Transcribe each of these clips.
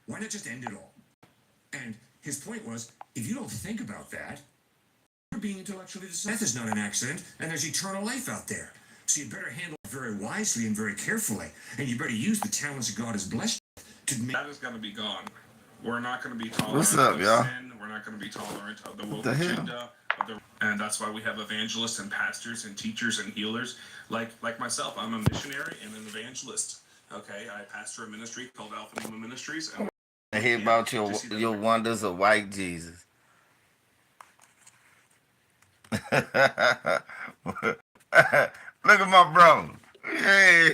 Why not just end it all? And his point was, if you don't think about that, you're being intellectually dishonest. Death is not an accident, and there's eternal life out there. So you better handle it very wisely and very carefully, and you better use the talents that God has blessed you to make. That is going to be gone. We're not going to be tolerant What's up, of y'all? sin. We're not going to be tolerant of the What woke the hell? agenda. And that's why we have evangelists and pastors and teachers and healers like myself. I'm a missionary and an evangelist. Okay, I pastor a ministry called Alpha Lima Ministries. And I hear about your wonders of white Jesus. Look at my brother. Hey,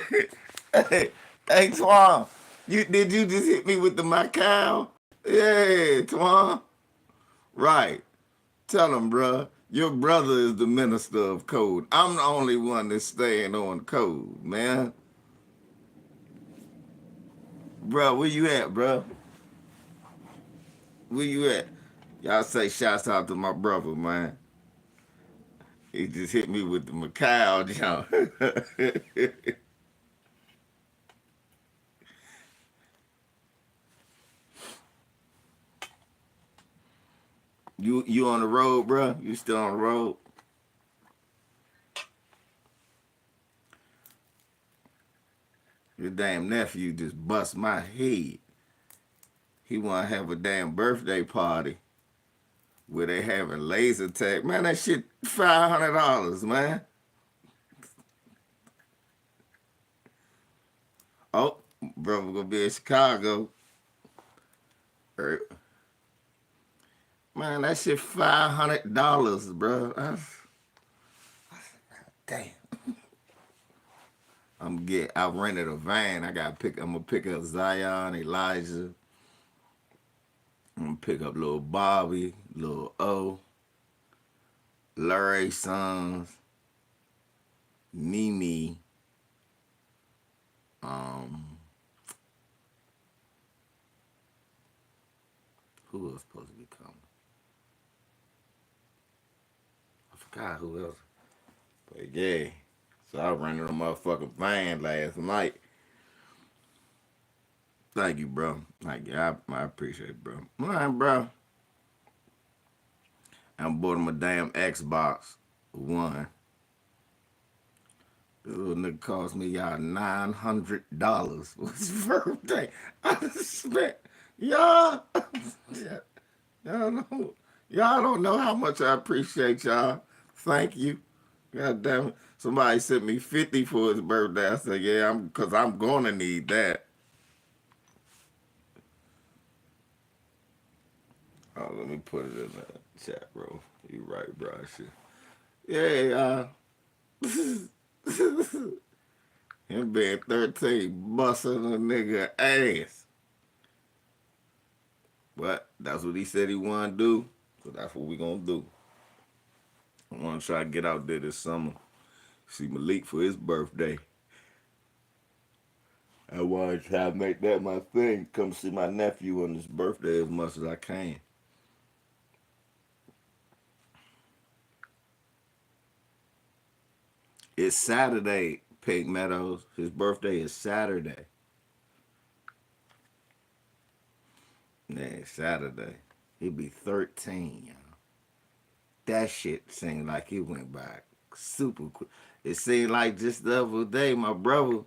hey, hey, Twan. Did you just hit me with the Macau? Yeah, Twan. Right. Tell him, bruh. Your brother is the minister of code. I'm the only one that's staying on code, man. Bruh, where you at, bruh? Where you at? Y'all say shouts out to my brother, man. He just hit me with the Macau jump. You on the road, bruh? You still on the road? Your damn nephew just bust my head. He want to have a damn birthday party where they having laser tag. Man, that shit $500, man. Oh, brother gonna be in Chicago. Man, that shit $500, bro. Damn. I rented a van. I'm gonna pick up Zion, Elijah. I'm gonna pick up little Bobby, little O, Larry Sons, Mimi, um, who else supposed to be coming? I forgot who else. But yeah. So I rented a motherfucking van last night. Thank you, bro. Thank you. I appreciate it, bro. All right, bro. I bought him a damn Xbox One. This little nigga cost me y'all $900 for his birthday. I just spent y'all. y'all know, y'all don't know how much I appreciate y'all. Thank you. God damn it. Somebody sent me 50 for his birthday. I said, yeah, cause I'm gonna need that. Oh, let me put it in the chat, bro. You right, bro. Shit. Yeah, him being 13, busting a nigga ass. But that's what he said he wanna do. So that's what we gonna do. I wanna try to get out there this summer. See Malik for his birthday. I wanna try to make that my thing. Come see my nephew on his birthday as much as I can. It's Saturday, Pig Meadows. His birthday is Saturday. Yeah, Saturday. He'll be 13, y'all. That shit seemed like it went by super quick. It seemed like just the other day my brother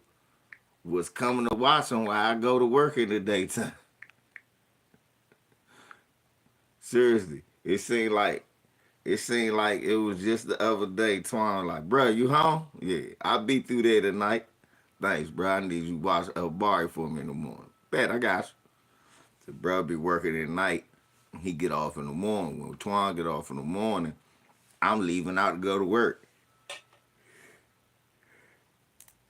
was coming to watch him while I go to work in the daytime. Seriously. It seemed like it was just the other day. Twan like, bro, you home? Yeah, I'll be through there tonight. Thanks, bro. I need you to watch a bar for me in the morning. Bet I got you. So, bro, be working at night. He get off in the morning. When Twan get off in the morning, I'm leaving out to go to work.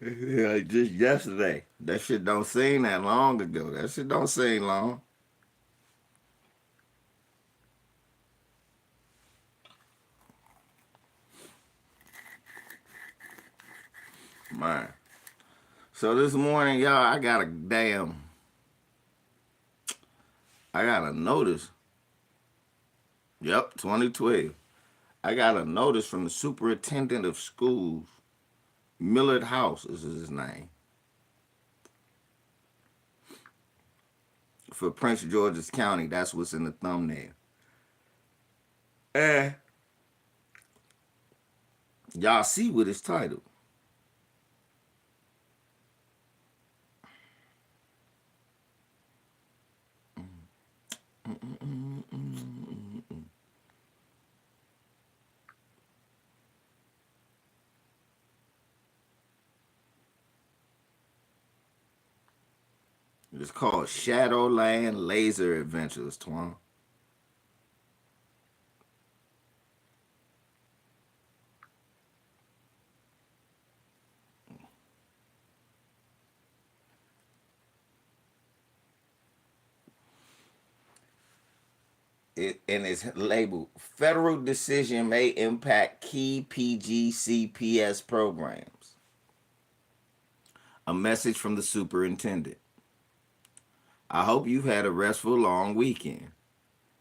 Yeah, just yesterday. That shit don't seem that long ago. That shit don't seem long. Man. So this morning, y'all, I got a notice. Yep, 2012. I got a notice from the superintendent of schools. Millard House is his name. for Prince George's County. That's what's in the thumbnail. And y'all see what it's titled. It's called Shadowland Laser Adventures, Twan. And it's labeled Federal Decision May Impact Key PGCPS Programs. A message from the superintendent. I hope you've had a restful long weekend.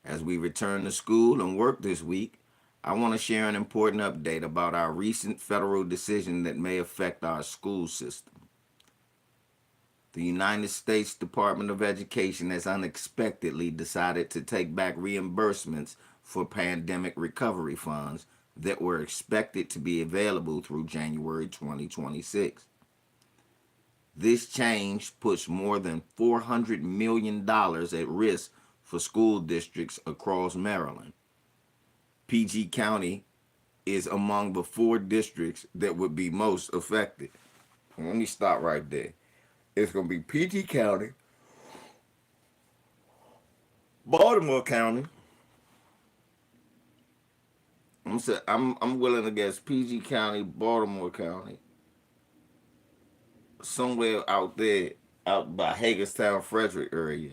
As we return to school and work this week, I want to share an important update about our recent federal decision that may affect our school system. The United States Department of Education has unexpectedly decided to take back reimbursements for pandemic recovery funds that were expected to be available through January 2026. This change puts more than $400 million at risk for school districts across Maryland. PG County is among the 4 districts that would be most affected. Let me stop right there. It's going to be PG County, Baltimore County. I'm willing to guess PG County, Baltimore County, somewhere out there, out by Hagerstown, Frederick area,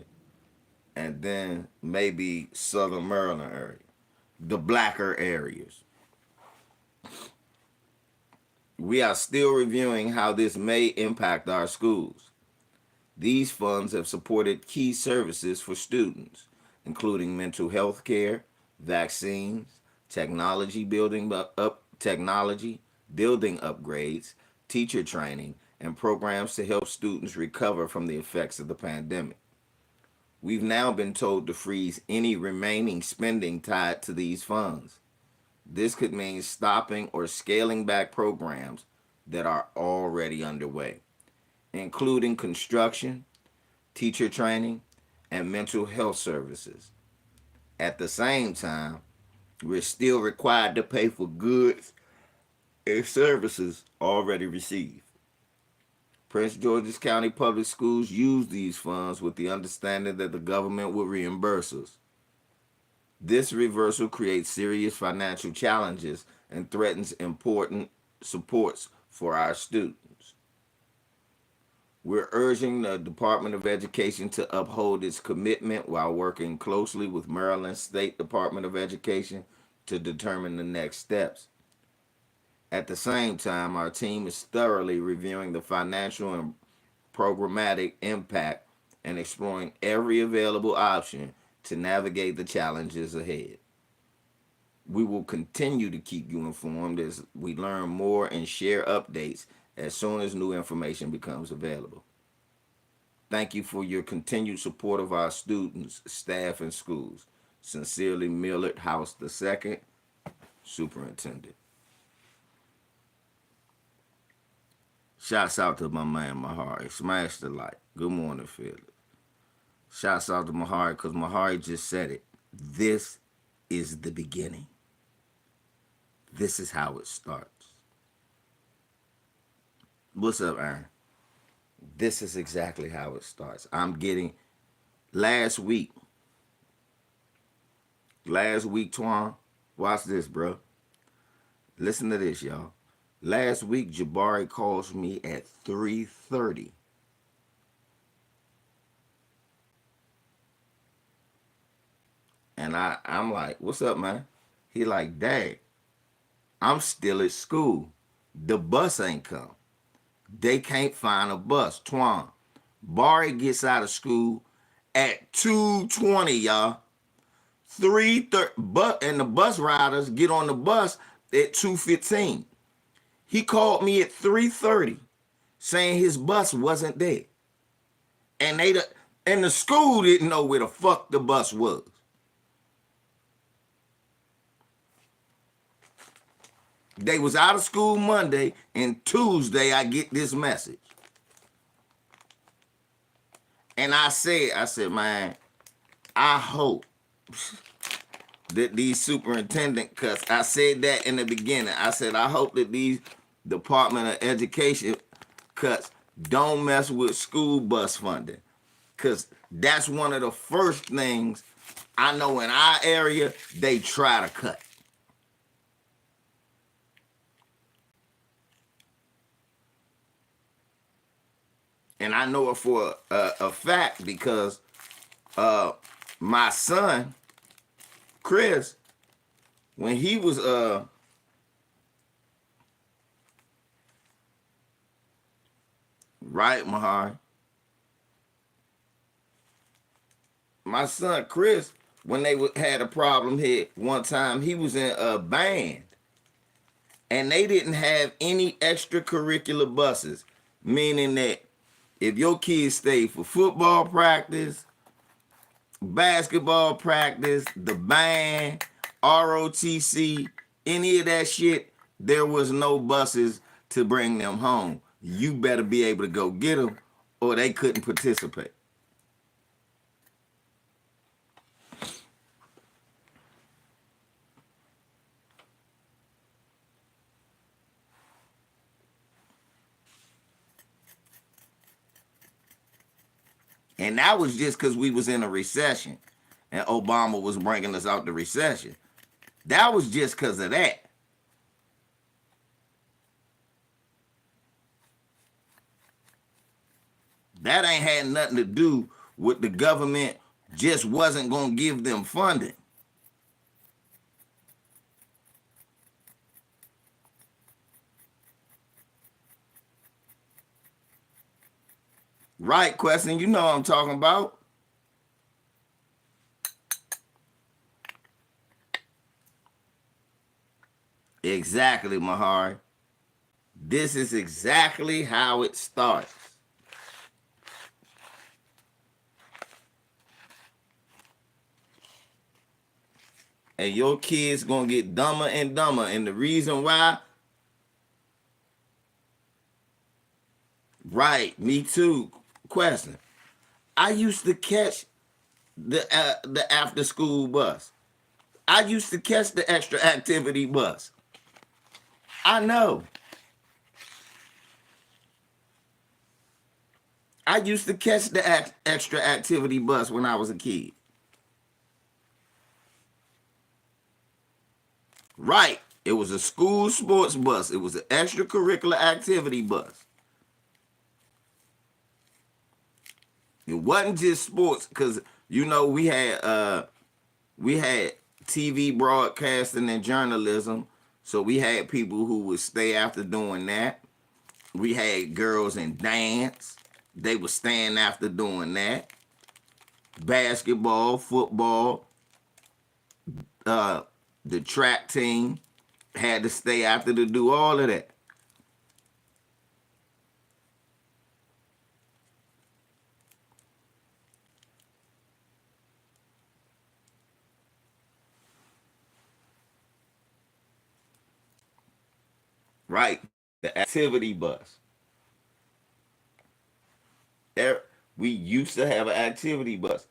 and then maybe Southern Maryland area, the blacker areas. We are still reviewing how this may impact our schools. These funds have supported key services for students, including mental health care, vaccines, technology building upgrades, teacher training, and programs to help students recover from the effects of the pandemic. We've now been told to freeze any remaining spending tied to these funds. This could mean stopping or scaling back programs that are already underway, including construction, teacher training, and mental health services. At the same time, we're still required to pay for goods and services already received. Prince George's County Public Schools use these funds with the understanding that the government will reimburse us. This reversal creates serious financial challenges and threatens important supports for our students. We're urging the Department of Education to uphold its commitment while working closely with Maryland State Department of Education to determine the next steps. At the same time, our team is thoroughly reviewing the financial and programmatic impact and exploring every available option to navigate the challenges ahead. We will continue to keep you informed as we learn more and share updates as soon as new information becomes available. Thank you for your continued support of our students, staff, and schools. Sincerely, Millard House II, Superintendent. Shouts out to my man Mahari. Smash the like. Good morning, Philip. Shouts out to Mahari because Mahari just said it. This is the beginning. This is how it starts. What's up, Aaron? This is exactly how it starts. Last week, Twan, watch this, bro. Listen to this, y'all. Last week, Jabari calls me at 3:30. And I'm like, what's up, man? He like, Dad, I'm still at school. The bus ain't come. They can't find a bus. Twan, Bari gets out of school at 2:20, y'all. 3:30, and the bus riders get on the bus at 2:15. He called me at 3:30 saying his bus wasn't there. And And the school didn't know where the fuck the bus was. They was out of school Monday, and Tuesday I get this message. And I said, man, I hope that these superintendent cuts, I said that in the beginning. I said, I hope that these Department of Education cuts don't mess with school bus funding. Because that's one of the first things I know in our area they try to cut. And I know it for a fact because my son, Chris, when he was right, Mahar, my son Chris, when they had a problem here one time, he was in a band, and they didn't have any extracurricular buses, meaning that if your kids stayed for football practice, basketball practice, the band, ROTC, any of that shit, there was no buses to bring them home. You better be able to go get them, or they couldn't participate. And that was just because we was in a recession and Obama was bringing us out the recession. That was just because of that. That ain't had nothing to do with the government just wasn't going to give them funding. Right, question, you know what I'm talking about. Exactly, Mahari. This is exactly how it starts. And your kids gonna get dumber and dumber. And the reason why, right, me too. Question. I used to catch the after school bus. I used to catch the extra activity bus. I know. I used to catch the extra activity bus when I was a kid. Right. It was a school sports bus. It was an extracurricular activity bus. It wasn't just sports, because you know we had TV broadcasting and journalism, so we had people who would stay after doing that. We had girls in dance; they were staying after doing that. Basketball, football, the track team had to stay after to do all of that. Right, the activity bus. We used to have an activity bus.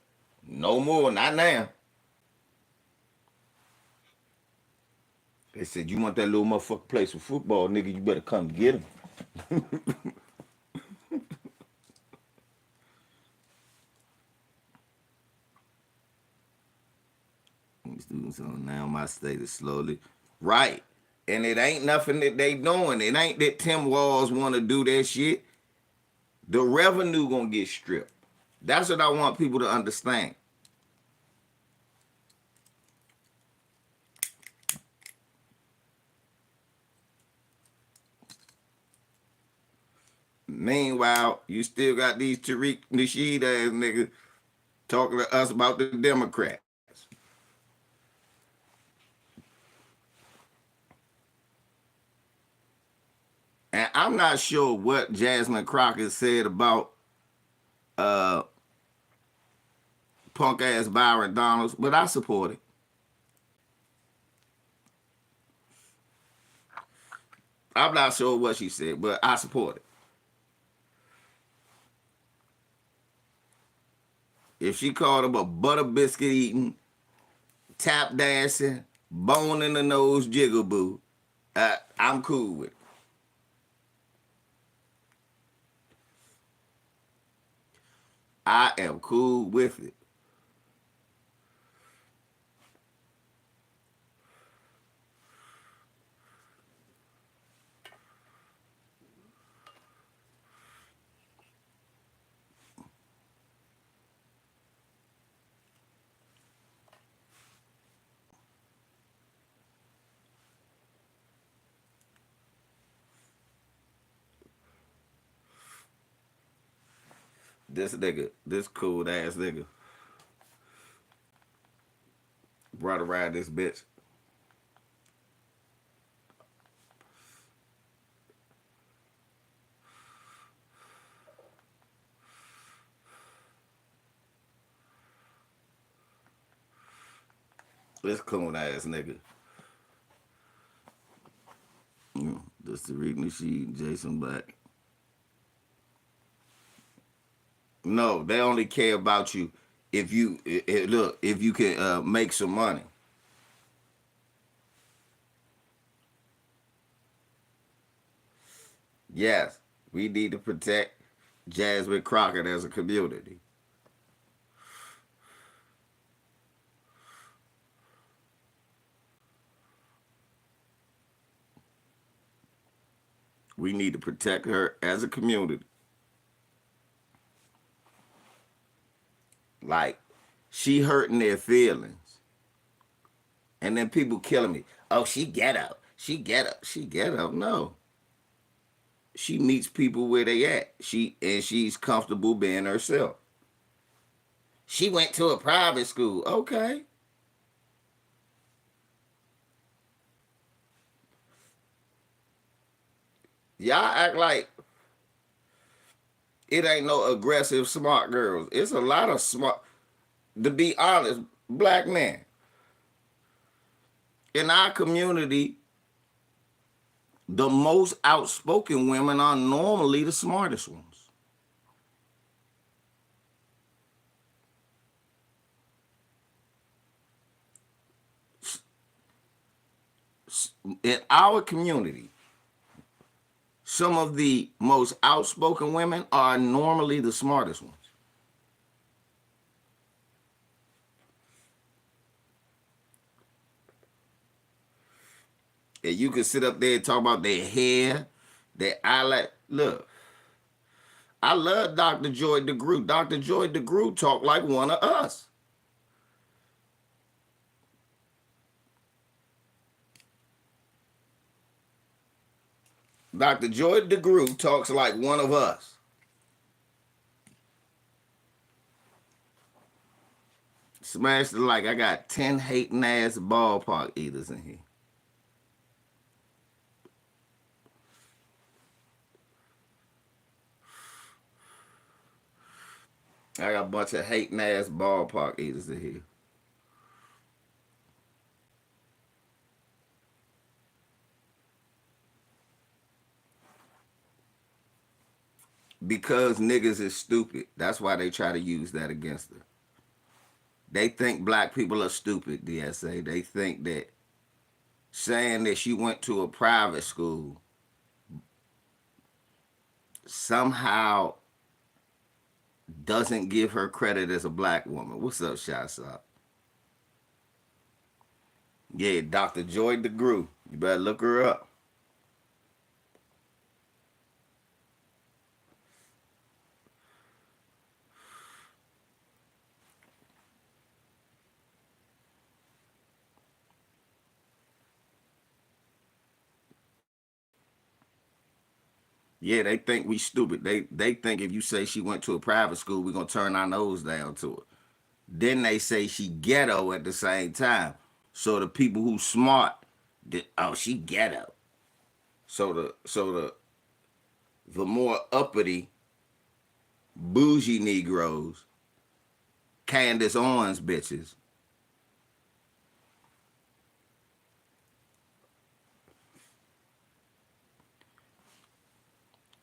No more, not now. They said, you want that little motherfucker place for football, nigga, you better come get him. So now my state is slowly. Right. And it ain't nothing that they doing. It ain't that Tim Walls want to do that shit. The revenue gonna get stripped. That's what I want people to understand. Meanwhile, you still got these Tariq Nasheed ass niggas talking to us about the Democrats. And I'm not sure what Jasmine Crockett said about punk ass Byron Donalds, but I support it. I'm not sure what she said, but I support it. If she called him a butter biscuit eating, tap dancing, bone in the nose jigaboo, I'm cool with it. I am cool with it. This nigga, this cool ass nigga, brought around this bitch. This cool ass nigga. This Tariq Nasheed, Jason Black. No, they only care about you if you look, if you can make some money. Yes, we need to protect Jasmine Crockett as a community. We need to protect her as a community. Like, she hurting their feelings. And then people killing me. Oh, she ghetto. She ghetto. She ghetto. No. She meets people where they at. She's comfortable being herself. She went to a private school. Okay. Y'all act like it ain't no aggressive smart girls. It's a lot of smart, to be honest, black men. In our community, the most outspoken women are normally the smartest ones. In our community, some of the most outspoken women are normally the smartest ones. And you can sit up there and talk about their hair, their eyelash. Look, I love Dr. Joy DeGruy. Dr. Joy DeGruy talk like one of us. Dr. Joy DeGruy talks like one of us. Smash the like. I got 10 hating ass ballpark eaters in here. I got a bunch of hating ass ballpark eaters in here. Because niggas is stupid. That's why they try to use that against her. They think black people are stupid, DSA. They think that saying that she went to a private school somehow doesn't give her credit as a black woman. What's up, Shasop? Yeah, Dr. Joy DeGruy. You better look her up. Yeah, they think we stupid. They think if you say she went to a private school, we're gonna turn our nose down to her. Then they say she ghetto at the same time. So the people who smart, oh, she ghetto. So the more uppity, bougie Negroes Candace Owens bitches.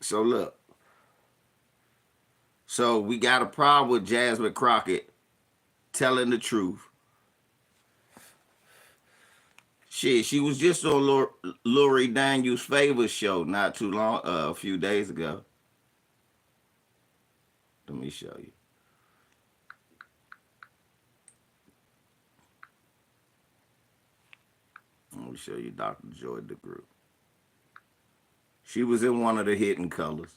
So look. So we got a problem with Jasmine Crockett telling the truth. Shit, she was just on Lori Daniels' Favors show not too long, a few days ago. Let me show you. Let me show you Dr. Joy DeGroot. She was in one of the Hidden Colors.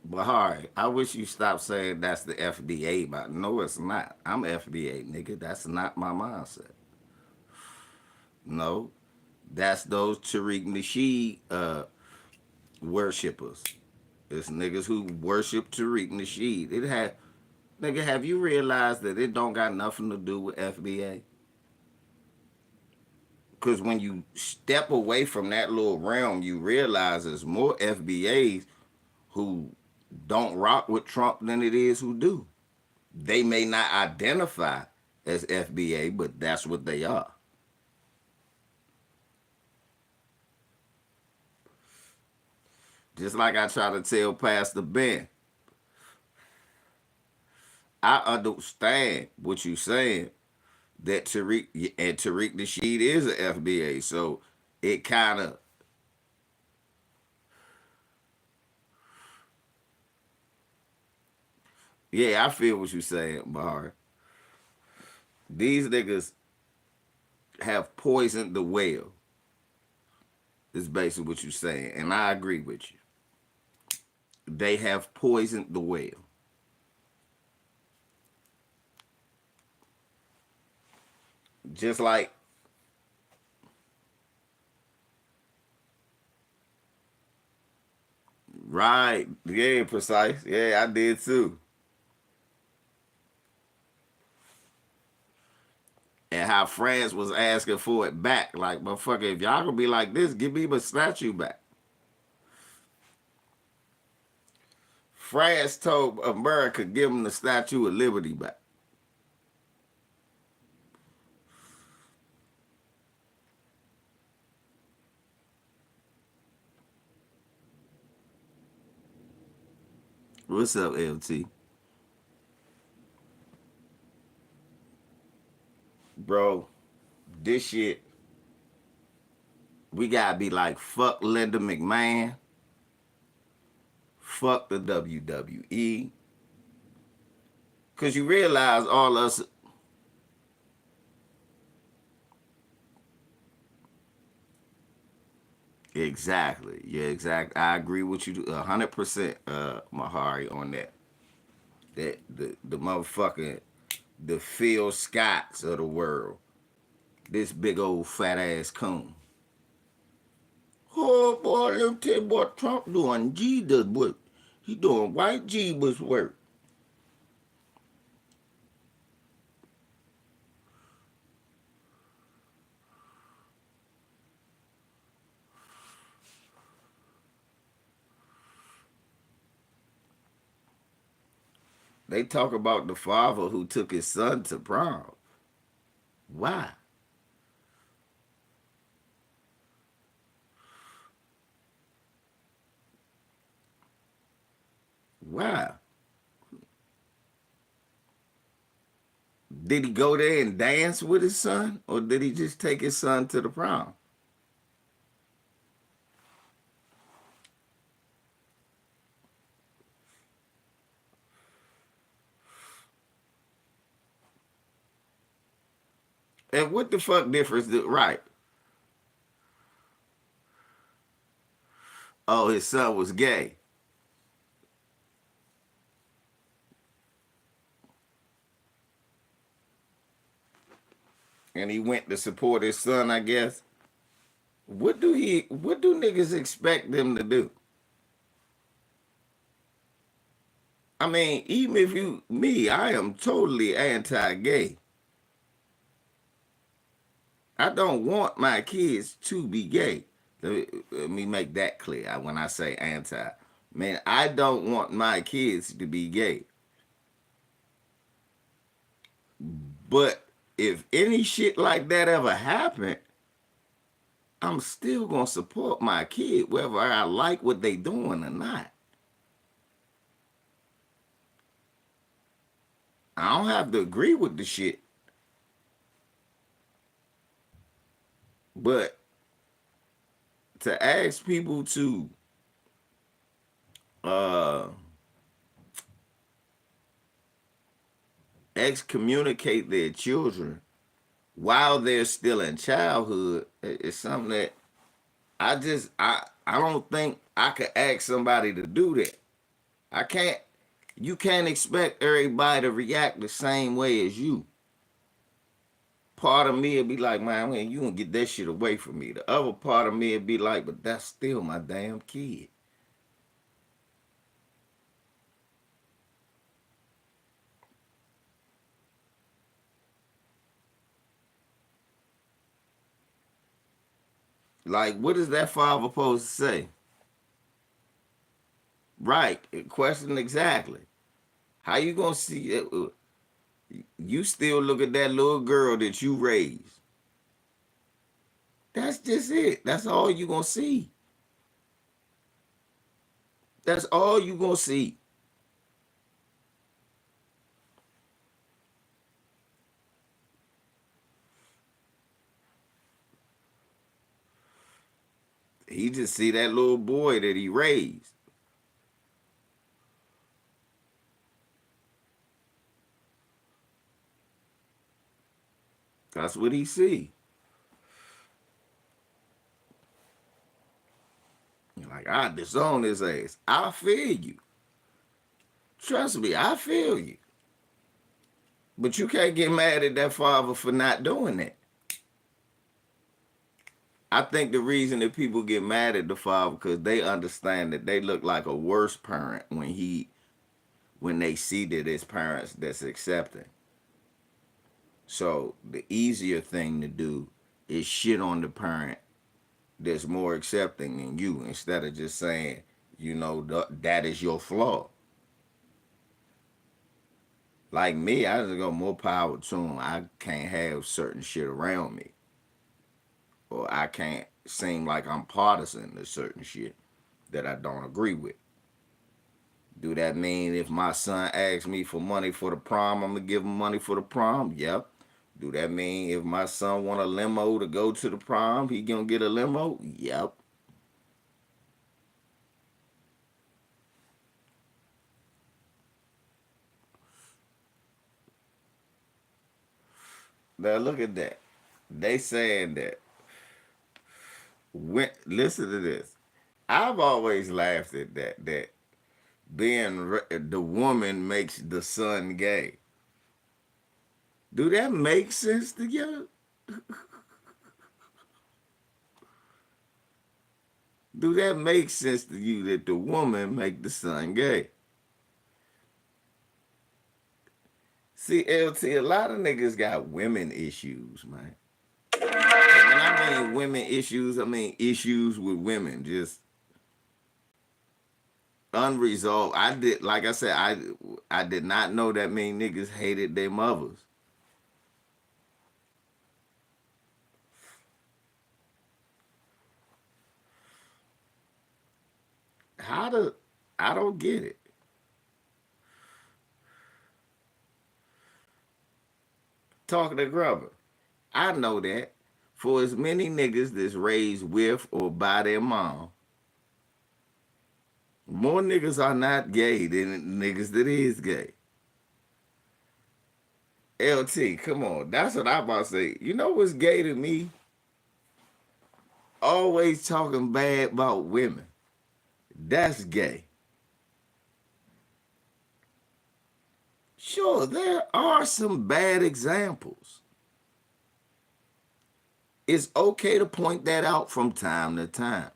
Bahari, I wish you stopped saying that's the FDA, but no, it's not. I'm FDA, nigga. That's not my mindset. No, that's those Tariq Nasheed worshippers. It's niggas who worship Tariq Nasheed. It had, nigga, have you realized that it don't got nothing to do with FBA? Because when you step away from that little realm, you realize there's more FBAs who don't rock with Trump than it is who do. They may not identify as FBA, but that's what they are. Just like I try to tell Pastor Ben, I understand what you're saying, that Tariq Nasheed is an FBA. So it kind of, yeah, I feel what you're saying, Bahar. These niggas have poisoned the well, is basically what you're saying. And I agree with you. They have poisoned the well. Just like, right, yeah, precise. Yeah, I did too. And how France was asking for it back. Like, motherfucker, if y'all gonna be like this, give me my statue back. France told America, give them the Statue of Liberty back. What's up, LT? Bro, this shit, we gotta be like, fuck Linda McMahon, fuck the WWE. Cause you realize all us, exactly, yeah, exactly. I agree with you 100%, Mahari, on that. That the motherfucking, the Phil Scotts of the world, this big old fat ass coon. Oh boy, let me tell you what Trump doing. G does work. He doing white Jeebus work. They talk about the father who took his son to prom. Why? Why? Did he go there and dance with his son? Or did he just take his son to the prom? And what the fuck difference did, right? Oh, his son was gay. and he went to support his son, I guess. What do niggas expect them to do? I mean, even if I am totally anti-gay. I don't want my kids to be gay. Let me make that clear when I say anti. Man, I don't want my kids to be gay. But if any shit like that ever happened, I'm still gonna support my kid whether I like what they doing or not. I don't have to agree with the shit, but to ask people to uh excommunicate their children while they're still in childhood is something that I don't think I could ask somebody to do that. I can't. You can't expect everybody to react the same way as you. Part of me would be like, man, you gonna get that shit away from me. The other part of me would be like, but that's still my damn kid. Like, what is that father supposed to say? Right. Question exactly. How you gonna see it? You still look at that little girl that you raised. That's just it. That's all you gonna see. That's all you gonna see. He just see that little boy that he raised. That's what he see. Like, I disown his ass. I feel you. Trust me, I feel you. But you can't get mad at that father for not doing that. I think the reason that people get mad at the father because they understand that they look like a worse parent when they see that it's parents that's accepting. So the easier thing to do is shit on the parent that's more accepting than you instead of just saying, that is your flaw. Like me, I just go more power to them. I can't have certain shit around me. Or I can't seem like I'm partisan to certain shit that I don't agree with. Do that mean if my son asks me for money for the prom, I'm gonna give him money for the prom? Yep. Do that mean if my son want a limo to go to the prom, he gonna get a limo? Yep. Now look at that. They saying that. Listen to this. I've always laughed at that. That being the woman makes the son gay. Do that make sense to you? Do that make sense to you that the woman make the son gay? See, LT, a lot of niggas got women issues, man. And when I mean women issues, I mean issues with women, just unresolved. Like I said, I did not know that many niggas hated their mothers. How to? I don't get it. Talking to Grubber, I know that for as many niggas that's raised with or by their mom, more niggas are not gay than niggas that is gay. LT, come on. That's what I'm about to say. You know what's gay to me? Always talking bad about women. That's gay. Sure, there are some bad examples. It's okay to point that out from time to time.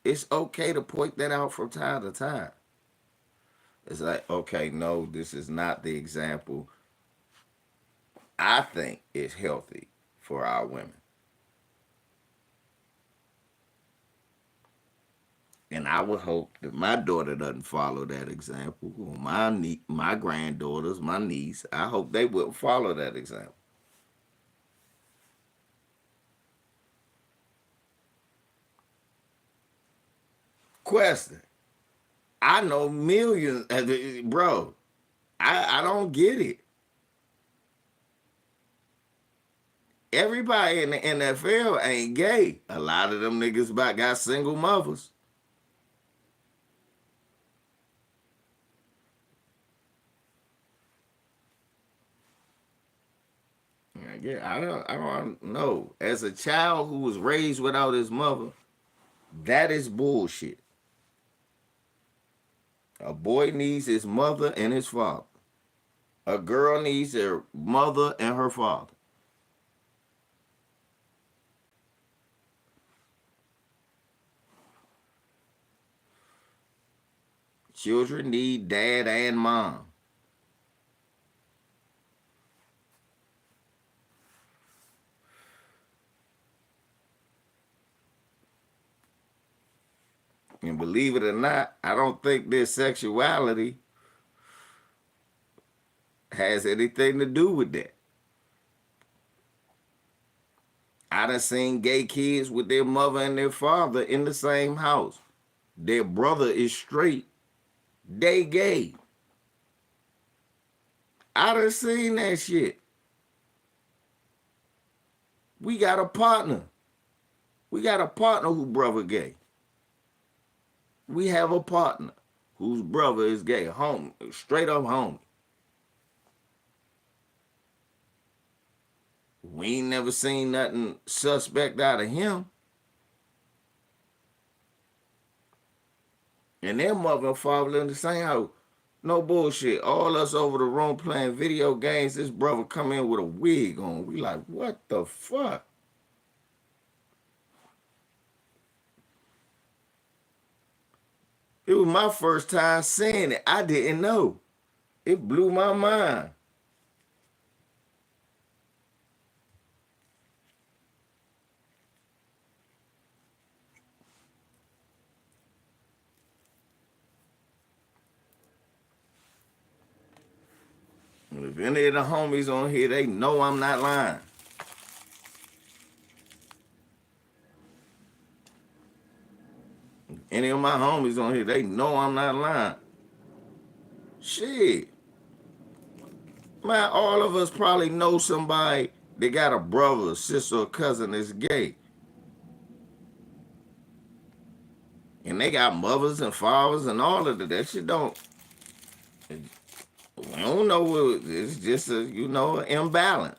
It's okay to point that out from time to time. It's like, okay, no, this is not the example I think is healthy for our women. And I would hope that my daughter doesn't follow that example. Or my granddaughters, my niece, I hope they will follow that example. Question. I know millions, bro. I don't get it. Everybody in the NFL ain't gay. A lot of them niggas got single mothers. Yeah, I don't know. As a child who was raised without his mother, that is bullshit. A boy needs his mother and his father. A girl needs her mother and her father. Children need dad and mom. And believe it or not, I don't think their sexuality has anything to do with that. I done seen gay kids with their mother and their father in the same house. Their brother is straight. They gay. I done seen that shit. We got a partner. We got a partner who brother gay. We have a partner whose brother is gay. Home, straight up homie. We ain't never seen nothing suspect out of him. And their mother and father in the same house. No bullshit. All us over the room playing video games. This brother come in with a wig on. We like, what the fuck? It was my first time seeing it. I didn't know. It blew my mind. If any of the homies on here, they know I'm not lying. Any of my homies on here, they know I'm not lying. Shit. Man, all of us probably know somebody that got a brother, sister, or cousin that's gay. And they got mothers and fathers and all of that. That shit don't. We don't know. It's just a, imbalance.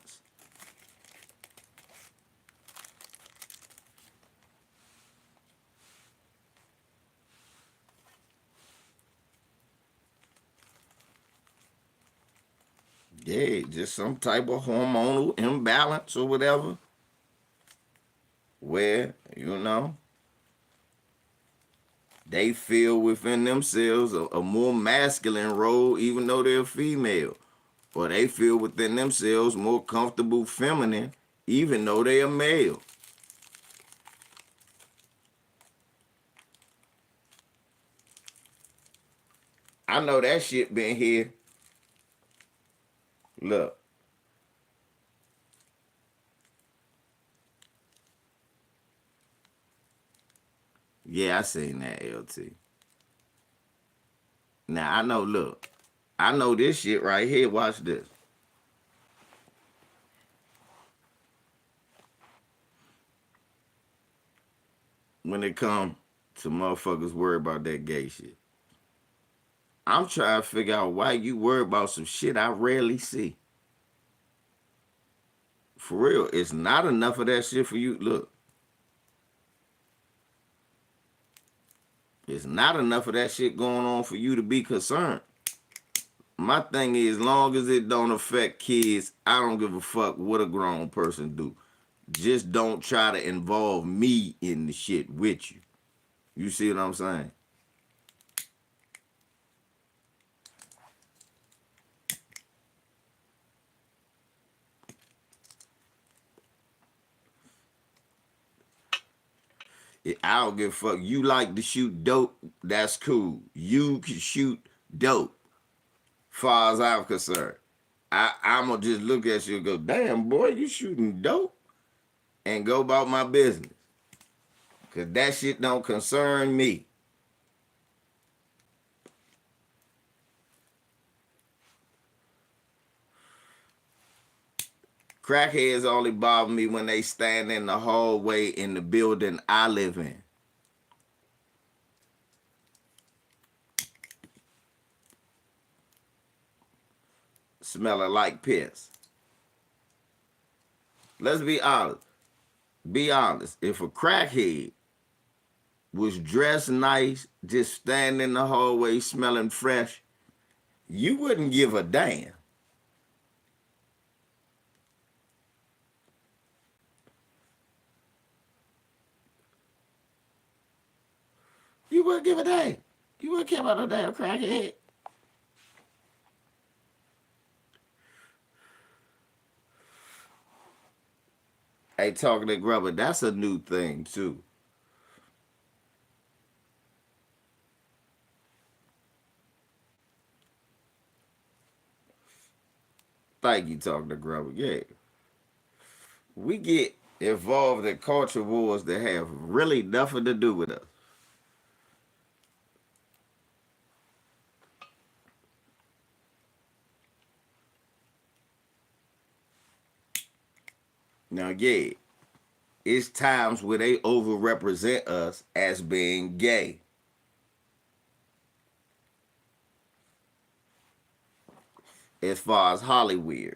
Yeah, just some type of hormonal imbalance or whatever. Where, they feel within themselves a more masculine role, even though they're female. Or they feel within themselves more comfortable feminine, even though they're male. I know that shit been here. Look. Yeah, I seen that, LT. Now, I know, look. I know this shit right here. Watch this. When it come to motherfuckers worry about that gay shit. I'm trying to figure out why you worry about some shit I rarely see. For real, it's not enough of that shit for you. Look. It's not enough of that shit going on for you to be concerned. My thing is, long as it don't affect kids, I don't give a fuck what a grown person do. Just don't try to involve me in the shit with you. You see what I'm saying? I don't give a fuck. You like to shoot dope, that's cool. You can shoot dope, far as I'm concerned. I'm going to just look at you and go, damn, boy, you shooting dope? And go about my business. Because that shit don't concern me. Crackheads only bother me when they stand in the hallway in the building I live in. Smelling like piss. Let's be honest. Be honest. If a crackhead was dressed nice, just standing in the hallway smelling fresh, you wouldn't give a damn. You wouldn't give a damn. You wouldn't care about no damn crackhead. Hey, talking to Grubber, that's a new thing too. Thank you, talking to Grubber. Yeah. We get involved in culture wars that have really nothing to do with us. Now, yeah, it's times where they overrepresent us as being gay. As far as Hollywood,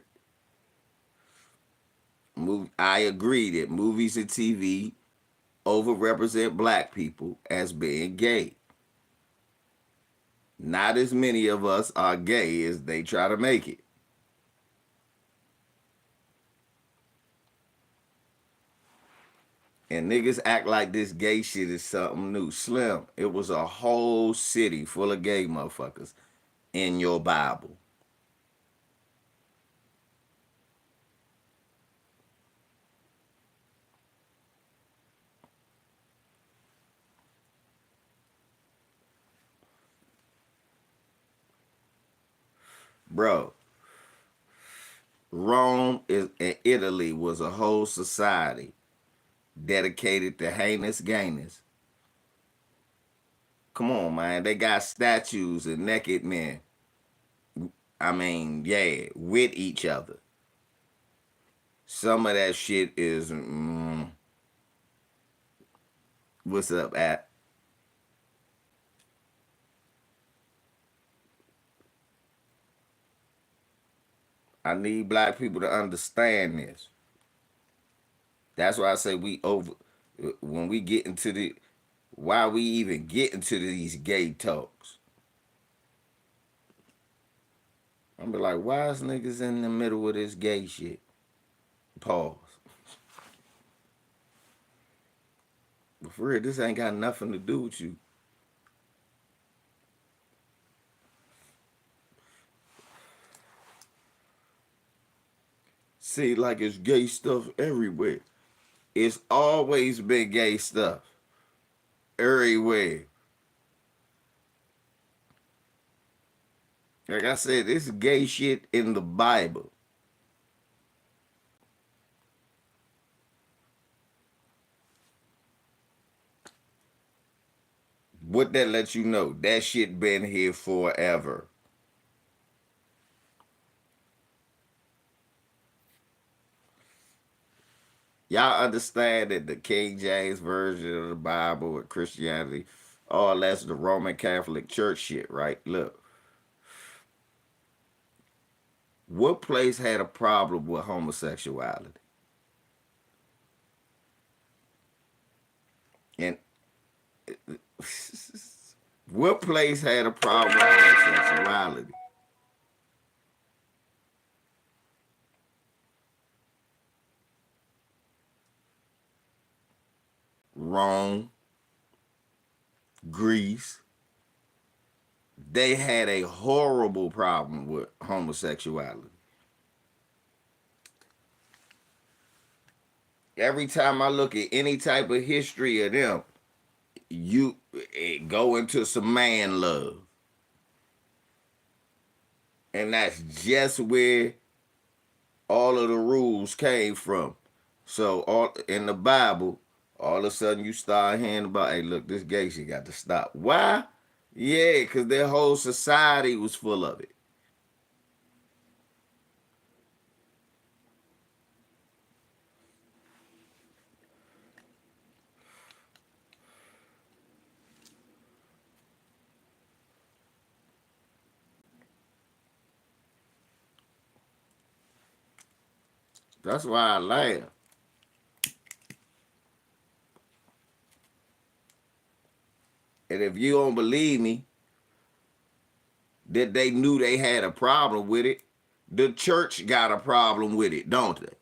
I agree that movies and TV overrepresent black people as being gay. Not as many of us are gay as they try to make it. And niggas act like this gay shit is something new. Slim, it was a whole city full of gay motherfuckers in your Bible. Bro, Rome and Italy was a whole society dedicated to heinous gayness. Come on, man. They got statues of naked men. I mean, yeah, with each other. Some of that shit is. What's up, at? I need black people to understand this. That's why I say we over. When we get into the. Why we even get into these gay talks? I'm be like, why is niggas in the middle of this gay shit? Pause. But for real, this ain't got nothing to do with you. See, like it's gay stuff everywhere. It's always been gay stuff. Everywhere. Like I said, it's gay shit in the Bible. What that let you know? That shit been here forever. Y'all understand that the King James Version of the Bible with Christianity, all that's the Roman Catholic Church shit, right? Look. What place had a problem with homosexuality? And What place had a problem with homosexuality? Rome, Greece. They had a horrible problem with homosexuality. Every time I look at any type of history of them, go into some man love. And that's just where all of the rules came from. So all in the Bible, all of a sudden you start hearing about, hey, look, this gay shit got to stop. Why? Yeah, because their whole society was full of it. That's why I laugh. And if you don't believe me, that they knew they had a problem with it, the church got a problem with it, don't they?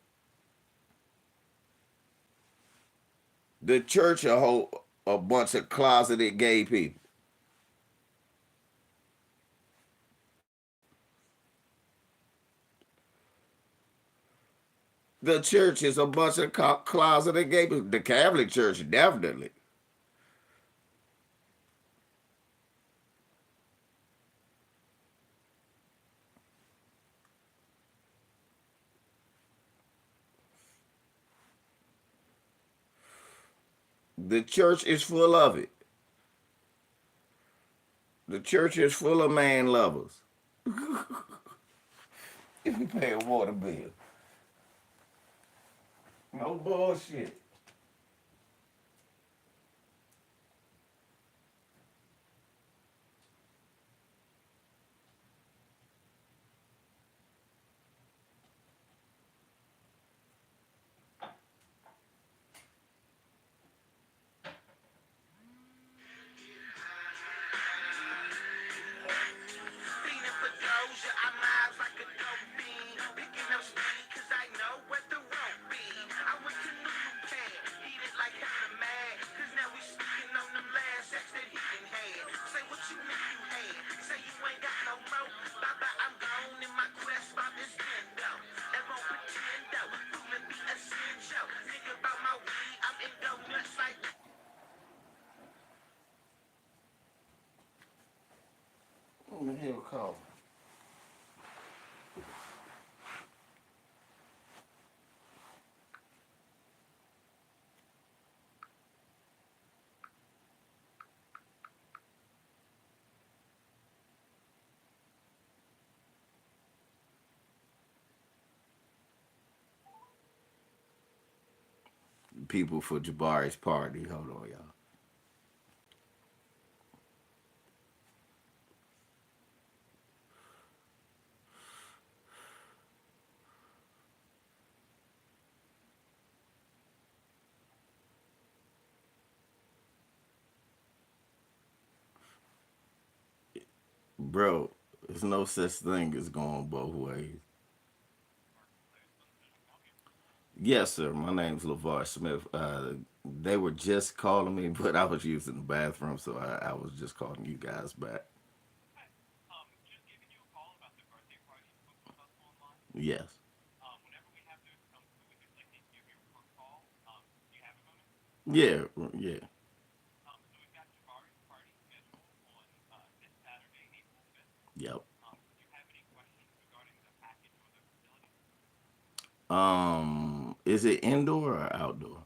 The church a bunch of closeted gay people. The church is a bunch of closeted gay people. The Catholic Church, definitely. The church is full of it. The church is full of man lovers. If you pay a water bill. No bullshit. Who the hell called? People for Jabari's party. Hold on, y'all. Bro, there's no such thing as going both ways. Yes, sir. My name's LeVar Smith. They were just calling me, but I was using the bathroom, so I was just calling you guys back. Yes. Yeah, yeah. Yep. Is it indoor or outdoor?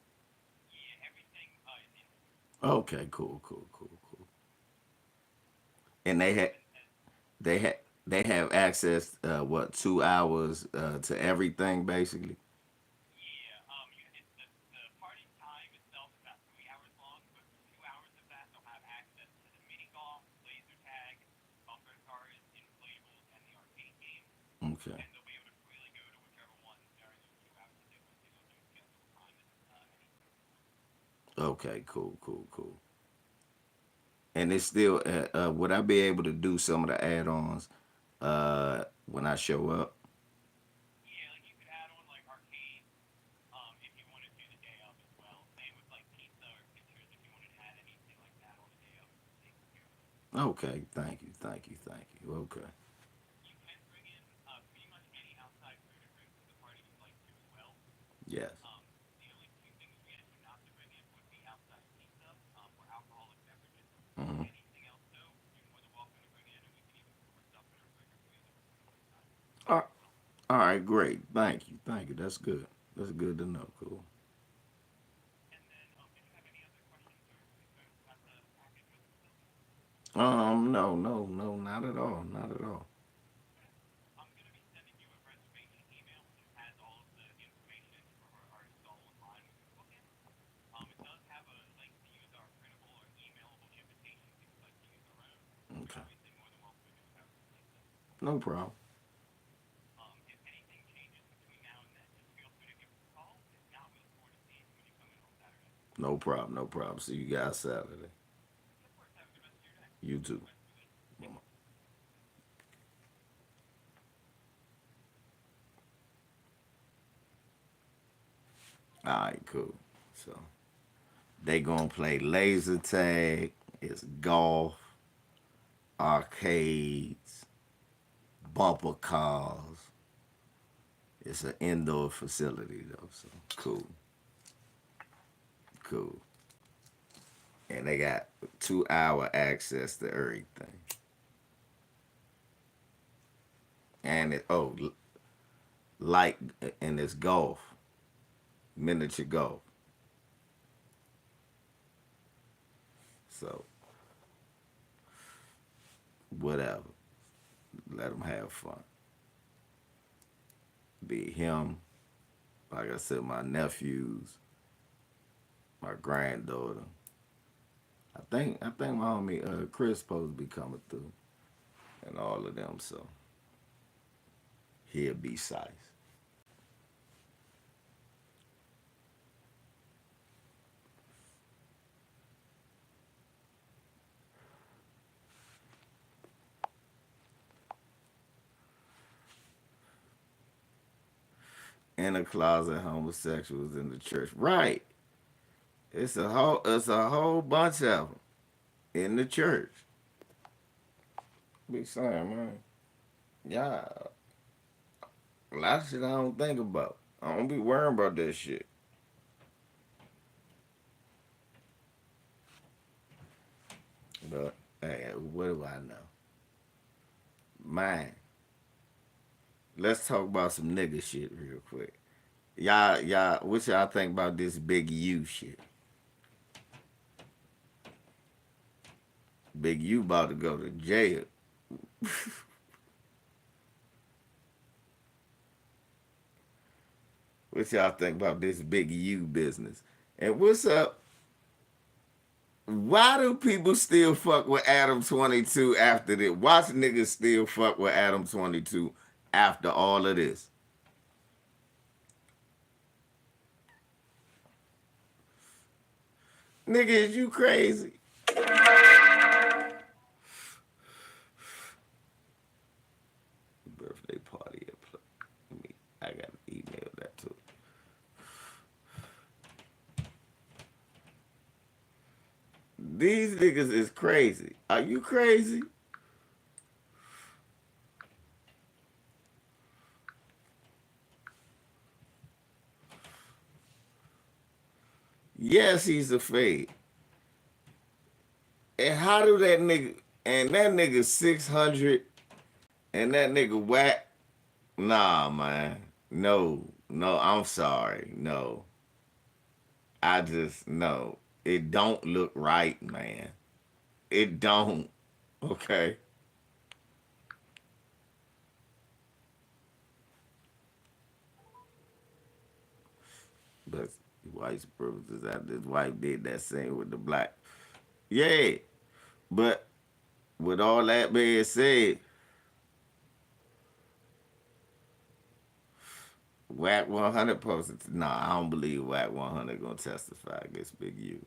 Okay, cool, cool, cool, cool. And they had they have access, what, 2 hours to everything basically. Okay. Okay, cool, cool, cool. And it's still, would I be able to do some of the add-ons when I show up? Yeah, like you could add on like arcade, if you want to do the day of as well. Same with like pizza or pictures if you wanted to add anything like that on the day of. Taken care of. Okay, thank you, thank you, thank you. Okay. You can bring in pretty much any outside food or drink to the party you'd like to as well. Yes. The only two things we ask you not to bring in would be outside pizza or alcoholic beverages. Hmm. Anything else though, you're more than welcome to bring in, and we can even store stuff in our fridge for you that we'll put on the side Uh, as well. all right, great. Thank you, thank you. That's good. That's good to know. Cool. And then, did you have any other questions or concerns about the package or the facility? No, no, no, not at all, not at all. Okay. I'm going to be sending you a reservation email, which has all of the information for our install online when you book it. It does have a link to use our printable or emailable invitations if you'd like to use our own. You're Okay, obviously more than welcome to do whatever you'd like though. no problem. If anything changes between now and then, just feel free to give us a call. If not, we look forward to seeing you when you come in on Saturday. No problem, no problem. See you guys Saturday. Yeah, of course. Have a good rest of your day. You Or too. rest of your week. Yep. All right, cool. So they gonna play laser tag. It's golf, arcades, bumper cars. It's an indoor facility though, so cool, cool. And they got 2 hour access to everything. And like, and it's golf, miniature golf. So whatever, let them have fun. Be him, like I said, my nephews, my granddaughter. I think my homie Chris supposed to be coming through, and all of them. So he'll be size. In a closet, homosexuals in the church. Right. It's a whole bunch of them in the church. Big saying, man. Yeah, a lot of shit I don't think about. I don't be worrying about that shit. But hey, what do I know? Man, let's talk about some nigga shit real quick. Y'all, what y'all think about this Big U shit? Big U about to go to jail. What y'all think about this Big U business? And what's up? Why do people still fuck with Adam 22 after this? Watch niggas still fuck with Adam 22 after all of this. Nigga, is you crazy? Birthday party at me. I got to email that too. These niggas is crazy. Are you crazy? Yes, he's a fade. And how do that nigga and that nigga 600 and that nigga whack? Nah, man. No, no, I'm sorry. No. I just no. It don't look right, man. It don't. Okay. But white supremacists out this white did that same with the black. Yeah. But with all that being said, Whack 100 posted. Nah, I don't believe Whack 100 gonna testify against Big U.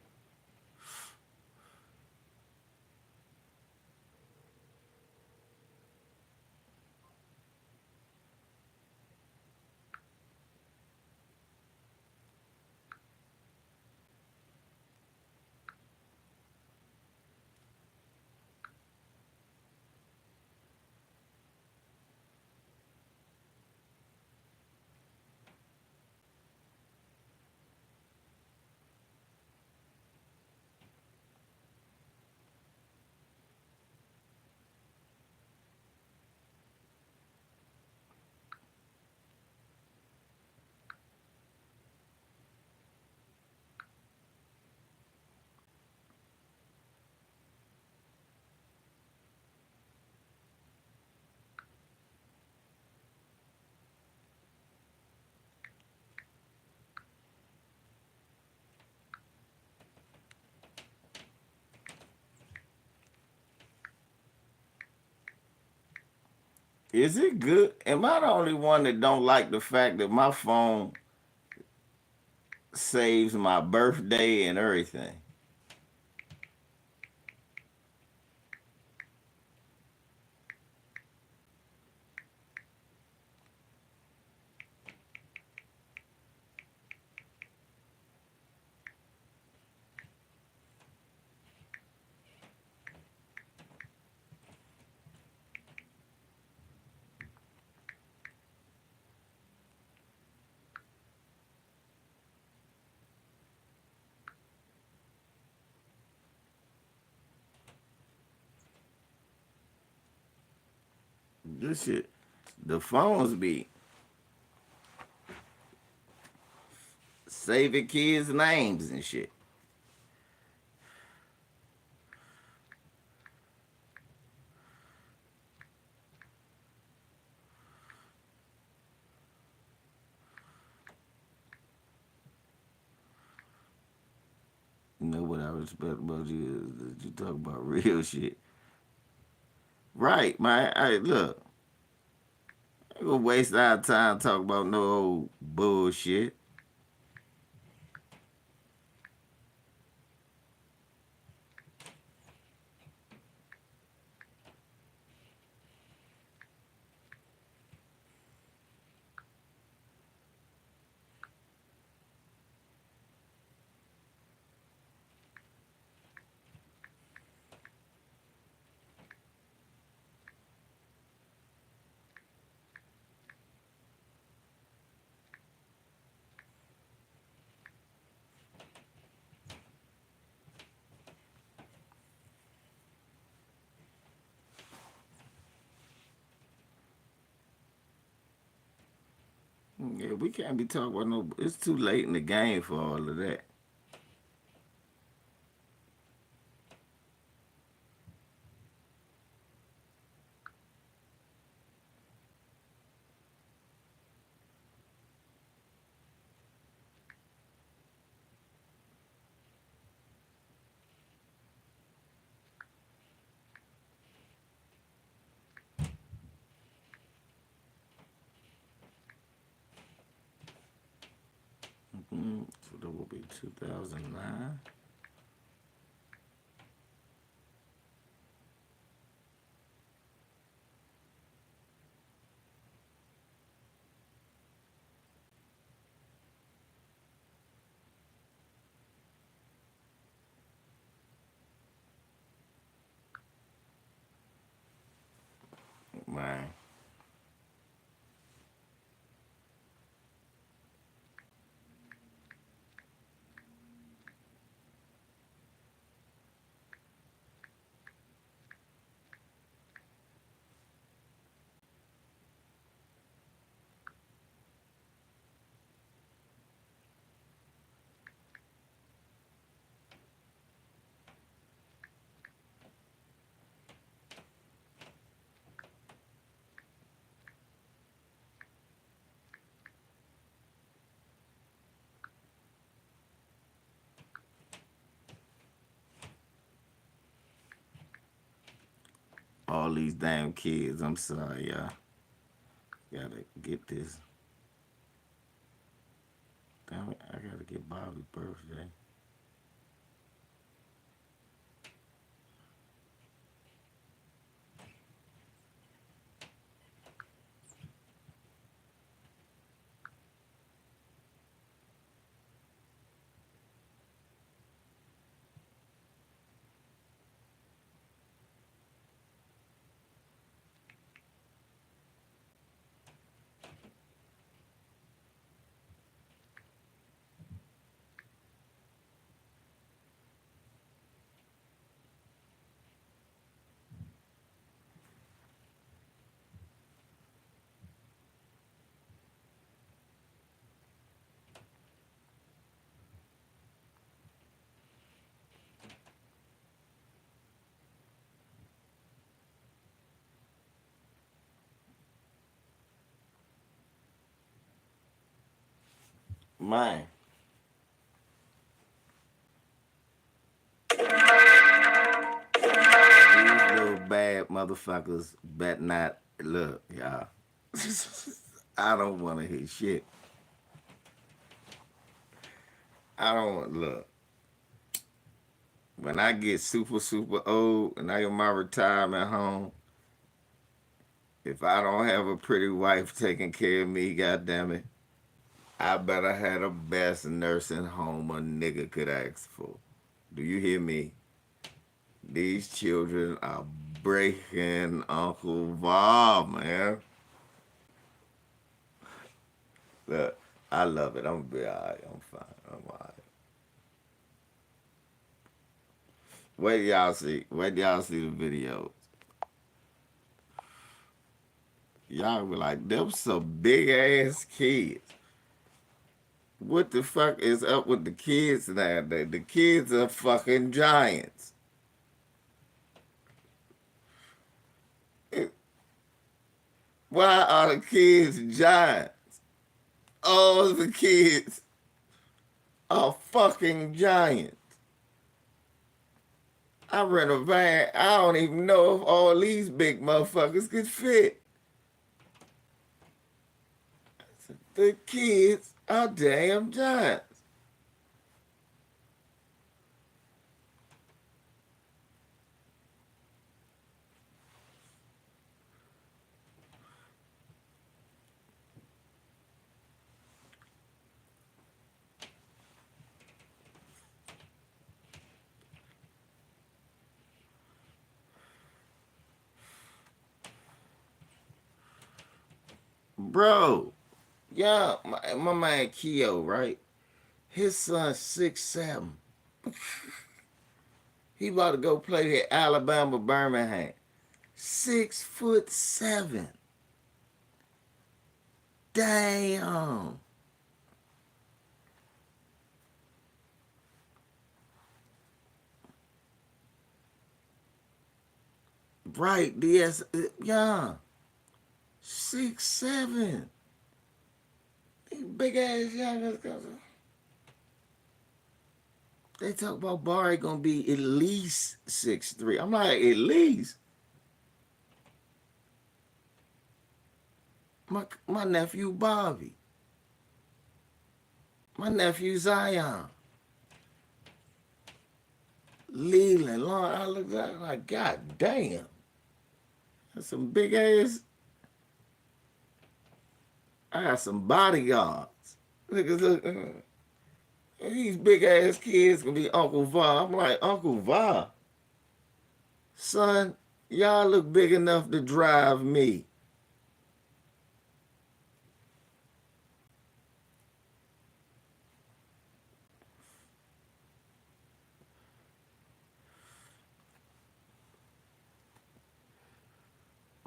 Is it good? Am I the only one that don't like the fact that my phone saves my birthday and everything? This shit, the phones be saving kids' names and shit. You know what I respect about you is that you talk about real shit. Right, man. I look, I ain't gonna waste our time talking about no old bullshit. Yeah, we can't be talking about no. It's too late in the game for all of that. So that will be 2009. Man, all these damn kids. I'm sorry, y'all. Gotta get this. Damn it, I gotta get Bobby's birthday. Man, these little bad motherfuckers bet not Look, y'all. I don't want to hear shit. I don't want look. When I get super old and I get my retirement home, if I don't have a pretty wife taking care of me, goddamn it, I better have the best nursing home a nigga could ask for. Do you hear me? These children are breaking Uncle Bob, man. Look, I love it. I'm gonna be alright. I'm fine. I'm alright. Wait y'all see. Wait y'all see the videos. Y'all be like, them some big ass kids. What the fuck is up with the kids nowadays? The kids are fucking giants. Why are the kids giants? All the kids are fucking giants. I rent a van. I don't even know if all these big motherfuckers could fit. The kids are damn giants. Bro, yeah, my man Keo, right? His son's 6'7". He about to go play at Alabama Birmingham. 6'7". Damn. Right, yes, yeah. 6'7". These big ass young. They talk about Barry gonna be at least 6'3". I'm like, at least. My nephew Bobby. My nephew Zion. Leland, Lord, I look at it like, God damn. That's some big ass. I got some bodyguards. Look. These big ass kids gonna be Uncle Va. I'm like, Uncle Va? Son, y'all look big enough to drive me.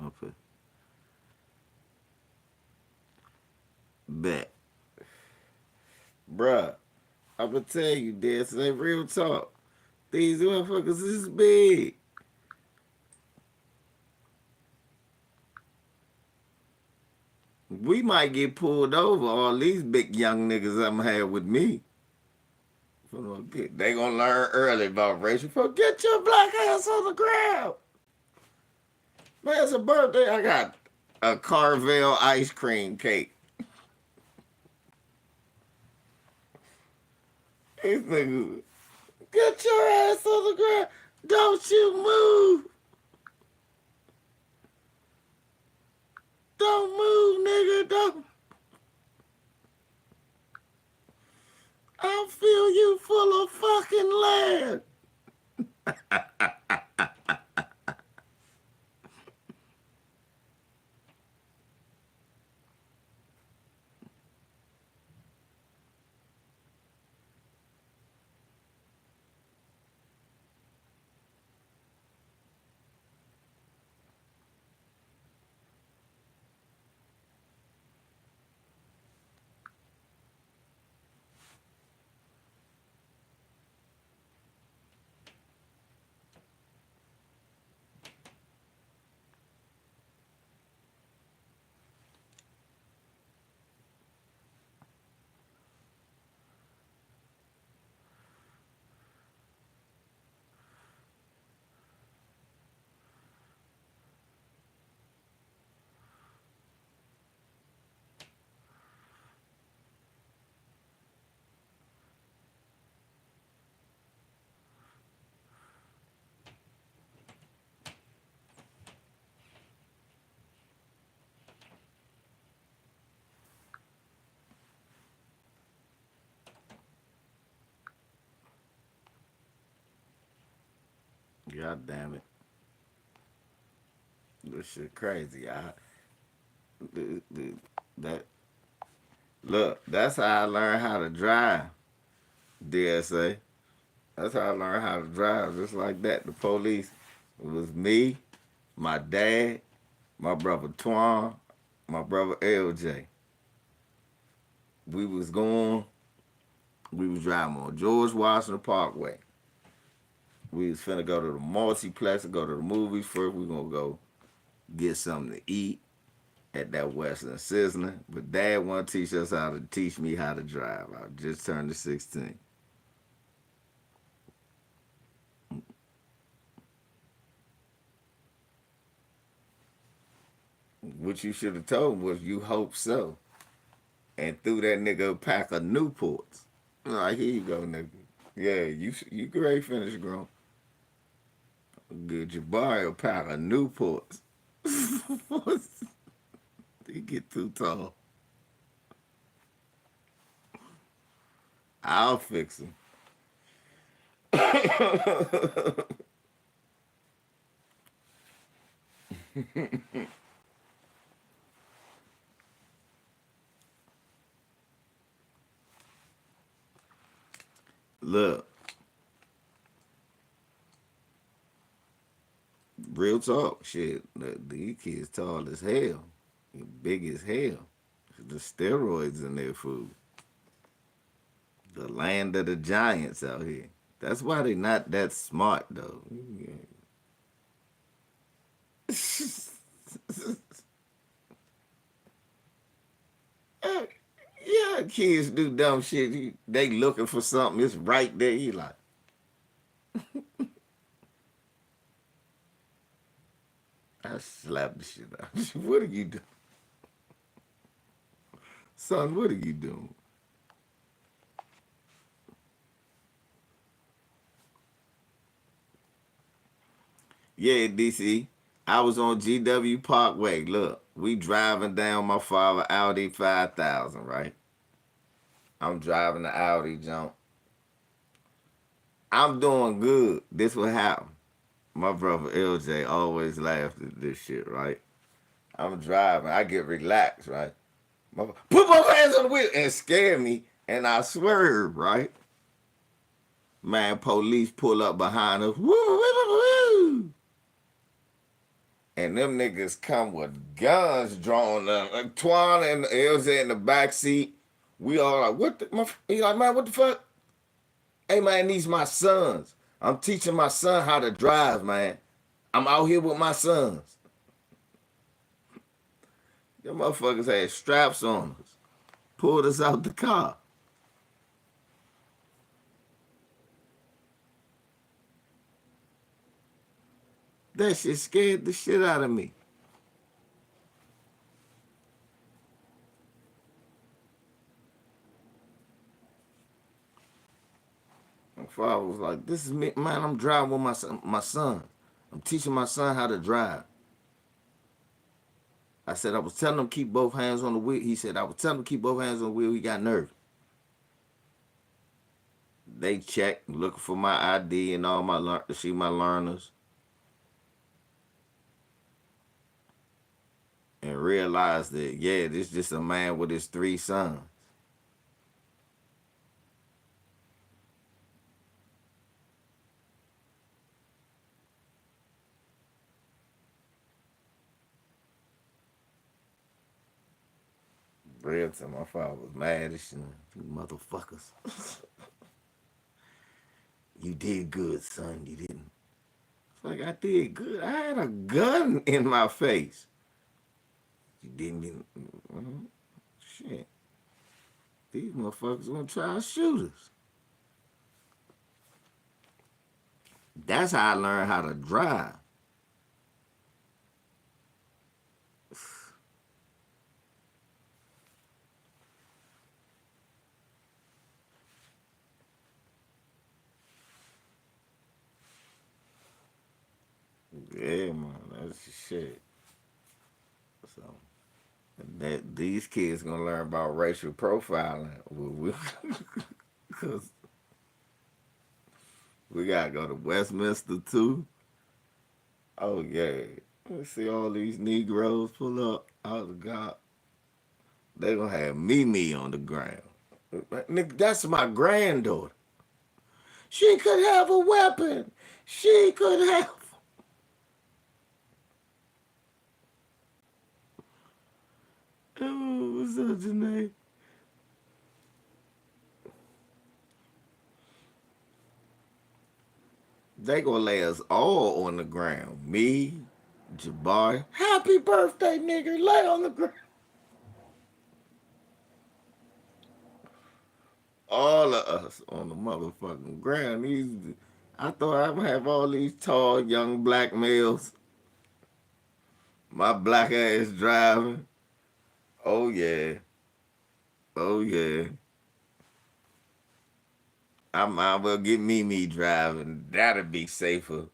Okay. Bet. Bruh, I'm gonna tell you this, ain't real talk. These motherfuckers is big. We might get pulled over, all these big young niggas I'm had with me. They gonna learn early about racial. Get your black ass on the ground. Man, it's a birthday. I got a Carvel ice cream cake. These niggas, get your ass on the ground. Don't you move. Don't move, nigga. Don't. I'll fill you full of fucking lead. God damn it. This shit crazy. The, that look, that's how I learned how to drive. DSA. That's how I learned how to drive. Just like that. The police. It was me, my dad, my brother Twan, my brother LJ. We was going. We was driving on George Washington Parkway. We was finna go to the multiplex and go to the movies first. We gonna go get something to eat at that Western Sizzling. But Dad want to teach me how to drive. I just turned to 16. What you should have told him was you hope so. And threw that nigga a pack of Newports. Like, here you go, nigga. Yeah, you great finish grown. Good Jabari a pack of Newports. He get too tall. I'll fix him. Look, real talk, shit. These kids tall as hell, big as hell. The steroids in their food. The land of the giants out here. That's why they not that smart though. Yeah, kids do dumb shit. They looking for something. It's right there. You like, I slap the shit out. What are you doing, son? What are you doing? Yeah, DC. I was on GW Parkway. Look, we driving down my father Audi 5000, right? I'm driving the Audi jump. I'm doing good. This what happened. My brother LJ always laughed at this shit, right? I'm driving. I get relaxed, right? Put both hands on the wheel and scare me, and I swerve, right? Man, police pull up behind us. Woo, woo, woo, woo. And them niggas come with guns drawn up. Like Twan and LJ in the back seat. We all like, what the? He like, man, what the fuck? Hey, man, these my sons. I'm teaching my son how to drive, man. I'm out here with my sons. Them motherfuckers had straps on us. Pulled us out the car. That shit scared the shit out of me. My father was like, this is me, man, I'm driving with my son. I'm teaching my son how to drive. I said, I was telling him keep both hands on the wheel. He said, I was telling him keep both hands on the wheel. He got nervous. They checked, looking for my ID and all to see my learners. And realized that, yeah, this is just a man with his 3 sons. Real time, my father was mad as shit. You motherfuckers. You did good, son. You didn't. It's like, I did good. I had a gun in my face. You didn't even. Shit. These motherfuckers gonna try to shoot us. That's how I learned how to drive. Yeah, man, that's the shit. So that these kids gonna learn about racial profiling. Cause we gotta go to Westminster too. Oh yeah. Let's see all these Negroes pull up out of God. They gonna have me on the ground. Nigga, that's my granddaughter. She could have a weapon. She could have. Oh, what's up, Janae? They gonna lay us all on the ground. Me, Jabari. Happy birthday, nigga. Lay on the ground. All of us on the motherfucking ground. I thought I would have all these tall young black males. My black ass driving. Oh yeah. Oh yeah. I might well get me driving. That'd be safer.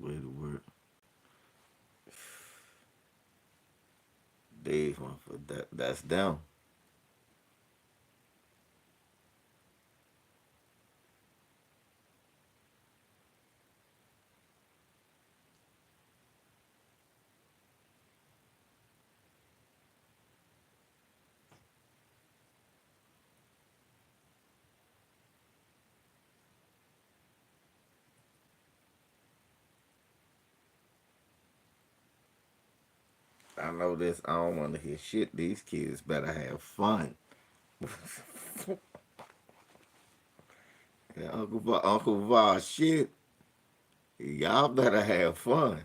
Way to work. Dave, that's them. I know this. I don't want to hear shit. These kids better have fun. Yeah, Uncle Va, shit. Y'all better have fun.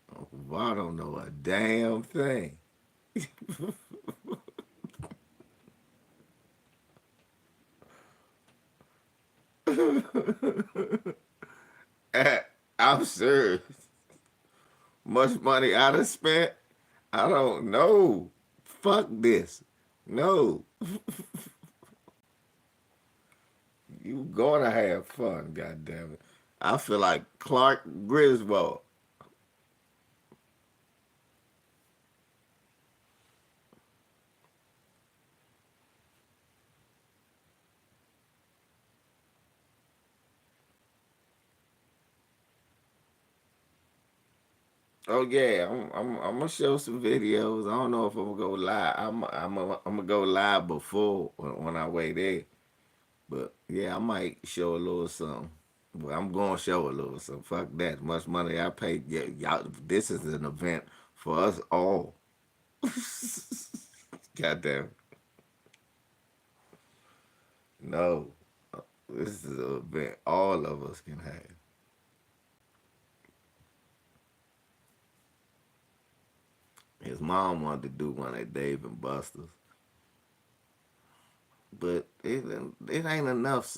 Uncle Va don't know a damn thing. I'm serious. Much money I done spent? I don't know. Fuck this. No. You gonna have fun, goddamn it. I feel like Clark Griswold. Oh yeah, I'm gonna show some videos. I don't know if I'm gonna go live. I'm gonna go live before when I way there. But yeah, I might show a little something. Well, I'm gonna show a little something. Fuck that. Much money I paid. Yeah, y'all. This is an event for us all. Goddamn. No, this is an event all of us can have. His mom wanted to do one at Dave and Buster's, but it ain't enough.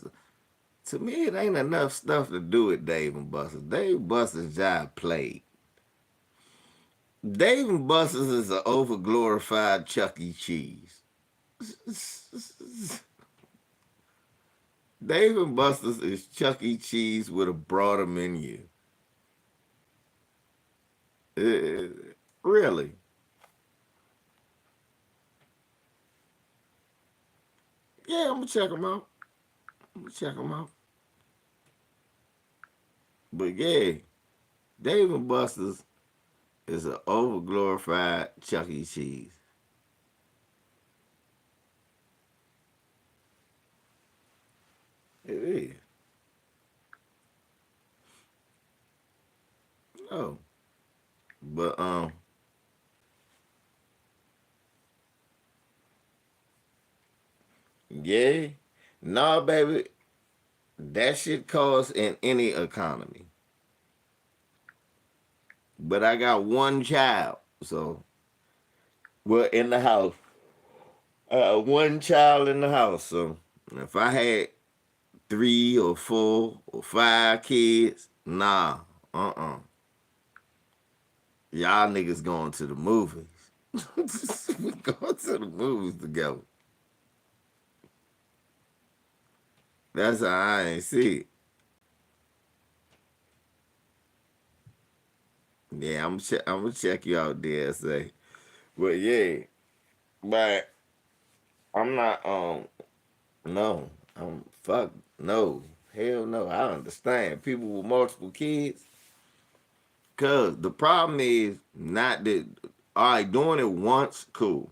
To me, it ain't enough stuff to do at Dave and Buster's. Dave and Buster's job played. Dave and Buster's is an overglorified Chuck E. Cheese. Dave and Buster's is Chuck E. Cheese with a broader menu. Uh, really? Yeah, I'm gonna check them out. I'm gonna check them out. But yeah, Dave and Buster's is an overglorified Chuck E. Cheese. It is. Oh, but yeah, nah, baby, that shit costs in any economy. But I got one child, so well in the house. One child in the house, so if I had 3 or 4 or 5 kids, nah, y'all niggas going to the movies. We going to the movies together. That's how I ain't see it. Yeah, I'm gonna check you out, DSA. But yeah, but I'm not no. Fuck no. Hell no. I understand people with multiple kids. Cause the problem is not that all right, doing it once, cool.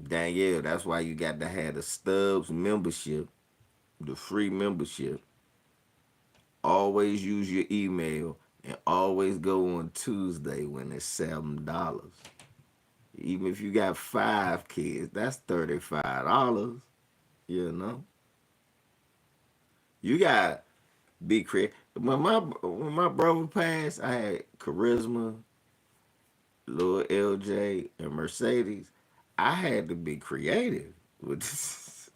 Danielle, that's why you got to have the Stubbs membership, the free membership. Always use your email and always go on Tuesday when it's $7. Even if you got 5 kids, that's $35. You know, you got to be creative. When my brother passed, I had Charisma, Lil LJ, and Mercedes. I had to be creative with this.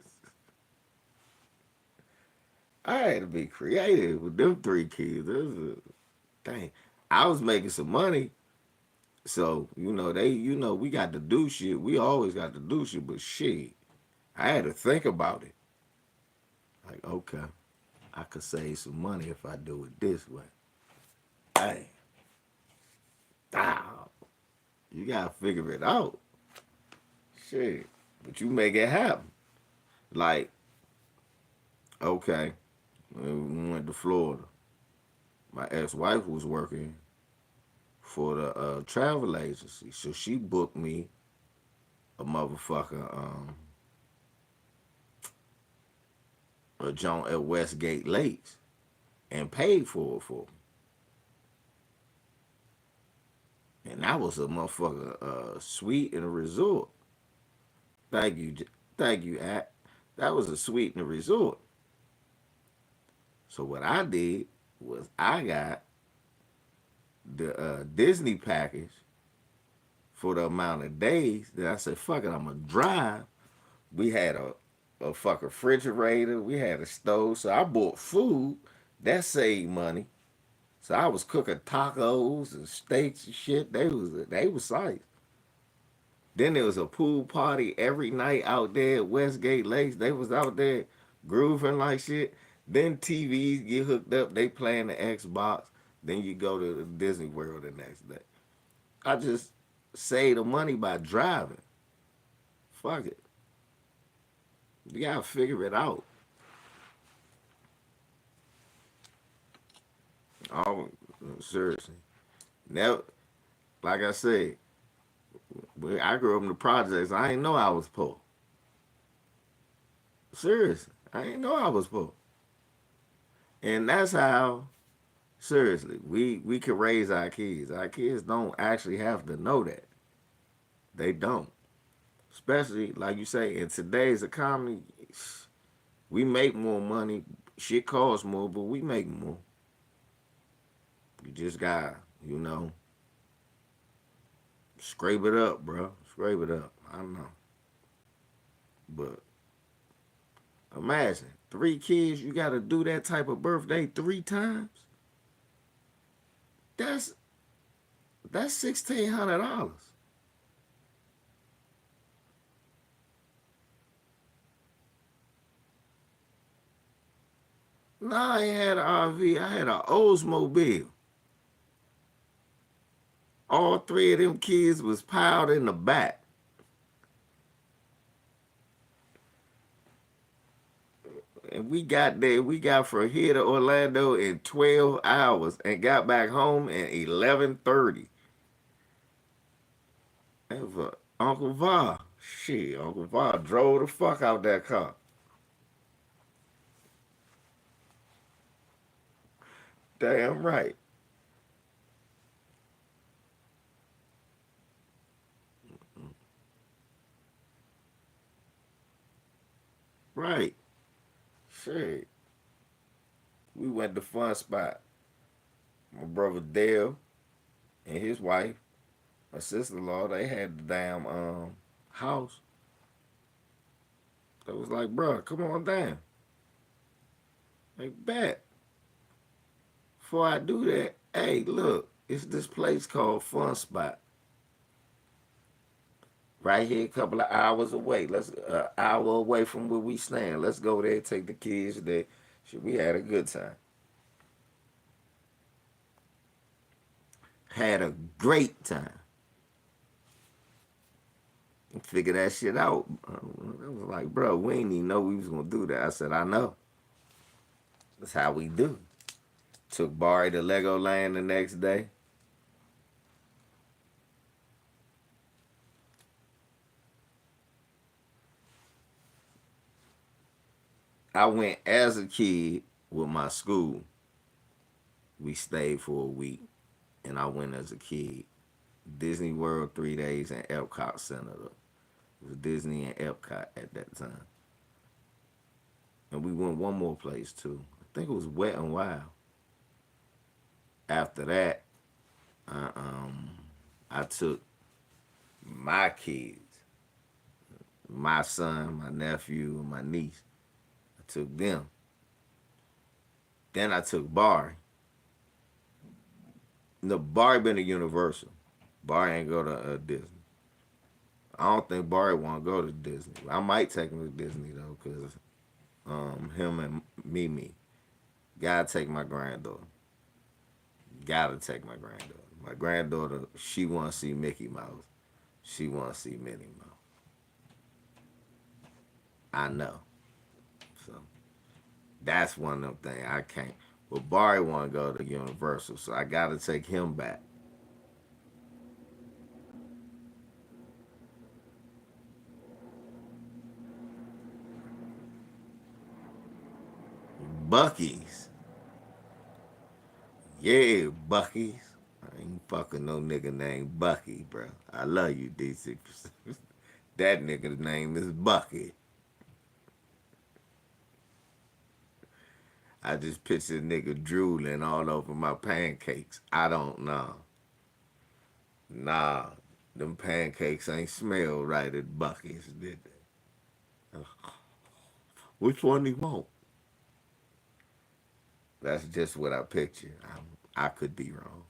I had to be creative with them 3 kids. It was dang. I was making some money, so we got to do shit. We always got to do shit, but shit, I had to think about it. Like, okay, I could save some money if I do it this way. Hey, wow, you gotta figure it out. Shit, but you make it happen. Like, okay, when we went to Florida. My ex-wife was working for the travel agency, so she booked me a motherfucker a joint at Westgate Lakes and paid for it for me. And that was a motherfucker suite in a resort. Thank you, thank you, At. That was a suite in a resort. So what I did was I got the Disney package for the amount of days that I said, fuck it, I'm gonna drive. We had a fucking refrigerator. We had a stove. So I bought food. That saved money. So I was cooking tacos and steaks and shit. They was sight. Then there was a pool party every night out there at Westgate Lakes. They was out there grooving like shit. Then TVs get hooked up. They playing the Xbox. Then you go to the Disney World the next day. I just saved the money by driving. Fuck it. You gotta figure it out. Oh, seriously. Never, like I said, I grew up in the projects. I didn't know I was poor. Seriously, I didn't know I was poor. And that's how, seriously, we can raise our kids. Our kids don't actually have to know that. They don't. Especially, like you say, in today's economy, we make more money. Shit costs more, but we make more. You just got, you know, scrape it up, bro. Scrape it up. I don't know. But imagine 3 kids, you got to do that type of birthday 3 times. That's that's $1,600. No, I ain't had an RV. I had an Oldsmobile. All 3 of them kids was piled in the back. And we got there. We got from here to Orlando in 12 hours and got back home at 11:30. And for Uncle Va, shit, Uncle Va drove the fuck out that car. Damn right. Right. Shit. We went to Fun Spot. My brother Dale and his wife, my sister-in-law, they had the damn house. They was like, bro, come on down. Like, bet. Before I do that, hey, look, it's this place called Fun Spot. Right here, a couple of hours away. Let's hour away from where we stand. Let's go there, take the kids there. Shit, we had a good time. Had a great time. Figure that shit out. I was like, bro, we ain't even know we was gonna do that. I said, I know. That's how we do. Took Barry to Legoland the next day. I went as a kid with my school. We stayed for a week, and I went as a kid. Disney World 3 days and Epcot Center. It was Disney and Epcot at that time. And we went one more place too. I think it was Wet and Wild. After that, I, um, I took my kids, my son, my nephew, and my niece. I took them. Then I took Barry. No, Barry been to Universal. Barry ain't go to Disney. I don't think Barry want to go to Disney. I might take him to Disney though, cause him and Mimi. Gotta take my granddaughter. Gotta take my granddaughter. My granddaughter, she want to see Mickey Mouse. She want to see Minnie Mouse. I know. So that's one of them things I can't. But Barry want to go to Universal, so I gotta take him back. Bucky's. Yeah, Bucky's. I ain't fucking no nigga named Bucky, bro. I love you, D6. That nigga's name is Bucky. I just picture nigga drooling all over my pancakes. I don't know. Nah, them pancakes ain't smell right at Bucky's, did they? Which one do you want? That's just what I picture. I could be wrong.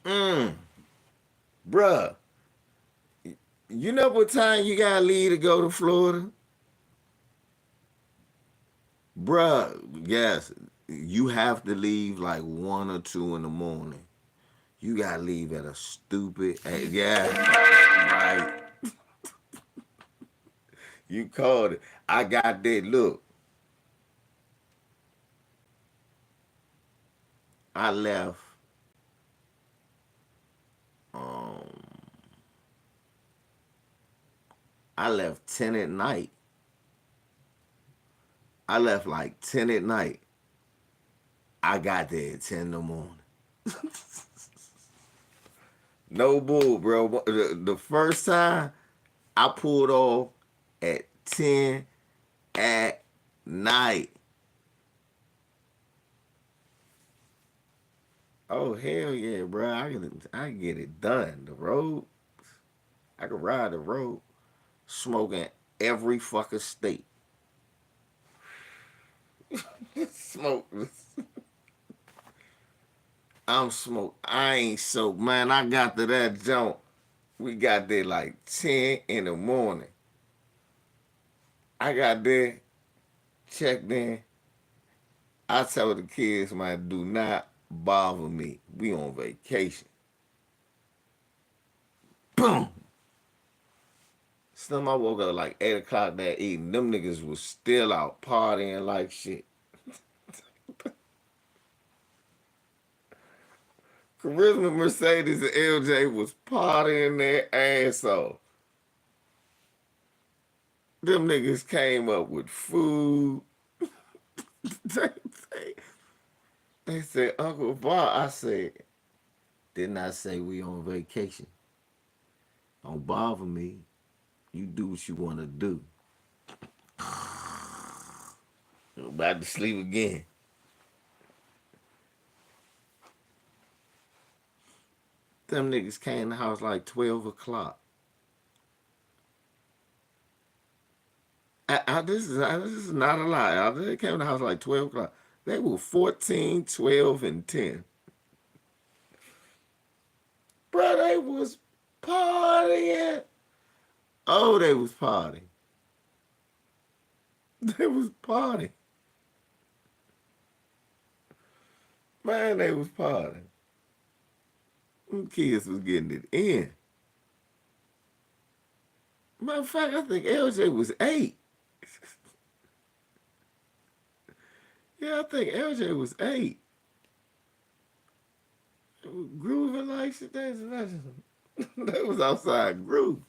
Mm, bruh, you know what time you gotta leave to go to Florida? Bruh, yes, you have to leave like 1 or 2 in the morning. You gotta leave at a stupid, yeah, right. You called it. I got that. Look, I left. Um, I left 10 at night. I left like 10 at night. I got there at 10 in the morning. No bull, bro. The first time I pulled off at 10 at night. Oh hell yeah, bro! I can get it done. The road, I can ride the road, smoking every fucking state. Smoke. I'm smoke. I ain't so man. I got to that jump. We got there like 10 in the morning. I got there, checked in. I tell the kids, man, do not bother me. We on vacation. Boom. Some I woke up like 8 o'clock that evening. Them niggas was still out partying like shit. Charisma, Mercedes, and LJ was partying their ass off. Them niggas came up with food. they, they said, Uncle Bob. I said, didn't I say we on vacation? Don't bother me. You do what you want to do. I'm about to sleep again. Them niggas came in the house like 12 o'clock. This is not a lie. They came to the house like 12 o'clock. They were 14, 12, and 10. Bro, they was partying. Oh, they was partying. They was partying. Man, they was partying. Them kids was getting it in. Matter of fact, I think LJ was 8. Yeah, I think LJ was 8. Grooving like shit. They was outside groove.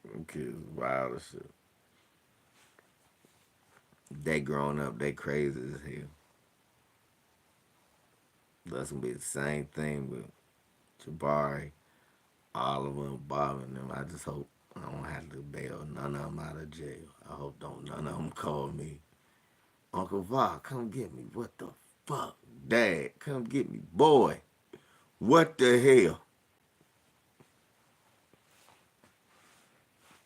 Them kids wild as shit. They growing up, they crazy as hell. That's gonna be the same thing with Jabari, Oliver, and Bob and them. I just hope I don't have to bail none of them out of jail. I hope don't none of them call me. Uncle Va, come get me. What the fuck? Dad, come get me. Boy, what the hell?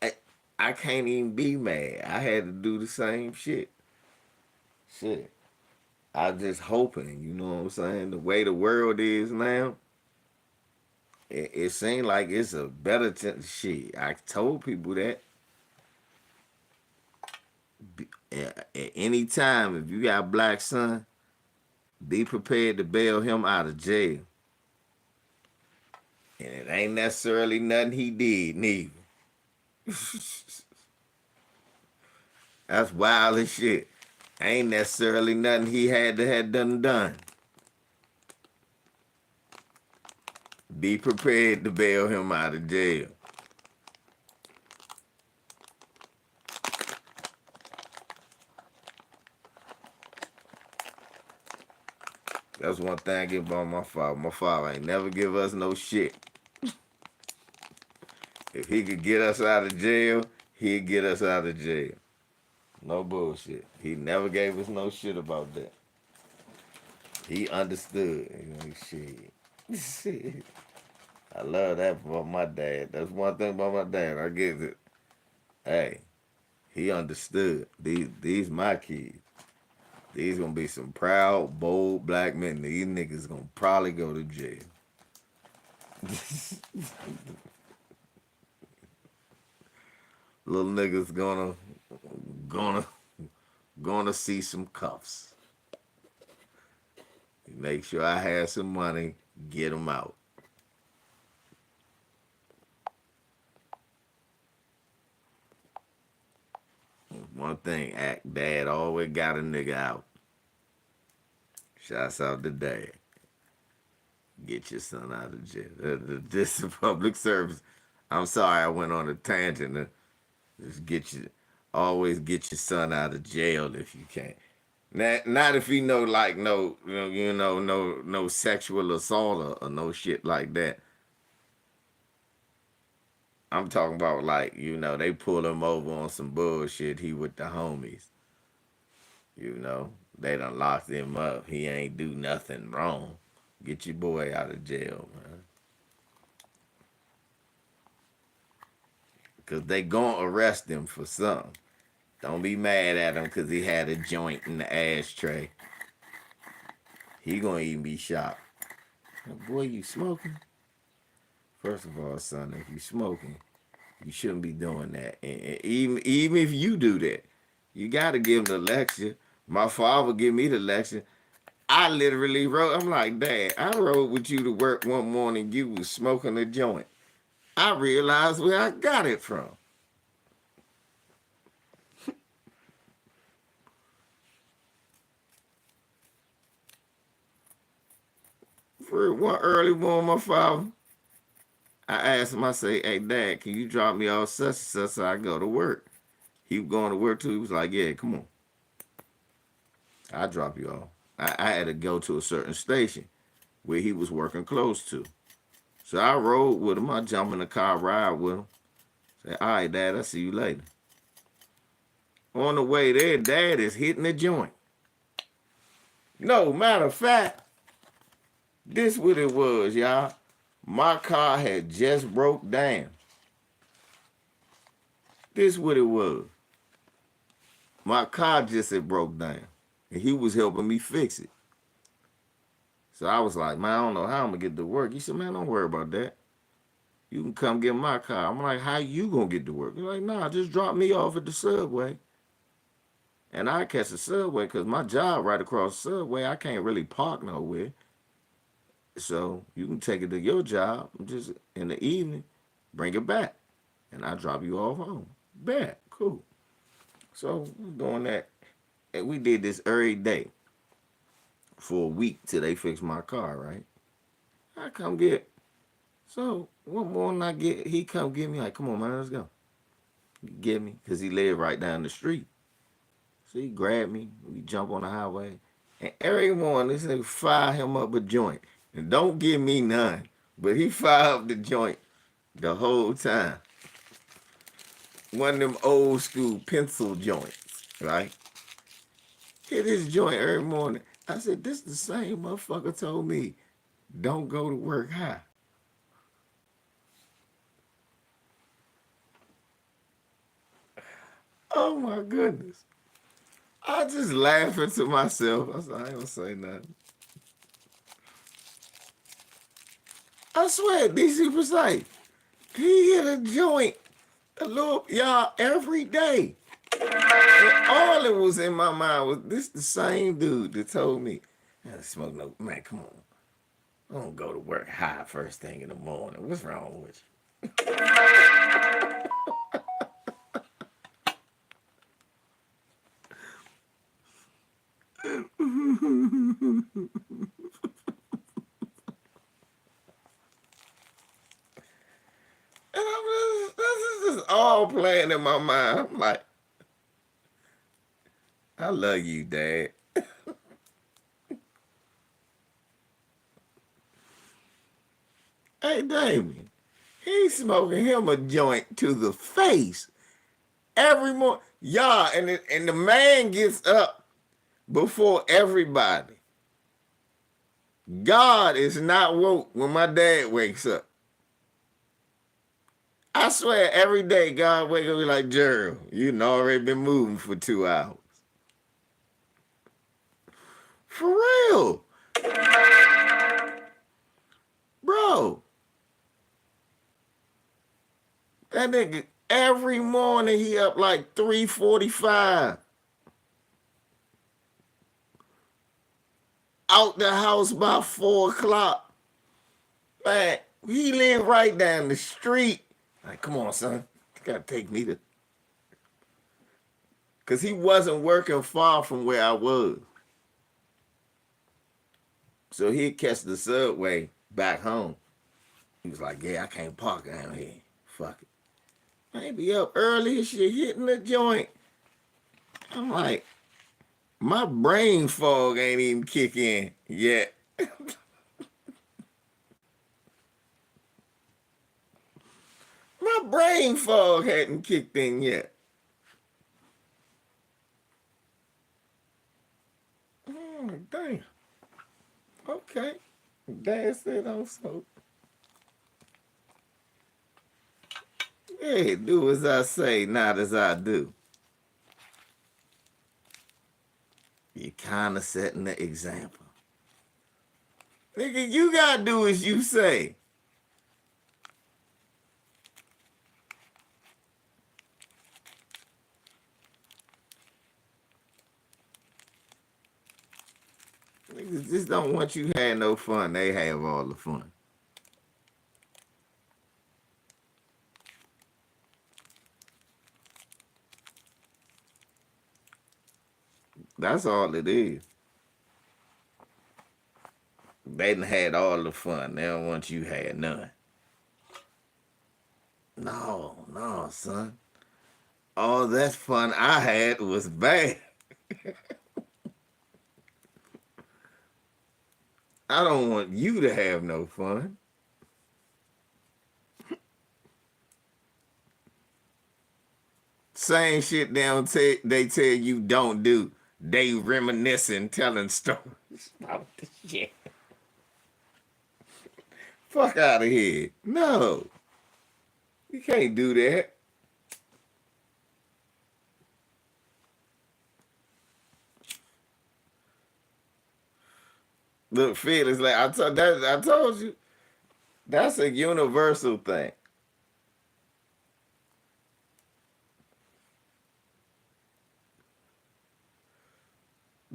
I, I can't even be mad. I had to do the same shit. Shit. I just hoping, you know what I'm saying? The way the world is now, it seems like it's a better shit. I told people that at any time, if you got a black son, be prepared to bail him out of jail. And it ain't necessarily nothing he did, neither. That's wild as shit. Ain't necessarily nothing he had to have done. Be prepared to bail him out of jail. That's one thing I give about my father. My father ain't never give us no shit. If he could get us out of jail, he'd get us out of jail. No bullshit. He never gave us no shit about that. He understood. You know, shit. I love that about my dad. That's one thing about my dad. I get it. Hey, he understood. These my kids. These gonna be some proud, bold black men. These niggas gonna probably go to jail. Little niggas gonna see some cuffs. Make sure I have some money. Get them out. One thing, dad always got a nigga out. Shouts out to dad. Get your son out of jail. This is public service. I'm sorry I went on a tangent. Just always get your son out of jail if you can. Not if you know like no sexual assault or no shit like that. I'm talking about like, they pull him over on some bullshit. He with the homies. They done locked him up. He ain't do nothing wrong. Get your boy out of jail, man. Because they gonna arrest him for something. Don't be mad at him because he had a joint in the ashtray. He gonna even be shot. Boy, you smoking? First of all, son, if you smoking, you shouldn't be doing that. And even if you do that, you got to give him the lecture. My father give me the lecture. I literally I'm like, Dad, I rode with you to work one morning. You was smoking a joint. I realized where I got it from. For one early morning, my father, I asked him, I say, hey, Dad, can you drop me off such and such so I go to work? He was going to work too. He was like, yeah, come on. I'll drop you off. I had to go to a certain station where he was working close to. So I rode with him. I jump in the car, ride with him. Say, all right, Dad, I'll see you later. On the way there, Dad is hitting the joint. No, matter of fact, this what it was, y'all. My car had just broke down. This what it was. My car just had broke down. And he was helping me fix it. So I was like, man, I don't know how I'm going to get to work. He said, man, don't worry about that. You can come get my car. I'm like, how you going to get to work? He's like, nah, just drop me off at the subway. And I catch the subway because my job right across the subway, I can't really park nowhere. So you can take it to your job just in the evening, bring it back. And I drop you off home. Bad, cool. So we're doing that. And we did this every day for a week till they fixed my car, right? I come get. So one morning he come get me like, come on, man, let's go. He get me, because he lived right down the street. So he grabbed me, we jump on the highway. And every morning, they say, fire him up a joint. And don't give me none. But he fire up the joint the whole time. One of them old school pencil joints, right? Hit his joint every morning. I said, this the same motherfucker told me, don't go to work high. Oh my goodness. I just laughing to myself. I said, I ain't gonna say nothing. I swear, DC Precise, he hit a joint, a little, y'all, every day. And all that was in my mind was this the same dude that told me, man, smoke no, man, come on. I don't go to work high first thing in the morning. What's wrong with you? And this is just all playing in my mind. I'm like, I love you, Dad. Hey, Damien, he's smoking him a joint to the face every morning. Y'all, and the man gets up before everybody. God is not woke when my dad wakes up. I swear every day God wake up and be like, Gerald, you've already been moving for 2 hours. For real. Bro. That nigga, every morning he up like 3:45. Out the house by 4 o'clock. Man, he live right down the street. Like, come on, son. You gotta take me to. Because he wasn't working far from where I was. So he'd catch the subway back home. He was like, yeah, I can't park down here. Fuck it. I be up early and shit, hitting the joint. I'm like, my brain fog ain't even kick in yet. My brain fog hadn't kicked in yet. Oh, damn. Okay. Dad said I'm so. Hey, do as I say, not as I do. You kind of setting the example. Nigga, you gotta do as you say. Niggas just don't want you to have no fun. They have all the fun. That's all it is. They done had all the fun. They don't want you had none. No, son. All that fun I had was bad. I don't want you to have no fun. Same shit they tell you don't do. They reminiscing, telling stories about the shit. Fuck out of here. No. You can't do that. Look, Felix, like I told you, that's a universal thing.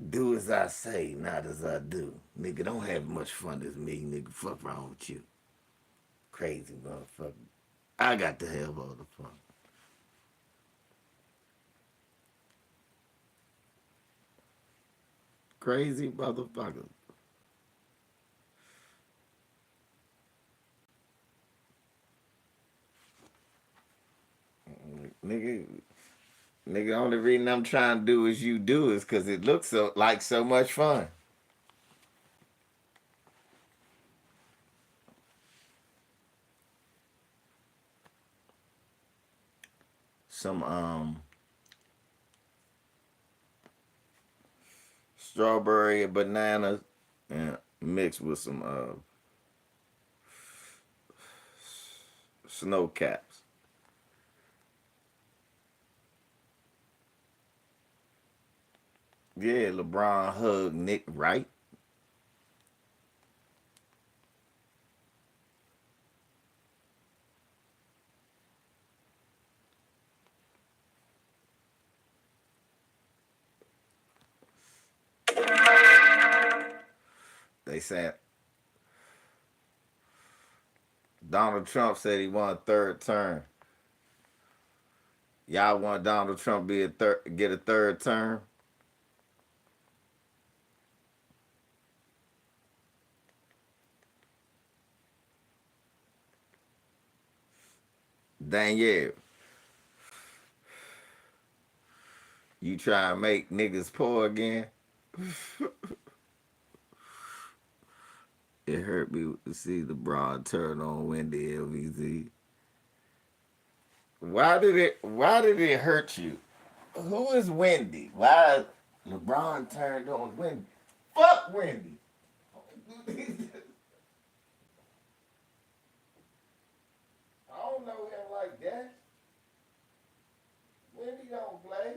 Do as I say, not as I do. Nigga, don't have much fun as me, nigga. Fuck wrong with you. Crazy motherfucker. I got to have all the fun. Crazy motherfucker. Nigga, nigga, only reason I'm trying to do as you do is because it looks so much fun. Some strawberry and bananas and mixed with some snow caps. Yeah, LeBron hugged Nick Wright. They said Donald Trump said he won a third term. Y'all want Donald Trump get a third term? Dang yeah. You try and make niggas poor again? It hurt me to see LeBron turn on Wendy LVZ. Why did it hurt you? Who is Wendy? Why LeBron turned on Wendy? Fuck Wendy. I don't know him like that. Wendy don't play.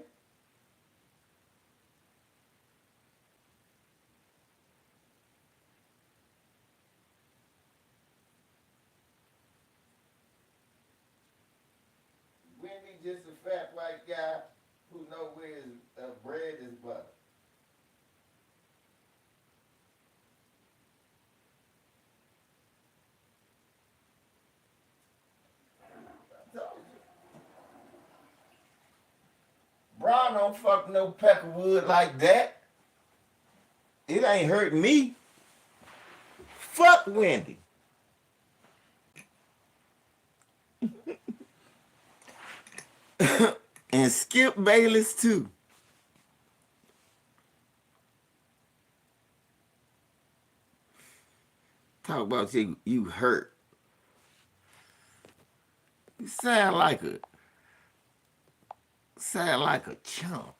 Wendy just a fat white guy who know where his bread is buttered. I told you. Bron don't fuck no peckerwood like that. It ain't hurt me. Fuck Wendy. And Skip Bayless too. Talk about you hurt. You sound like a chump.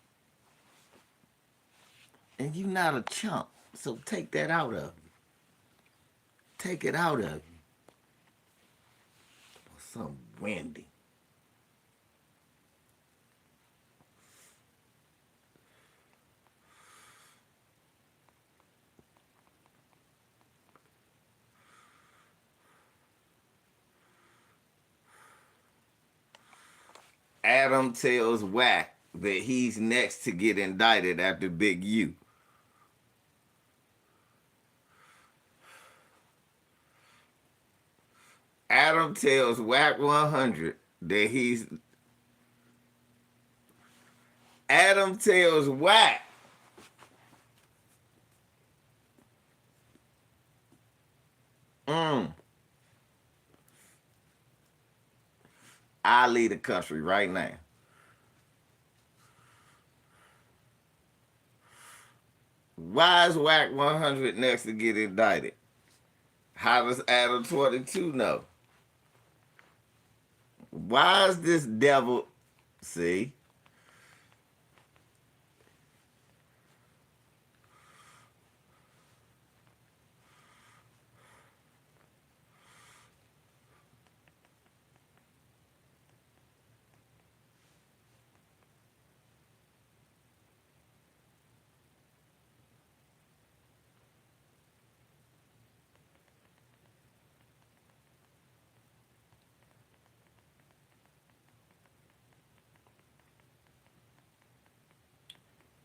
And you not a chump. So take that out of you. Take it out of you. Some Wendy. Adam tells Wack that he's next to get indicted after Big U. Adam tells Wack 100 that he's. Adam tells Wack. I lead the country right now. Why is Wack 100 next to get indicted? How does Adam 22 know? Why is this devil? See?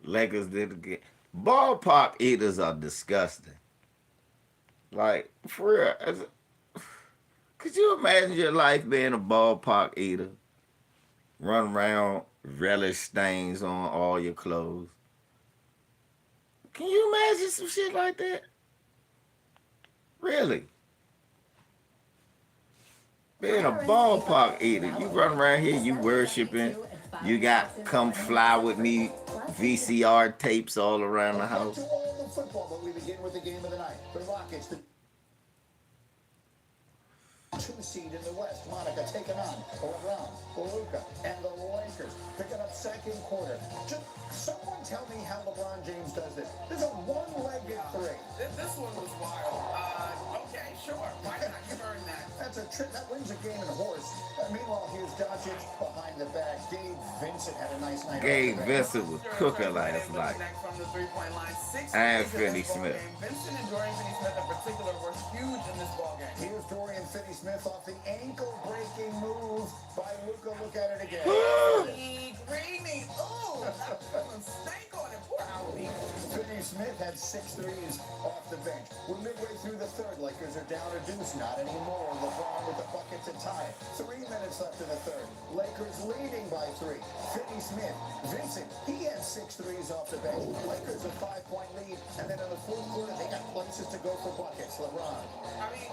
Lakers did it again. Ballpark eaters are disgusting. Like, for real. Could you imagine your life being a ballpark eater? Run around, relish stains on all your clothes. Can you imagine some shit like that? Really? Being a ballpark eater. You run around here, you worshiping. You got come fly with me VCR tapes all around the house. To all the football, but we begin with the game of the night. The Rockets, the 2 seed in the West. Monica taking on LeBron, Luka, and the Lakers picking up second quarter. Just someone tell me how LeBron James does this. This is a one-legged three. This one was wild. Okay, sure. Why not? You earned that. That's a trick. That wins a game in a horse. Meanwhile, here's Doncic behind the back. Gabe Vincent had a nice night. Gabe Vincent was cooking last night. From the three-point line. And Finney Smith. Vincent and Dorian Finney-Smith in particular were huge in this ballgame. Here's Dorian Finney-Smith off the ankle-breaking move by Luka. Look at it again. Greeny. Ooh, snake on it. Poor Albie. Finney-Smith had 6 threes off the bench. We're midway through the third. Lakers are down a deuce. Not anymore. LeBron with the bucket to tie it. 3 minutes left in the third. Lakers leading by 3. Finney-Smith. Vincent, he had 6 threes off the bench. Lakers a 5-point lead. And then in the fourth quarter, they got places to go for buckets. LeBron. I mean,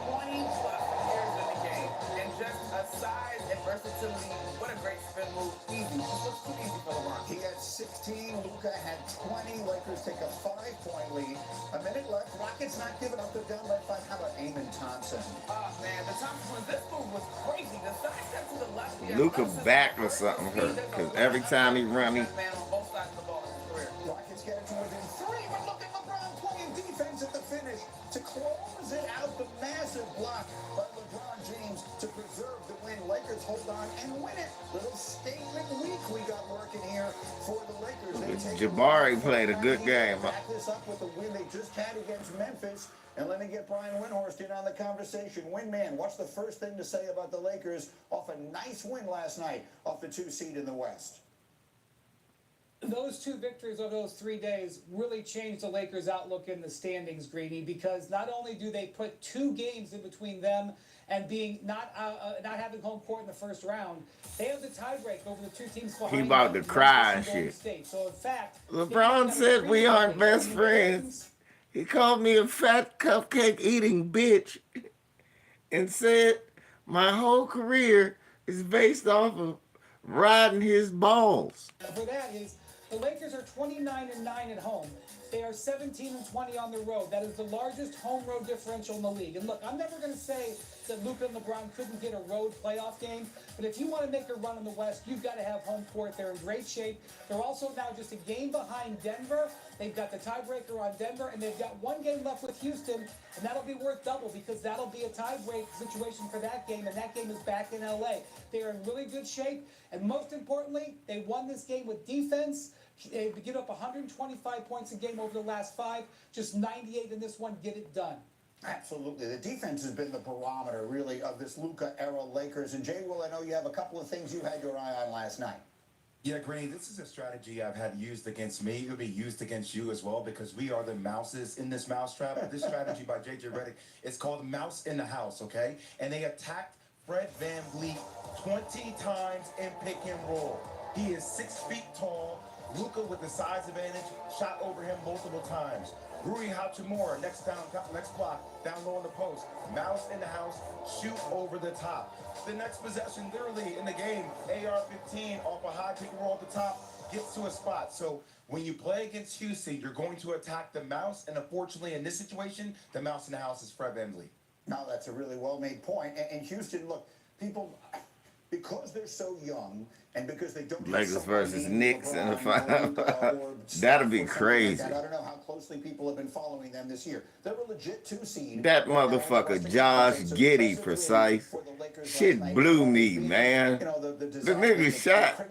20 plus years in the game, and just a size and versatility. What a great spin move. Easy. This looks too easy for LeBron. He had 16. Luka had 20. Lakers take a 5-point lead. A minute left. Rockets not giving up. They're down by 5. How about Amon Thompson? Oh, man. The Thompson, this move was crazy. The side step to the left. Luka back or something hurt. Because every time he run, he... Man on both sides of the ball in his career. Rockets get it to within 3. But look at LeBron playing defense at the finish to close it out. The massive block by LeBron James to preserve the win. Lakers hold on and win it. Little statement week we got working here for the Lakers. They take Jabari played a good game. Back this up with the win they just had against Memphis. And let me get Brian Windhorst in on the conversation. Windman, what's the first thing to say about the Lakers off a nice win last night off the 2 seed in the West? Those 2 victories over those 3 days really changed the Lakers' outlook in the standings, Greeny, because not only do they put 2 games in between them and being not having home court in the first round, they have the tiebreak over the 2 teams behind. He about them, to cry and Golden shit. State. So in fact, LeBron said we aren't best friends. He called me a fat cupcake eating bitch and said my whole career is based off of riding his balls. For that is the Lakers are 29-9 at home. They are 17-20 on the road. That is the largest home road differential in the league. And look, I'm never going to say that Luka and LeBron couldn't get a road playoff game, but if you want to make a run in the West, you've got to have home court. They're in great shape. They're also now just a game behind Denver. They've got the tiebreaker on Denver, and they've got 1 game left with Houston, and that'll be worth double because that'll be a tiebreak situation for that game, and that game is back in LA. They are in really good shape, and most importantly, they won this game with defense. They give up 125 points a game over the last 5, just 98 in this one. Get it done. Absolutely. The defense has been the barometer, really, of this Luka-era Lakers. And, Jay, Will, I know you have a couple of things you had your eye on last night. Yeah, Greeny, this is a strategy I've had used against me. It'll be used against you as well because we are the mouses in this mousetrap. This strategy by J.J. Redick, it's called Mouse in the House, okay? And they attacked Fred VanVleet 20 times in pick and roll. He is 6 feet tall. Luka with the size advantage shot over him multiple times. Rui Hachimura next block, down low in the post. Mouse in the house, shoot over the top. The next possession, literally in the game, AR-15 off a high pick and roll at the top, gets to a spot. So when you play against Houston, you're going to attack the mouse, and unfortunately in this situation, the mouse in the house is Fred VanVleet. Now, that's a really well-made point. And Houston, look, people, because they're so young and because they don't... Lakers versus Knicks in the final. That'll be crazy. I don't know how closely people have been following them this year. They're a legit 2 seed. That motherfucker Josh Giddey precise. Shit blew me, man. The nigga shot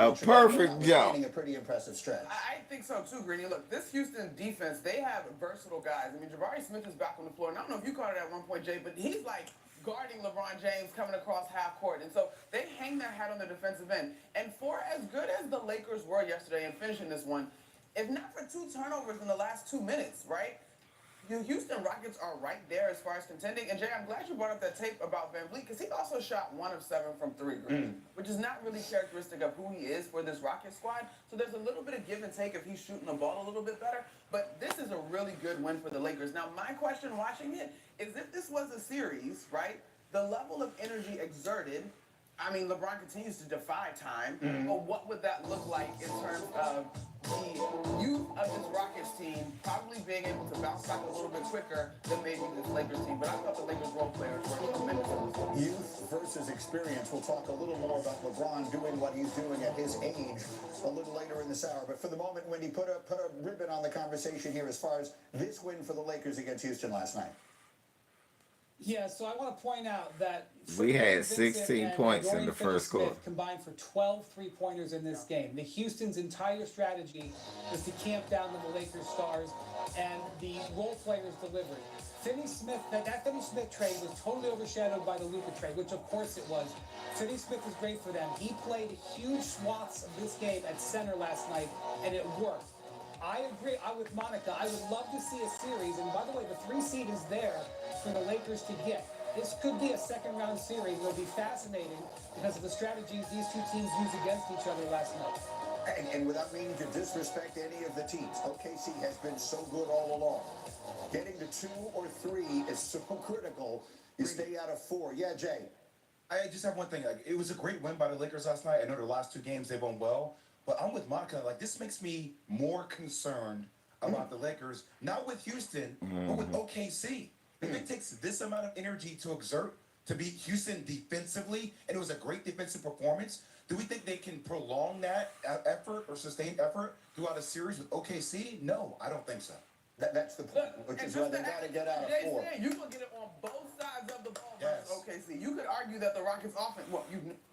a perfect jump. A pretty impressive stretch. I think so too, Greeny. Look, this Houston defense, they have versatile guys. I mean, Jabari Smith is back on the floor. And I don't know if you caught it at one point, Jay, but he's like guarding LeBron James coming across half court. And so they hang their hat on the defensive end. And for as good as the Lakers were yesterday in finishing this one, if not for 2 turnovers in the last 2 minutes, right? The Houston Rockets are right there as far as contending. And Jay, I'm glad you brought up that tape about Van Vliet because he also shot 1 of 7 from 3, which is not really characteristic of who he is for this Rocket squad. So there's a little bit of give and take if he's shooting the ball a little bit better. But this is a really good win for the Lakers. Now, my question watching it is if this was a series, right, the level of energy exerted, I mean, LeBron continues to defy time, but what would that look like in terms of the youth of this Rockets team probably being able to bounce back a little bit quicker than maybe this Lakers team? But I thought the Lakers role players were tremendous in this one. Youth versus experience. We'll talk a little more about LeBron doing what he's doing at his age a little later in this hour. But for the moment, Wendy, put a ribbon on the conversation here as far as this win for the Lakers against Houston last night. Yeah, so I want to point out that We had Vincent 16 and points in Dorian the first Finney-Smith quarter. combined for 12 three-pointers in this game. The Houston's entire strategy was to camp down on the Lakers stars and the role players delivered. Finney-Smith, that Finney-Smith trade was totally overshadowed by the Luka trade, which of course it was. Finney-Smith was great for them. He played huge swaths of this game at center last night, and it worked. I agree. I'm with Monica. I would love to see a series. And by the way, the 3 seed is there for the Lakers to get. This could be a second-round series. It'll be fascinating because of the strategies these 2 teams used against each other last night. And without meaning to disrespect any of the teams, OKC has been so good all along. Getting to 2 or 3 is so critical. You stay out of 4. Yeah, Jay. I just have one thing. Like, it was a great win by the Lakers last night. I know the last 2 games they won well, but I'm with Monica. Like, this makes me more concerned about the Lakers, not with Houston, but with OKC. If it takes this amount of energy to exert to beat Houston defensively, and it was a great defensive performance, do we think they can prolong that effort or sustained effort throughout a series with OKC? No, I don't think so. That's the point, which is why they got to get out of 4. You can get it on both sides of the ball Yes. versus OKC. You could argue that the Rockets offense,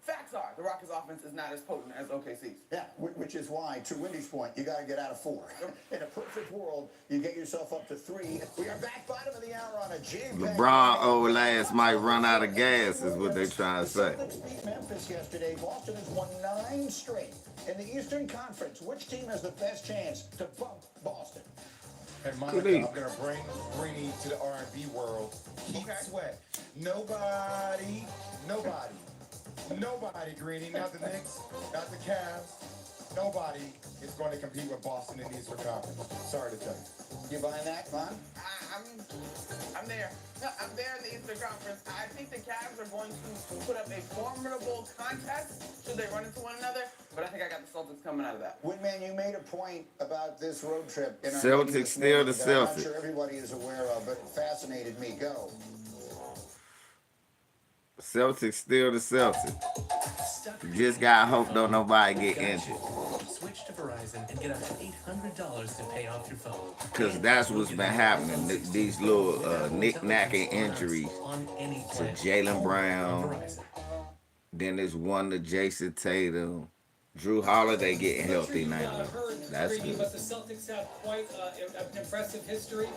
facts are, the Rockets offense is not as potent as OKC's. Yeah, which is why, to Wendy's point, you got to get out of 4. In a perfect world, you get yourself up to 3. We are back bottom of the hour on a jam. LeBron old ass might run out of gas is what they're trying to say. The Celtics beat Memphis yesterday. Boston has won 9 straight. In the Eastern Conference, which team has the best chance to bump Boston? And Monica, I'm gonna bring Greeny to the R&B world. Keith Sweat. Nobody, Greeny, not the Knicks, not the Cavs. Nobody is going to compete with Boston in the Eastern Conference. Sorry to tell you. You buying that, Vaughn? I'm there. No, I'm there in the Eastern Conference. I think the Cavs are going to put up a formidable contest should they run into one another, but I think I got the Celtics coming out of that. Woodman, you made a point about this road trip. In our Celtics meeting this still morning the that I'm not Celtics. sure everybody is aware of, but it fascinated me. Go. Celtics still the Celtics. You just gotta hope don't nobody get injured. Switch to Verizon and get up to $800 to pay off your phone. Because that's what's been happening. These little knick-knacking injuries On any to plan. Jalen On Brown. Verizon. Then there's one to Jason Tatum. Drew Holiday getting healthy now. That's Greedy, good. but the Celtics have quite an impressive history.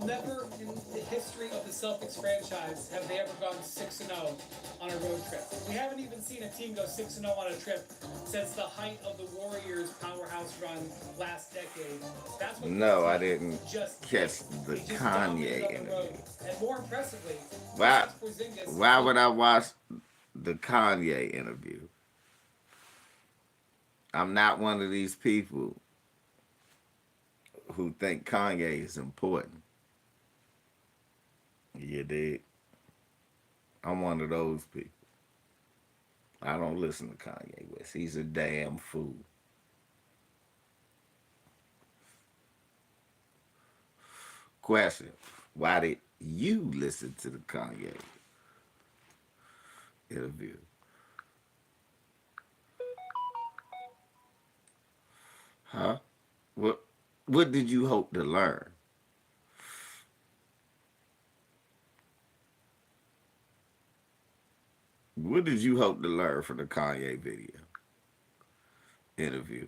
Never in the history of the Celtics franchise have they ever gone 6-0 on a road trip. We haven't even seen a team go 6-0 on a trip since the height of the Warriors' powerhouse run last decade. That's what No, this I team didn't just catch did. the They just Kanye dominated on the road. interview. And more impressively, Why, besides Porzingis, why would I watch the Kanye interview? I'm not one of these people who think Kanye is important. You dig? I'm one of those people. I don't listen to Kanye West. He's a damn fool. Question: why did you listen to the Kanye interview? Huh? What did you hope to learn? What did you hope to learn from the Kanye video interview?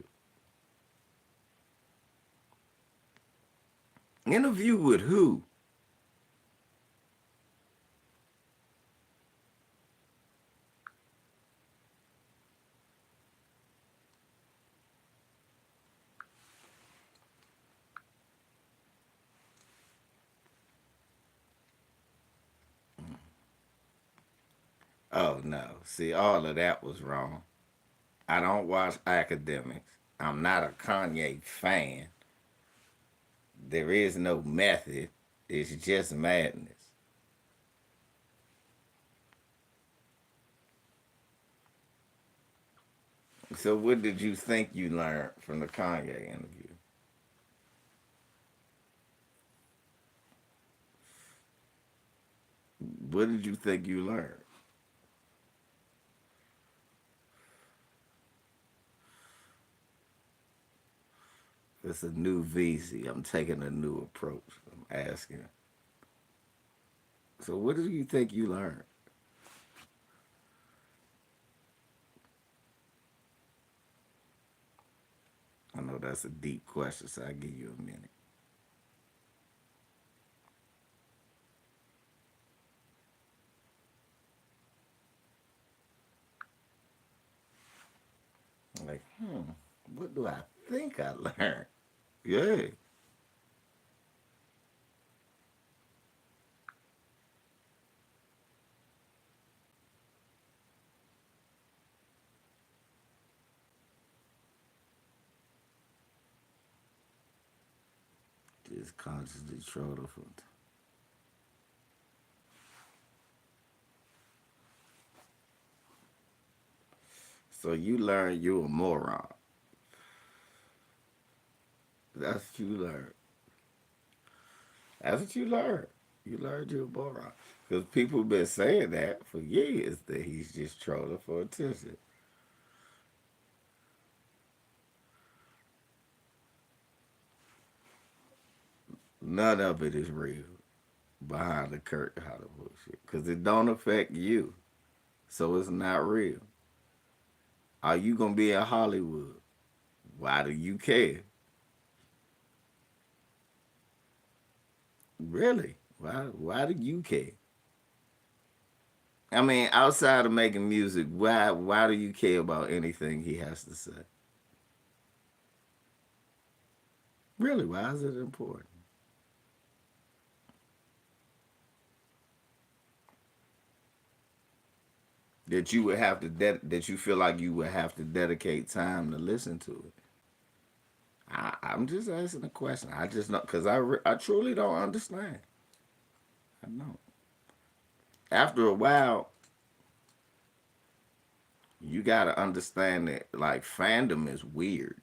Interview with who? Oh no. See, all of that was wrong. I don't watch academics. I'm not a Kanye fan. There is no method. It's just madness. So what did you think you learned from the Kanye interview? What did you think you learned? It's a new VC. I'm taking a new approach. I'm asking. So what do you think you learned? I know that's a deep question, so I'll give you a minute. Like, what do I think I learned? Yeah. Just consciously troll the foot. So you learned you a moron. That's what you learned. That's what you learned. You learned you a moron. Because people been saying that for years that he's just trolling for attention. None of it is real behind the curtain Hollywood shit. Because it don't affect you. So it's not real. Are you going to be in Hollywood? Why do you care? Really? Why do you care? I mean, outside of making music, why do you care about anything he has to say? Really, why is it important? That you would have to that you feel like you would have to dedicate time to listen to it. I'm just asking a question. I just know because I truly don't understand. I don't. After a while, you gotta understand that like fandom is weird.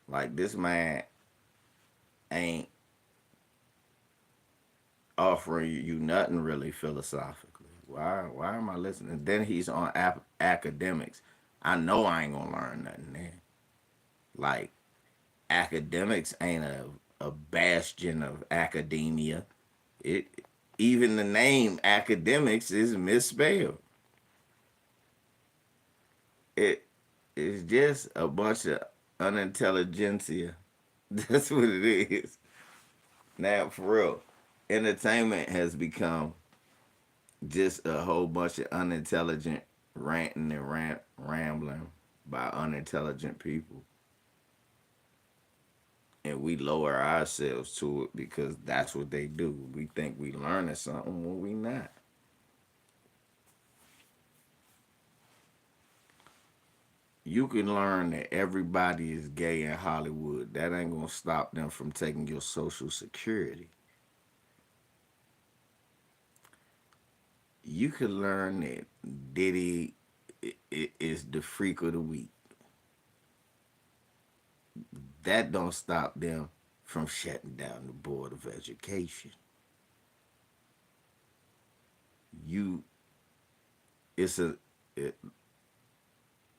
Like this man ain't offering you nothing really philosophically. Why am I listening? Then he's on academics. I know I ain't gonna learn nothing there. Like academics ain't a bastion of academia. It even the name academics is misspelled. It is just a bunch of unintelligentsia. That's what it is. Now, for real, entertainment has become just a whole bunch of unintelligent ranting and rambling by unintelligent people. And we lower ourselves to it because that's what they do. We think we learning something when we not. You can learn that everybody is gay in Hollywood. That ain't gonna stop them from taking your social security. You can learn that Diddy is the freak of the week. That don't stop them from shutting down the Board of Education. You, it's a, it,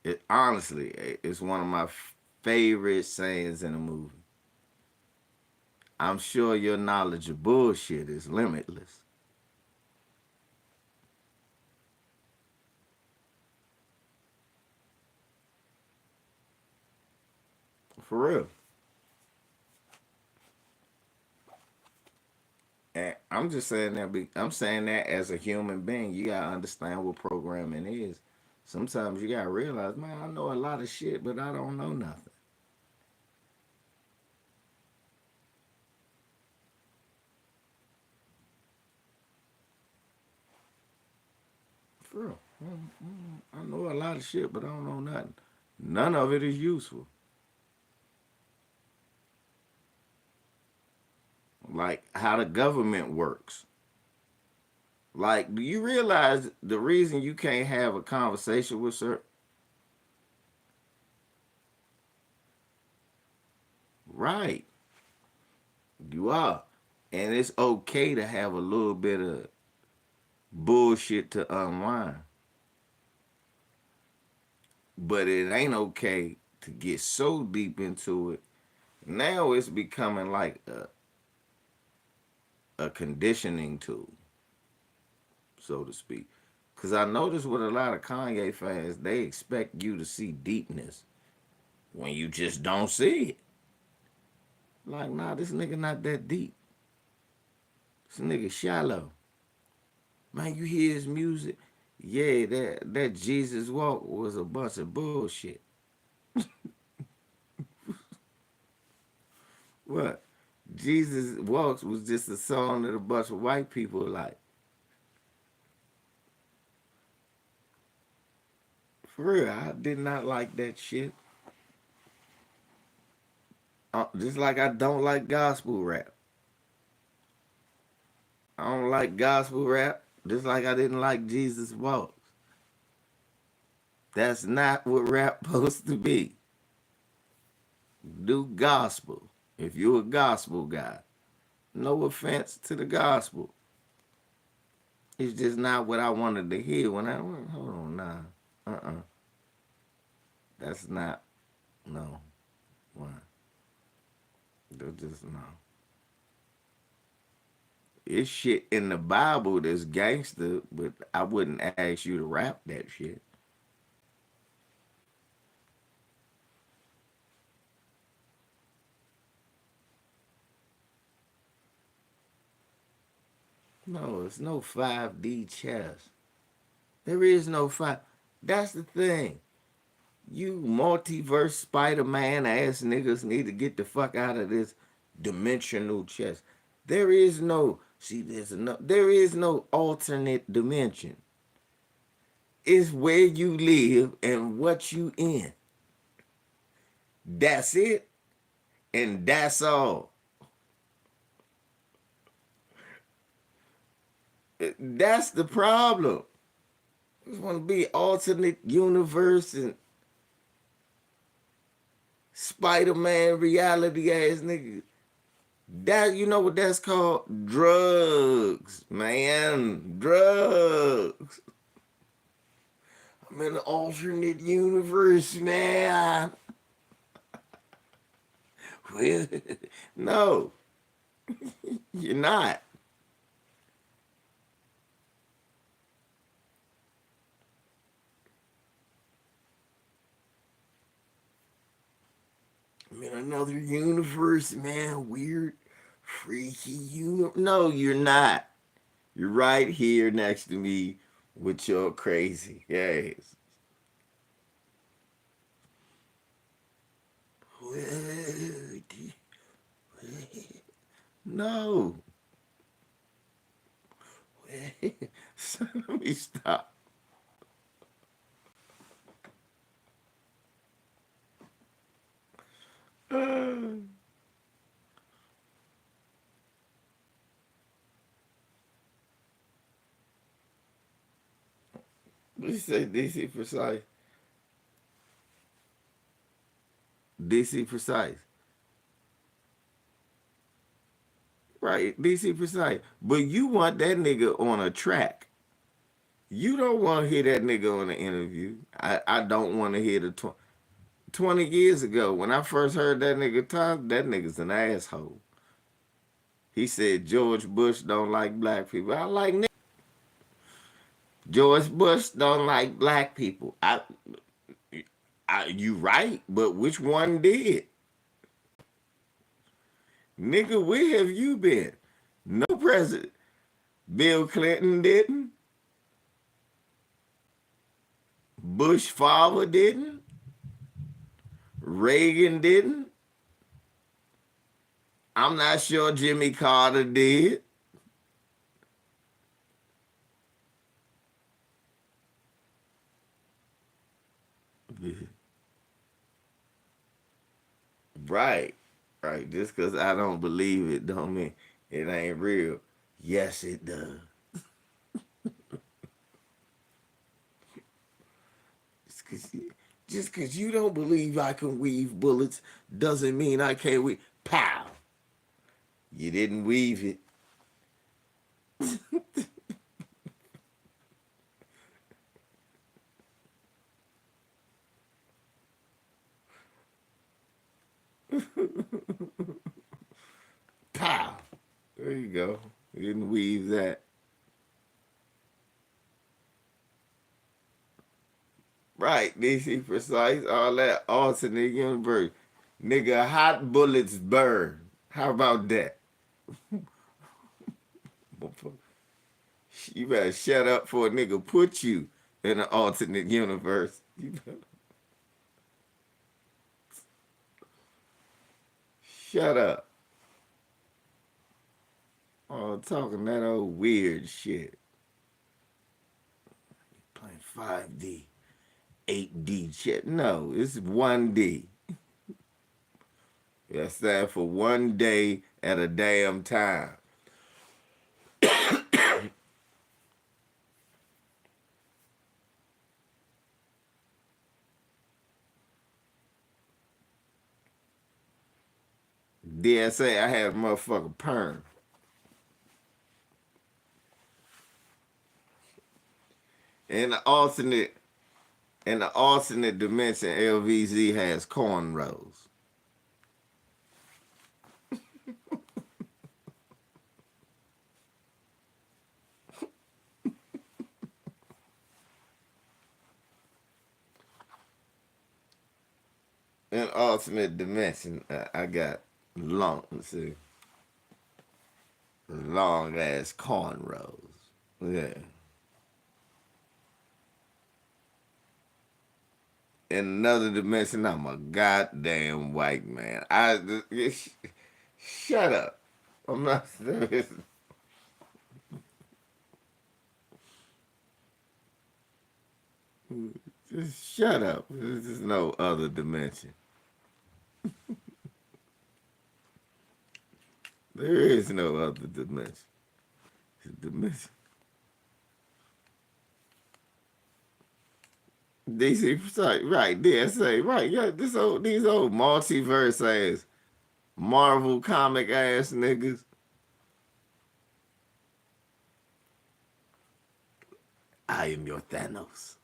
it honestly, it's one of my favorite sayings in a movie. I'm sure your knowledge of bullshit is limitless. For real. And I'm just saying that. I'm saying that as a human being, you gotta understand what programming is. Sometimes you gotta realize, man, I know a lot of shit, but I don't know nothing. For real. I know a lot of shit, but I don't know nothing. None of it is useful. Like how the government works. Like, do you realize the reason you can't have a conversation with her? Right. You are. And it's okay to have a little bit of bullshit to unwind. But it ain't okay to get so deep into it. Now it's becoming like a conditioning tool, so to speak. Because I noticed with a lot of Kanye fans, they expect you to see deepness when you just don't see it. Like, nah, this nigga not that deep. This nigga shallow. Man, you hear his music? Yeah, that Jesus walk was a bunch of bullshit. What? Jesus Walks was just a song that a bunch of white people like. For real, I did not like that shit. Just like I don't like gospel rap. I don't like gospel rap, just like I didn't like Jesus Walks. That's not what rap supposed to be. Do gospel if you're a gospel guy. No offense to the gospel. It's just not what I wanted to hear when I went, hold on, nah. That's not, no. Why? They're just, no. It's shit in the Bible that's gangster, but I wouldn't ask you to rap that shit. No, it's no 5D chess. There is no 5. That's the thing. You multiverse Spider-Man ass niggas need to get the fuck out of this dimensional chess. There is no, there is no alternate dimension. It's where you live and what you in. That's it. And that's all. That's the problem. I just want to be alternate universe and Spider-Man reality ass nigga. That, you know what that's called? Drugs, man. Drugs. I'm in an alternate universe, man. Well, no, you're not. I'm in another universe, man. Weird, freaky universe. No, you're not. You're right here next to me with your crazy ass. No. So let me stop. What you say, DC Precise? DC Precise. Right, DC Precise. But you want that nigga on a track. You don't want to hear that nigga on the interview. I don't want to hear the 20 years ago, when I first heard that nigga talk, that nigga's an asshole. He said George Bush don't like black people. I like niggas. George Bush don't like black people. You right, but which one did? Nigga, where have you been? No president. Bill Clinton didn't. Bush father didn't. Reagan didn't. I'm not sure Jimmy Carter did. Right. Right. Just because I don't believe it don't mean it ain't real. Yes, it does. Just cause you don't believe I can weave bullets doesn't mean I can't weave. Pow! You didn't weave it. Pow! There you go. You didn't weave that. Right, DC precise, all that alternate universe. Nigga, hot bullets burn. How about that? You better shut up for a nigga put you in an alternate universe. You better shut up. Oh, talking that old weird shit. Playing 5D, 8D shit. No, it's 1D. That stands for one day at a damn time. DSA, I had a motherfucker perm. In the alternate dimension, LVZ has cornrows. In alternate dimension, I got long ass cornrows. Yeah. In another dimension, I'm a goddamn white man. Shut up. I'm not serious. Just shut up. This is no other dimension. There is no other dimension. It's a dimension. DC, right, DSA, right. Yeah, these old multiverse ass, Marvel comic ass niggas. I am your Thanos.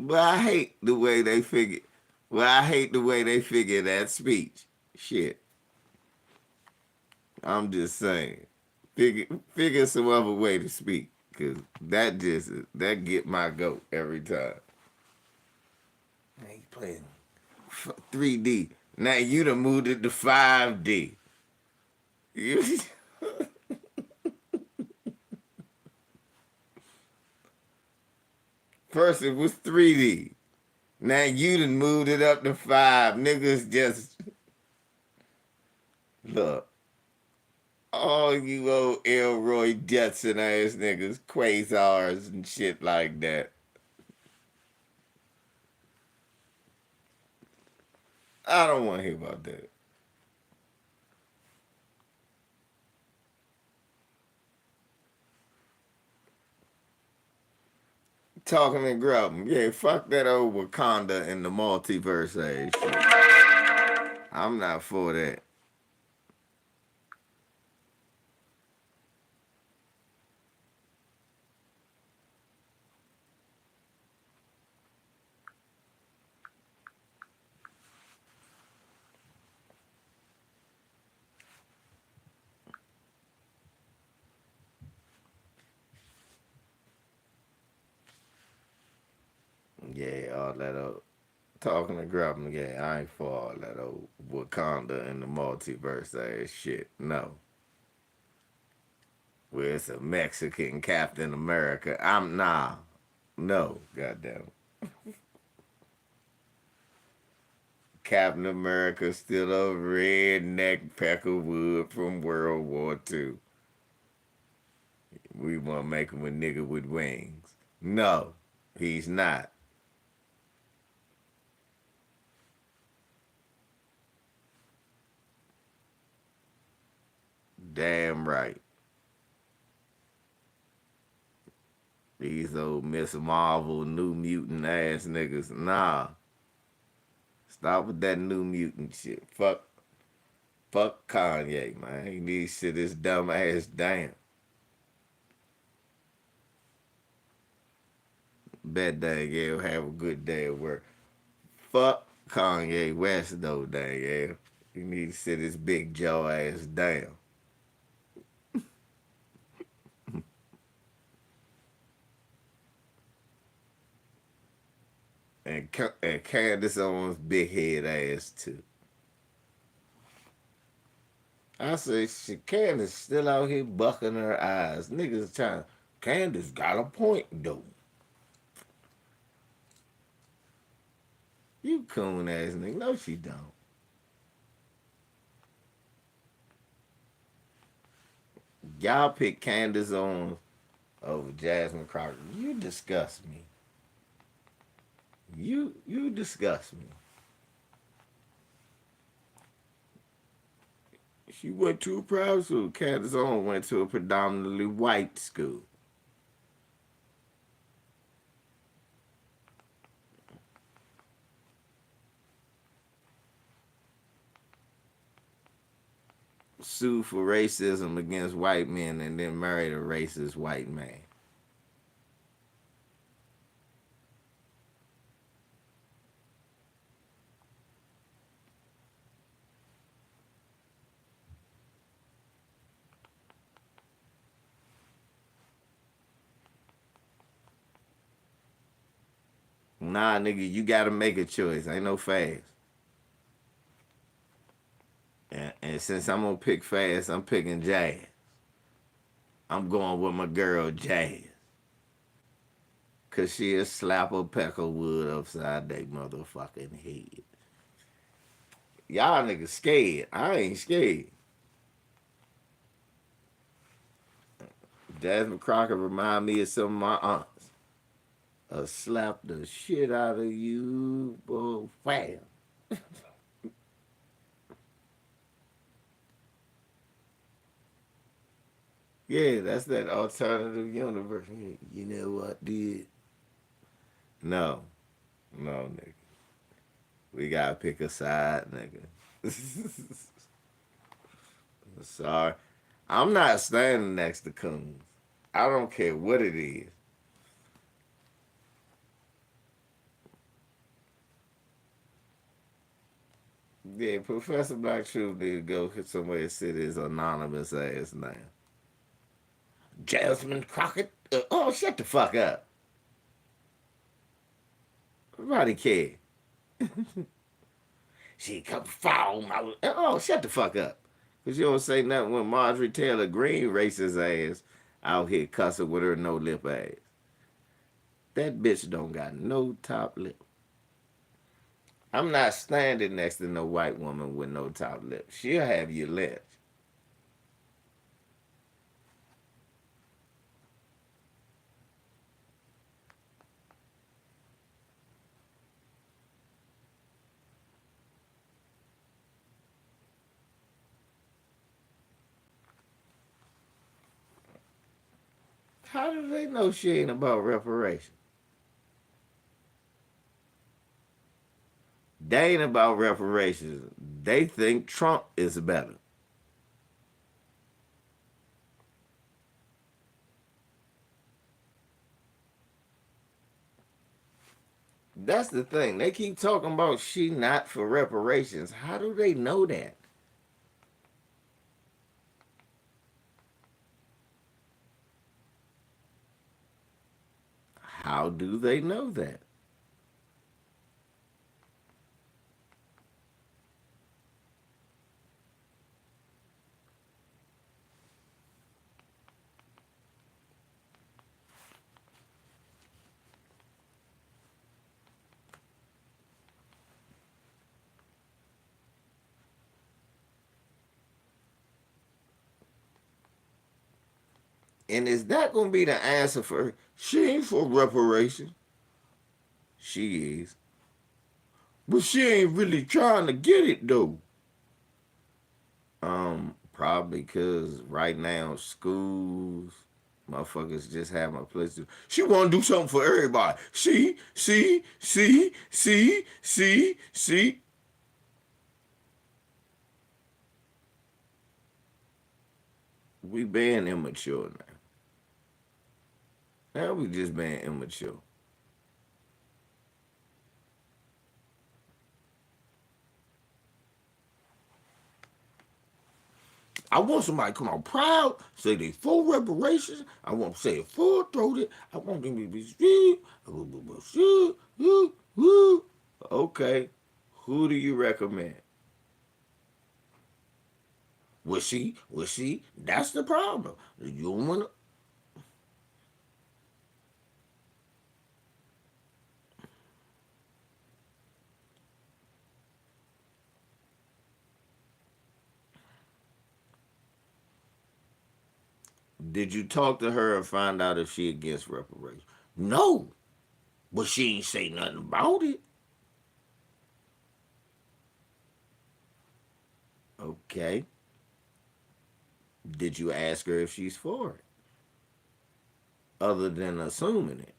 But I hate the way they figure. Well, I hate the way they figure that speech. Shit. I'm just saying. Figure some other way to speak. Cause that get my goat every time. Now you playing 3D. Now you done moved it to 5D. First it was 3D. Now you done moved it up to 5. Niggas just look. All you old Elroy Jetson ass niggas, quasars and shit like that. I don't want to hear about that. Talking and grubbing. Yeah, fuck that old Wakanda and the multiverse ass shit. I'm not for that. Yeah, all that old talking and grubbing. Yeah, I ain't for all that old Wakanda and the multiverse ass shit. No. Where it's a Mexican Captain America. No, goddamn. Captain America still a redneck peckerwood from World War II. We want to make him a nigga with wings. No, he's not. Damn right. These old Miss Marvel New Mutant ass niggas. Nah. Stop with that New Mutant shit. Fuck Kanye, man. He needs to sit his dumb ass down. Bet Danielle have a good day at work. Fuck Kanye West though, Danielle. He needs to sit his big jaw ass down. And Candace Owens big head ass too. I say, shit, Candace still out here bucking her eyes. Niggas trying. Candace got a point though. You coon ass nigga. No, she don't. Y'all pick Candace Owens over Jasmine Crockett. You disgust me. You disgust me. She went to a private school. Candace Owens went to a predominantly white school. Sued for racism against white men and then married a racist white man. Nah, nigga, you gotta make a choice. Ain't no fast. And since I'm gonna pick fast, I'm picking Jazz. I'm going with my girl Jazz. Cause she'll slap a peckerwood upside that motherfucking head. Y'all niggas scared. I ain't scared. Jasmine Crockett remind me of some of my aunts. Slap the shit out of you, boy, fam. Yeah, that's that alternative universe. You know what, dude? No, nigga. We gotta pick a side, nigga. Sorry. I'm not standing next to Coons. I don't care what it is. Yeah, Professor Black Truth need to go somewhere and sit his anonymous ass now. Jasmine Crockett? Oh, shut the fuck up. Nobody care. She come follow my... Oh, shut the fuck up. Because you don't say nothing when Marjorie Taylor Greene racist ass out here cussing with her no lip ass. That bitch don't got no top lip. I'm not standing next to no white woman with no top lip. She'll have you lynched. How do they know she ain't about reparations? They ain't about reparations. They think Trump is better. That's the thing. They keep talking about she not for reparations. How do they know that? How do they know that? And is that gonna be the answer for her? She ain't for reparations. She is. But she ain't really trying to get it though. Probably cause right now schools, motherfuckers just have a place to. She want to do something for everybody. See. We being immature now. Now we just being immature. I want somebody to come out proud, say they full reparations. I want to say it full throated. I want them to be okay. Who do you recommend? Was she? That's the problem. You don't want to. Did you talk to her and find out if she against reparations? No, but she ain't say nothing about it. Okay. Did you ask her if she's for it? Other than assuming it.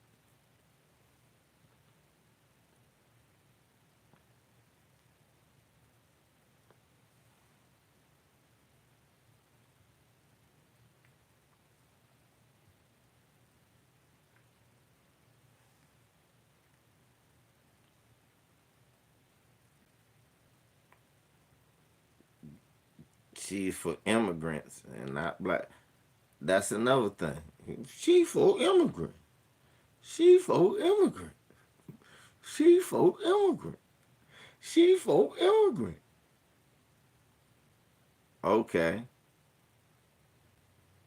She's for immigrants and not black. That's another thing. She for immigrant. She for immigrant. She for immigrant. She for immigrant. Okay.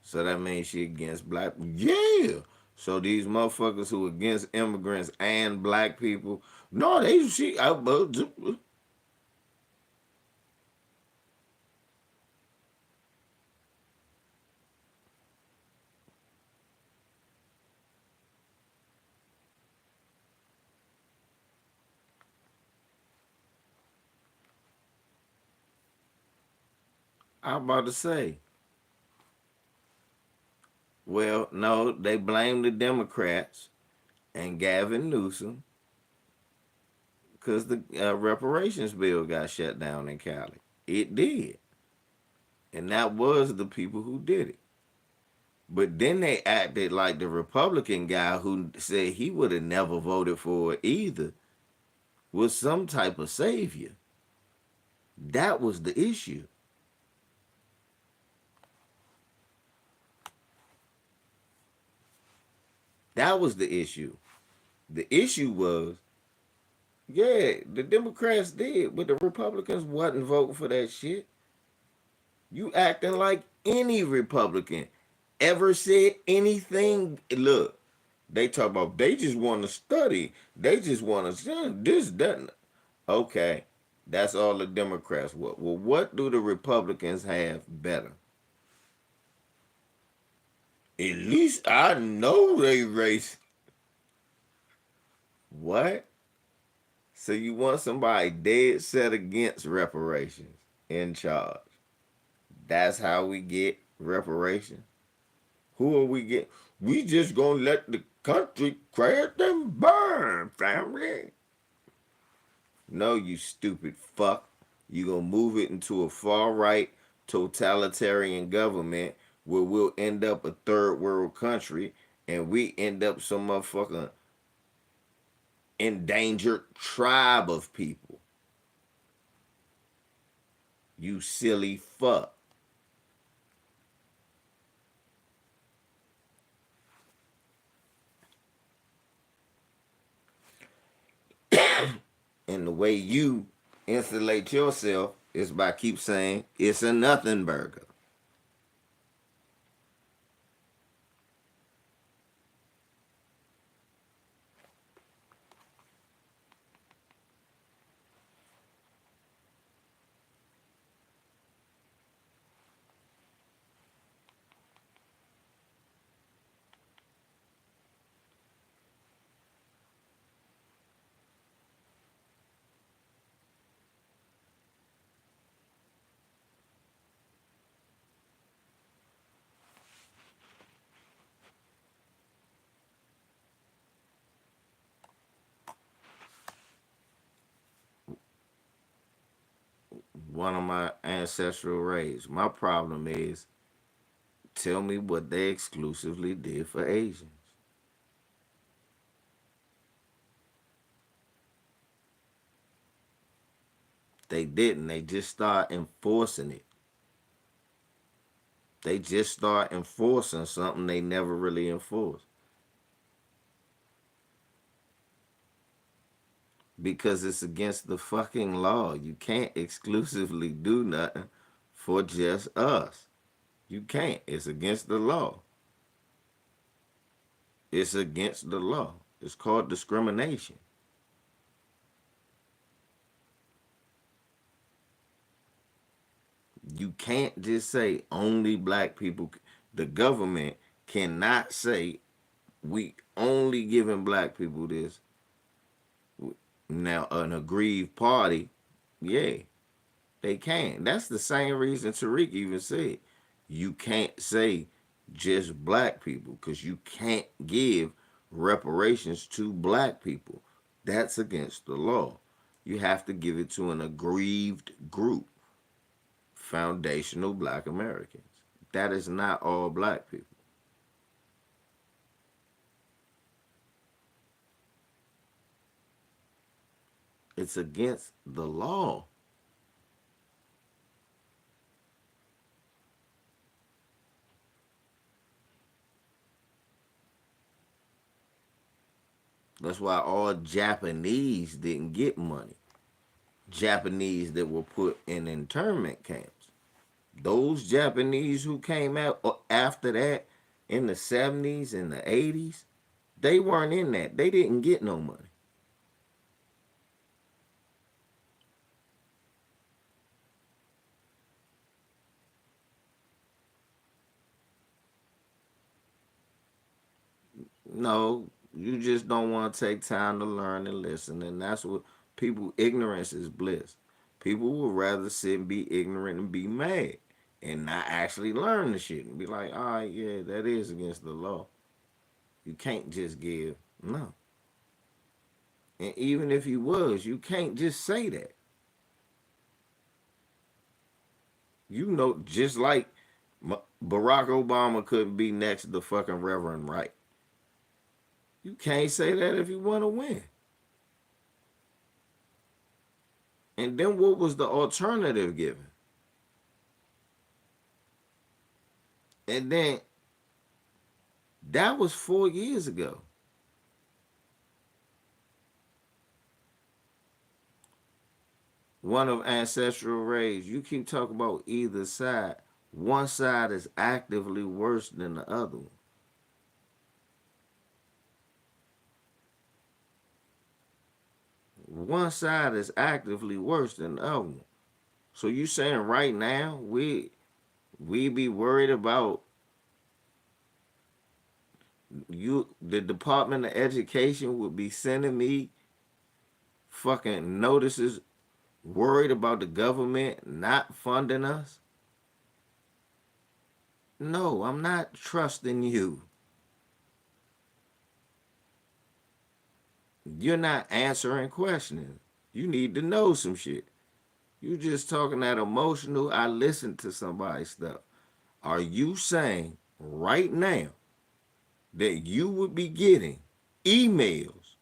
So that means she against black. Yeah. So these motherfuckers who against immigrants and black people, no, they she. I'm about to say. Well, no, they blame the Democrats and Gavin Newsom because the reparations bill got shut down in Cali. It did. And that was the people who did it. But then they acted like the Republican guy who said he would have never voted for it either was some type of savior. That was the issue. That was the issue. The issue was, yeah, the Democrats did, but the Republicans wasn't voting for that shit. You acting like any Republican ever said anything. Look, they talk about they just want to study. They just want to this, that. Okay, that's all the Democrats want. Well, what do the Republicans have better? At least I know they race. What? So you want somebody dead set against reparations in charge? That's how we get reparations. Who are we get? We just gonna let the country crash and burn, family. No, you stupid fuck. You gonna move it into a far right totalitarian government where we'll end up a third world country and we end up some motherfucking endangered tribe of people. You silly fuck. And the way you insulate yourself is by keep saying it's a nothing burger. one of my ancestral race. My problem is, tell me what they exclusively did for Asians. They didn't. They just start enforcing it. They just start enforcing something they never really enforced. Because it's against the fucking law. You can't exclusively do nothing for just us. You can't. It's against the law. It's against the law. It's called discrimination. You can't just say only black people. The government cannot say we only giving black people this. Now, an aggrieved party, yeah, they can. That's the same reason Tariq even said you can't say just black people because you can't give reparations to black people. That's against the law. You have to give it to an aggrieved group, foundational black Americans. That is not all black people. It's against the law. That's why all Japanese didn't get money. Japanese that were put in internment camps. Those Japanese who came out after that in the 70s and the 80s, they weren't in that. They didn't get no money. No, you just don't want to take time to learn and listen. And that's what people, ignorance is bliss. People would rather sit and be ignorant and be mad and not actually learn the shit and be like, all right, yeah, that is against the law. You can't just give. No. And even if you was, you can't just say that. You know, just like Barack Obama couldn't be next to fucking Reverend Wright. You can't say that if you want to win. And then what was the alternative given? And then that was 4 years ago. One of ancestral race, you keep talking about either side. One side is actively worse than the other one. One side is actively worse than the other one. So you saying right now we be worried about you, the Department of Education would be sending me fucking notices worried about the government not funding us? No, I'm not trusting you. You're not answering questions. You need to know some shit. You just talking that emotional. I listened to somebody's stuff. Are you saying right now that you would be getting emails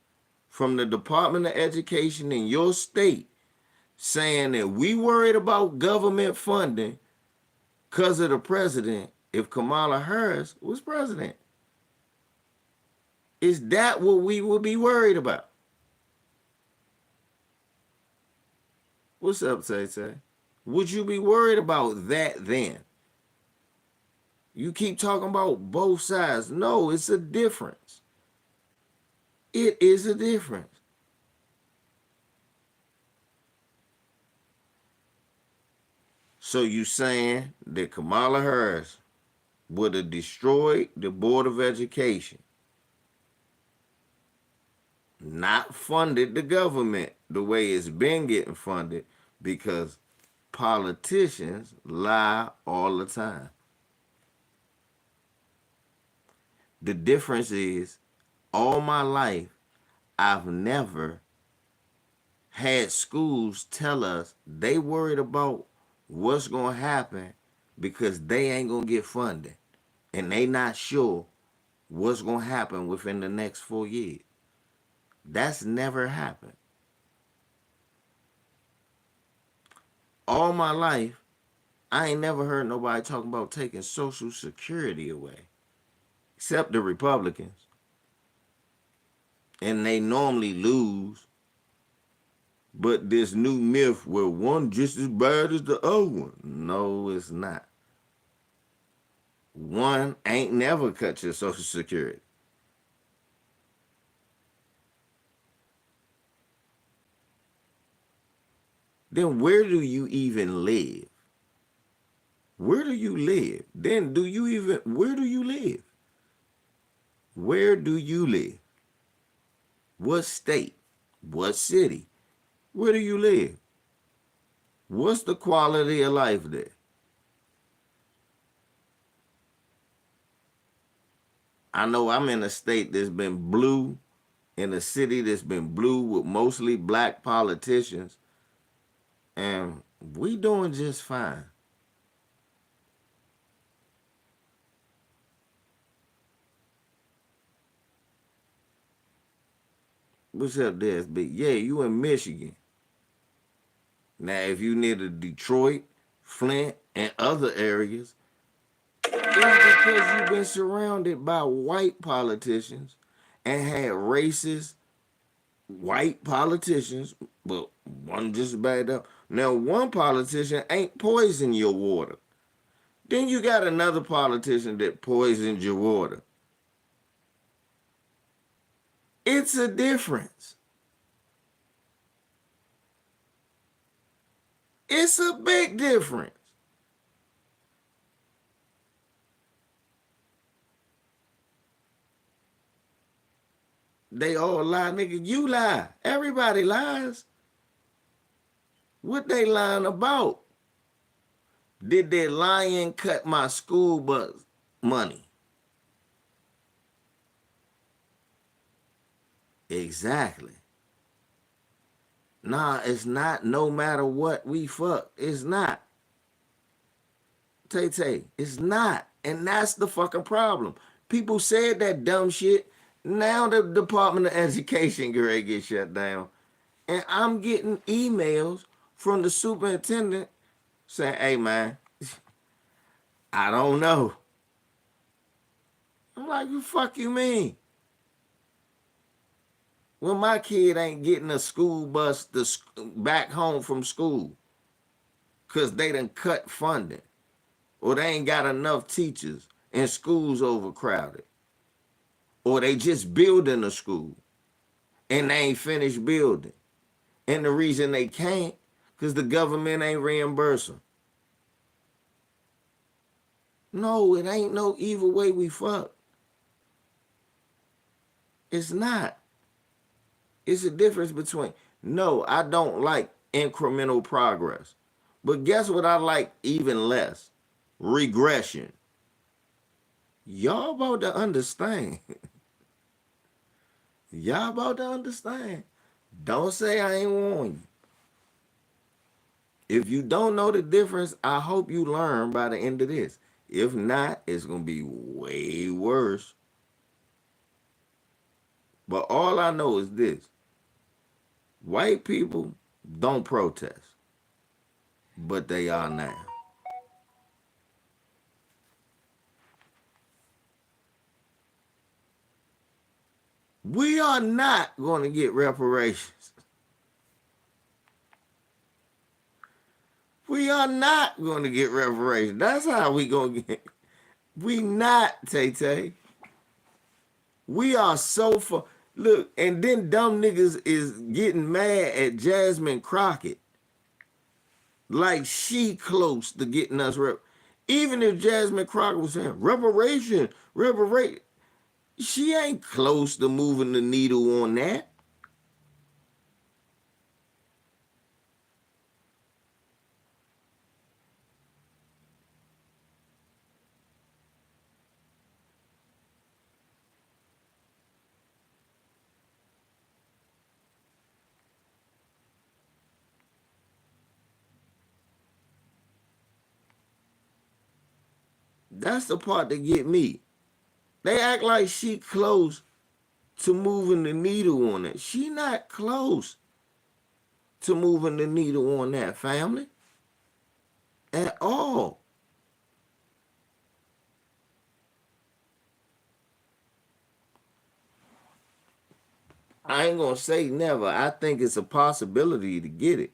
from the Department of Education in your state saying that we worried about government funding because of the president if Kamala Harris was president? Is that what we would be worried about? What's up, Tay Tay? Would you be worried about that then? You keep talking about both sides. No, it's a difference. It is a difference. So you saying that Kamala Harris would have destroyed the Board of Education, not funded the government the way it's been getting funded because politicians lie all the time. The difference is all my life, I've never had schools tell us they worried about what's going to happen because they ain't going to get funding. And they not sure what's going to happen within the next 4 years. That's never happened. All my life, I ain't never heard nobody talking about taking Social Security away, except the Republicans. And they normally lose. But this new myth where one just as bad as the other one. No, it's not. One ain't never cut your Social Security. Then where do you even live? Where do you live? Then where do you live? Where do you live? What state? What city? Where do you live? What's the quality of life there? I know I'm in a state that's been blue, in a city that's been blue with mostly black politicians, and we doing just fine. What's up, DSB? Yeah, you in Michigan. Now, if you near the Detroit, Flint, and other areas, it's because you've been surrounded by white politicians and had racist white politicians, but one just backed up. Now, one politician ain't poisoned your water. Then you got another politician that poisoned your water. It's a difference. It's a big difference. They all lie, nigga. You lie. Everybody lies. What they lying about? Did that lion cut my school bus money? Exactly. Nah, it's not. No matter what we fuck, it's not. Tay, it's not. And that's the fucking problem. People said that dumb shit. Now the Department of Education grade get shut down. And I'm getting emails from the superintendent saying, hey man, I don't know. I'm like, what the fuck you mean? Well, my kid ain't getting a school bus back home from school because they done cut funding, or they ain't got enough teachers and school's overcrowded, or they just building a school and they ain't finished building. And the reason they can't, because the government ain't reimbursing. No, it ain't no evil way we fuck. It's not. It's a difference between, no, I don't like incremental progress. But guess what I like even less? Regression. Y'all about to understand. Y'all about to understand. Don't say I ain't warn you. If you don't know the difference, I hope you learn by the end of this. If not, it's going to be way worse. But all I know is this. White people don't protest. But they are now. We are not going to get reparations. We are not going to get reparations. That's how we going to get. We not, Tay. We are so far. Look, and then dumb niggas is getting mad at Jasmine Crockett. Like she close to getting us even if Jasmine Crockett was saying reparation, she ain't close to moving the needle on that. That's the part that get me. They act like she close to moving the needle on it. She not close to moving the needle on that, family, at all. I ain't gonna say never. I think it's a possibility to get it.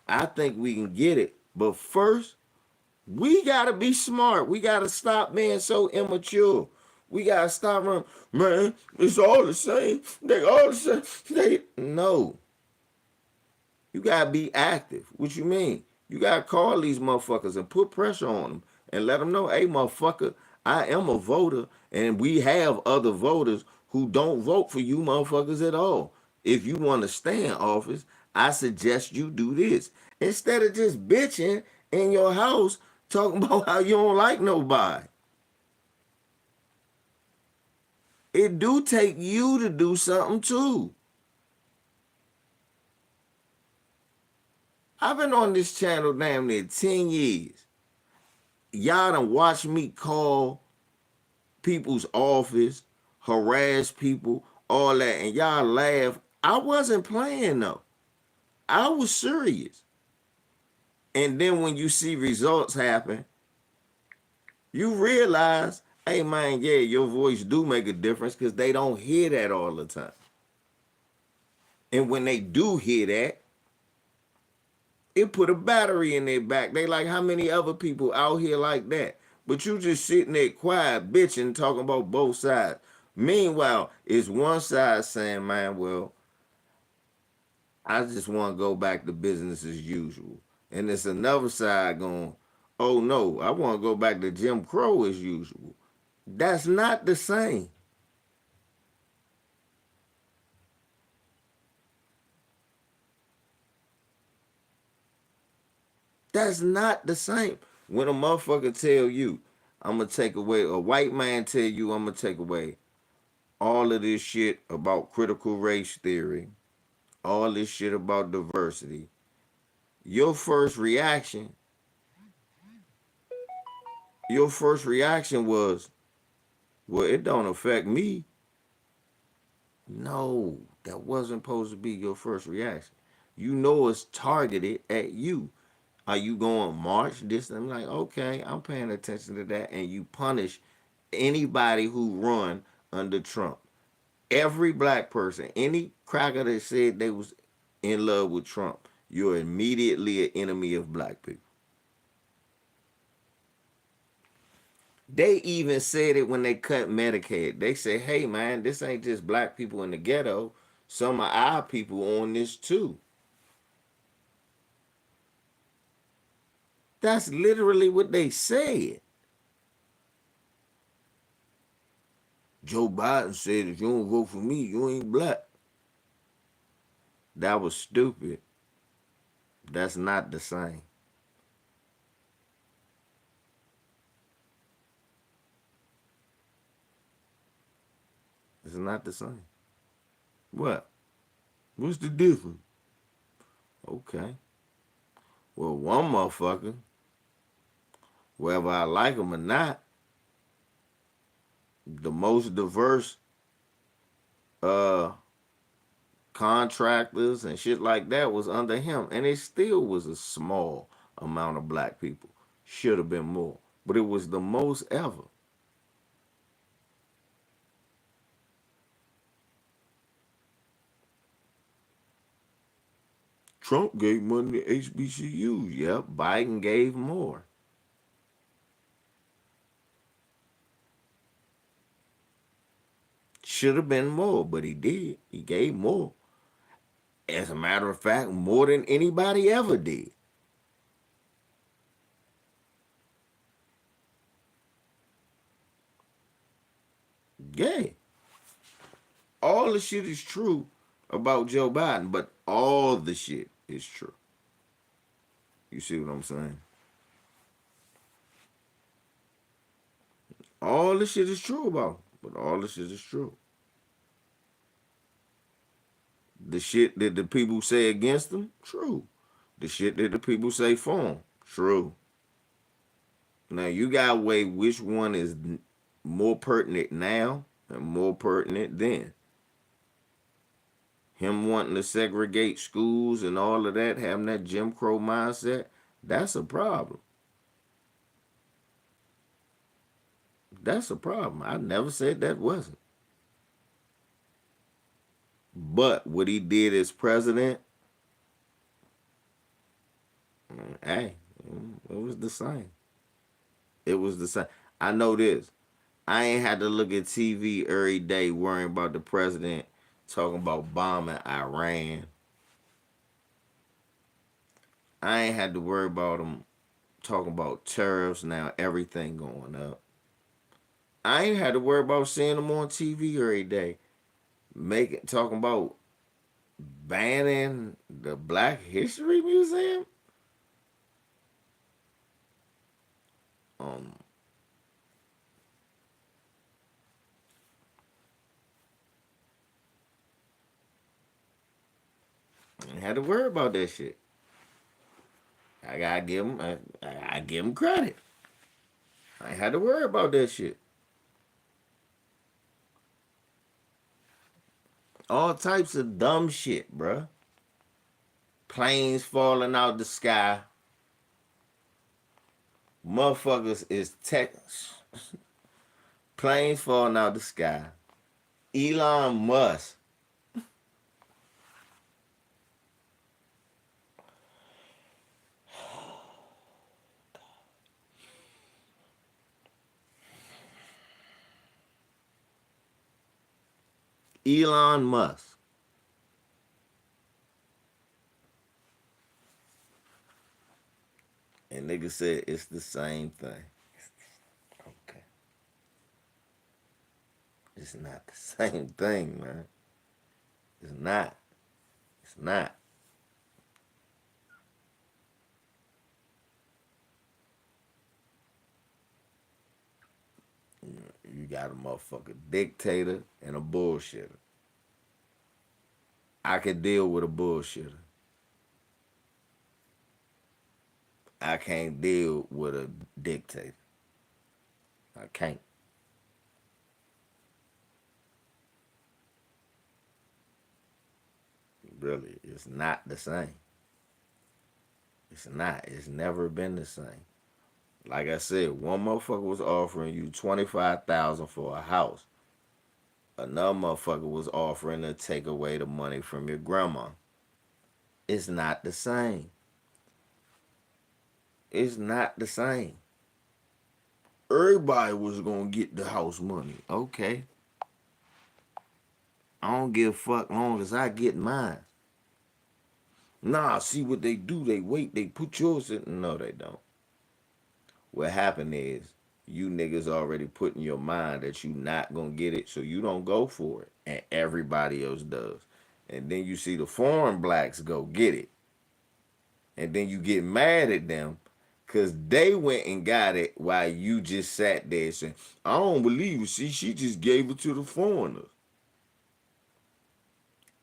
I think we can get it. But first, we gotta be smart. We gotta stop being so immature. We gotta stop running. Man, it's all the same. They all the same. No. You gotta be active. What you mean? You gotta call these motherfuckers and put pressure on them and let them know, hey, motherfucker, I am a voter, and we have other voters who don't vote for you motherfuckers at all. If you want to stay in office, I suggest you do this instead of just bitching in your house talking about how you don't like nobody. It do take you to do something too. I've been on this channel damn near 10 years. Y'all done watch me call people's office, harass people, all that, and y'all laugh. I wasn't playing though. I was serious. And then when you see results happen, you realize, hey man, yeah, your voice do make a difference because they don't hear that all the time. And when they do hear that, it put a battery in their back. They like, how many other people out here like that? But you just sitting there quiet, bitching, talking about both sides. Meanwhile, it's one side saying, man, well, I just want to go back to business as usual. And it's another side going, oh no, I want to go back to Jim Crow as usual. That's not the same. That's not the same. When a motherfucker tell you, I'm going to take away, a white man tell you, I'm going to take away all of this shit about critical race theory, all this shit about diversity, your first reaction was, well, it don't affect me. No, that wasn't supposed to be your first reaction. You know it's targeted at you. Are you going march this? I'm like, okay, I'm paying attention to that, and you punish anybody who run under Trump. Every black person, any cracker that said they was in love with Trump, you're immediately an enemy of black people. They even said it when they cut Medicaid. They say, hey man, this ain't just black people in the ghetto. Some of our people on this too. That's literally what they said. Joe Biden said, if you don't vote for me, you ain't black. That was stupid. That's not the same. It's not the same. What? What's the difference? Okay. Well, one motherfucker, whether I like him or not, the most diverse contractors and shit like that was under him, and it still was a small amount of black people. Should have been more, but it was the most ever. Trump gave money to HBCUs. Yep, Biden gave more. Should have been more, but he did. He gave more. As a matter of fact, more than anybody ever did. Yeah. All the shit is true about Joe Biden, but all the shit is true. You see what I'm saying? All the shit is true about him, but all the shit is true. The shit that the people say against them, true. The shit that the people say for them, true. Now you gotta weigh which one is more pertinent now and more pertinent then. Him wanting to segregate schools and all of that, having that Jim Crow mindset, that's a problem. That's a problem. I never said that wasn't. But what he did as president, hey, it was the same. It was the same. I know this. I ain't had to look at TV every day worrying about the president talking about bombing Iran. I ain't had to worry about him talking about tariffs now, everything going up. I ain't had to worry about seeing him on TV every day talking about banning the Black History Museum. I ain't had to worry about that shit. I gotta give him, I give him credit. I ain't had to worry about that shit. All types of dumb shit, bruh. Planes falling out the sky. Motherfuckers is planes falling out the sky. Elon Musk. Elon Musk. And nigga said it's the same thing. Okay. It's not the same thing, man. It's not. It's not. You got a motherfucker dictator and a bullshitter. I could deal with a bullshitter. I can't deal with a dictator. I can't. Really, it's not the same. It's not. It's never been the same. Like I said, one motherfucker was offering you $25,000 for a house. Another motherfucker was offering to take away the money from your grandma. It's not the same. It's not the same. Everybody was gonna get the house money. Okay. I don't give a fuck long as I get mine. Nah, see what they do. They wait. They put yours in. No, they don't. What happened is you niggas already put in your mind that you not gonna get it, so you don't go for it, and everybody else does. And then you see the foreign blacks go get it, and then you get mad at them because they went and got it while you just sat there saying, I don't believe it. See, she just gave it to the foreigners.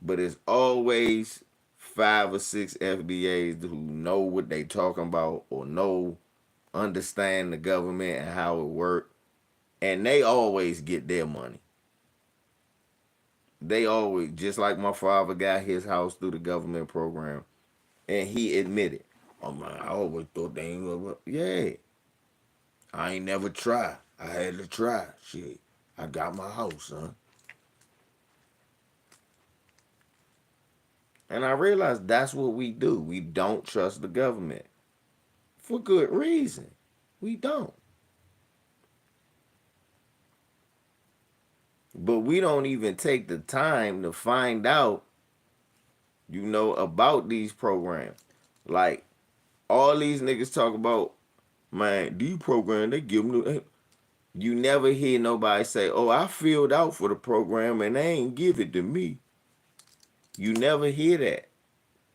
But it's always 5 or 6 FBAs who know what they talking about or understand the government and how it works, and they always get their money. They always, just like my father got his house through the government program, and he admitted, oh man, I always thought they ain't gonna, yeah. I ain't never tried. I had to try. Shit, I got my house, son. And I realized that's what we do. We don't trust the government. For good reason. We don't. But we don't even take the time to find out, about these programs. Like, all these niggas talk about, man, these programs, they give them, you never hear nobody say, oh, I filled out for the program and they ain't give it to me. You never hear that.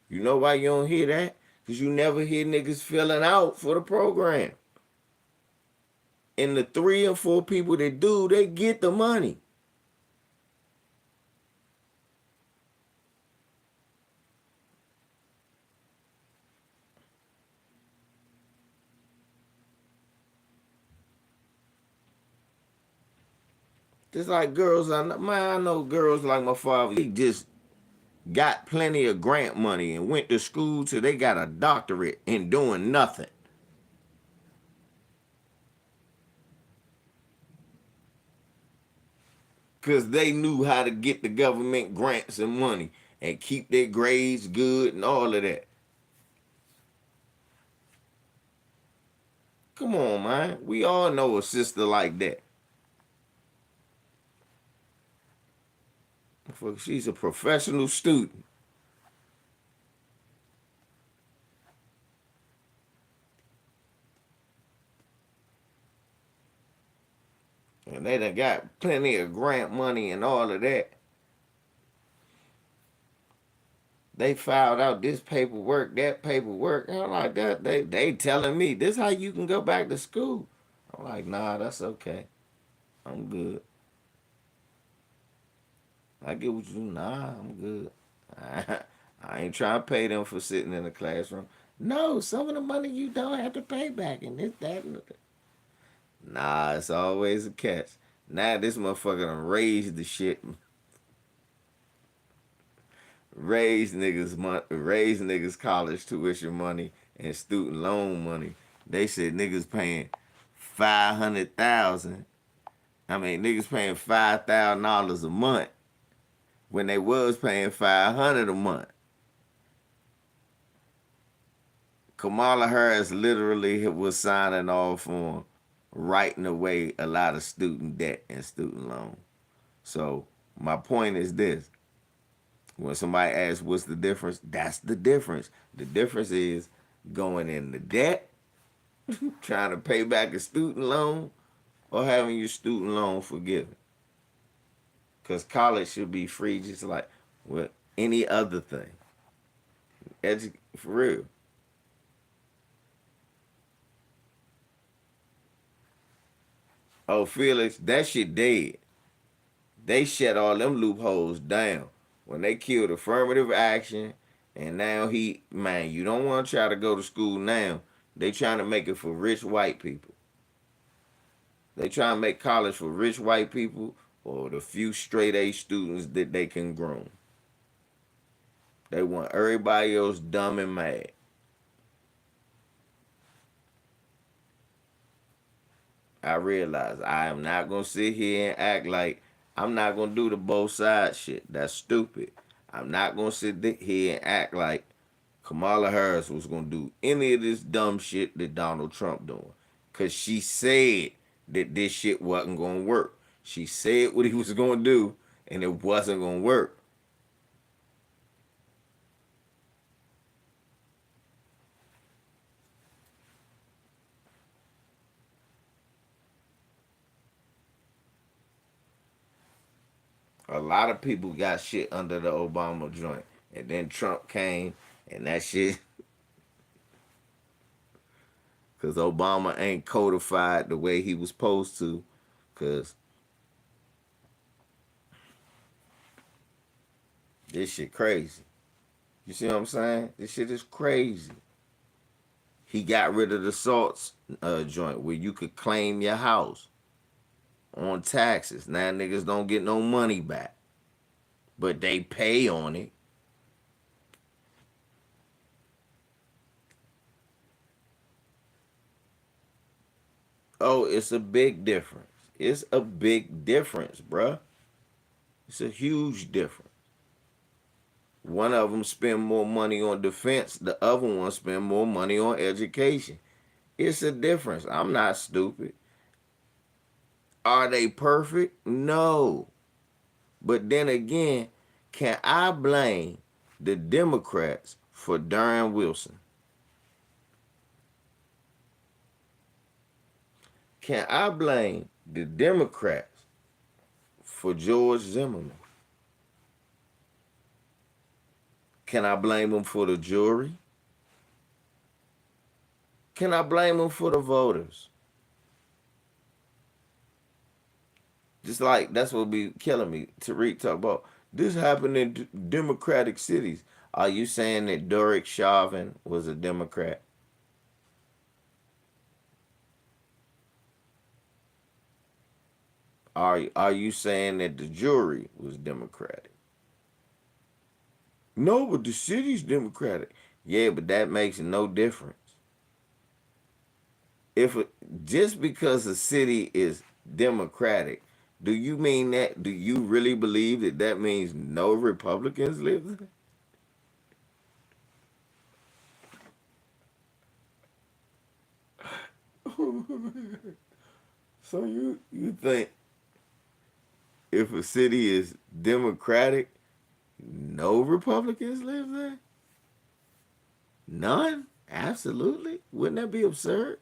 You know why you don't hear that? Because you never hear niggas filling out for the program. And the 3 or 4 people that do, they get the money. Just like girls, I know girls like my father. He just got plenty of grant money and went to school till they got a doctorate in doing nothing. Because they knew how to get the government grants and money and keep their grades good and all of that. Come on, man. We all know a sister like that. She's a professional student. And they done got plenty of grant money and all of that. They filed out this paperwork, that paperwork. And I'm like, that they telling me this how you can go back to school. I'm like, nah, that's okay. I'm good. I get what you nah, I'm good. I ain't trying to pay them for sitting in the classroom. No, some of the money you don't have to pay back and this, that, and that. Nah, it's always a catch. Now this motherfucker done raised the shit. Raise niggas college tuition money and student loan money. They said niggas paying $500,000. Niggas paying $5,000 a month when they was paying $500 a month. Kamala Harris literally was signing off on writing away a lot of student debt and student loan. So my point is this. When somebody asks what's the difference, that's the difference. The difference is going into debt, trying to pay back a student loan, or having your student loan forgiven. Because college should be free just like with any other thing. For real. Oh, Felix, that shit dead. They shut all them loopholes down when they killed affirmative action. And now you don't want to try to go to school now. They trying to make it for rich white people. They trying to make college for rich white people or the few straight A students that they can groom. They want everybody else dumb and mad. I realize I am not going to sit here and act like I'm not going to do the both sides shit. That's stupid. I'm not going to sit here and act like Kamala Harris was going to do any of this dumb shit that Donald Trump doing. Because she said that this shit wasn't going to work. She said what he was going to do, and it wasn't going to work. A lot of people got shit under the Obama joint. And then Trump came, and that shit... Because Obama ain't codified the way he was supposed to. Because this shit crazy. You see what I'm saying? This shit is crazy. He got rid of the SALT joint where you could claim your house on taxes. Now niggas don't get no money back. But they pay on it. Oh, it's a big difference. It's a big difference, bruh. It's a huge difference. One of them spend more money on defense. The other one spend more money on education. It's a difference. I'm not stupid. Are they perfect? No. But then again, can I blame the Democrats for Darren Wilson? Can I blame the Democrats for George Zimmerman? Can I blame them for the jury? Can I blame them for the voters? Just like that's what be killing me. Tariq talk about this happened in Democratic cities. Are you saying that Derek Chauvin was a Democrat? Are you saying that the jury was Democratic? No, but the city's Democratic. Yeah, but that makes no difference. If just because a city is Democratic, do you mean that? Do you really believe that that means no Republicans live there? So you think if a city is Democratic, no Republicans live there? None? Absolutely. Wouldn't that be absurd?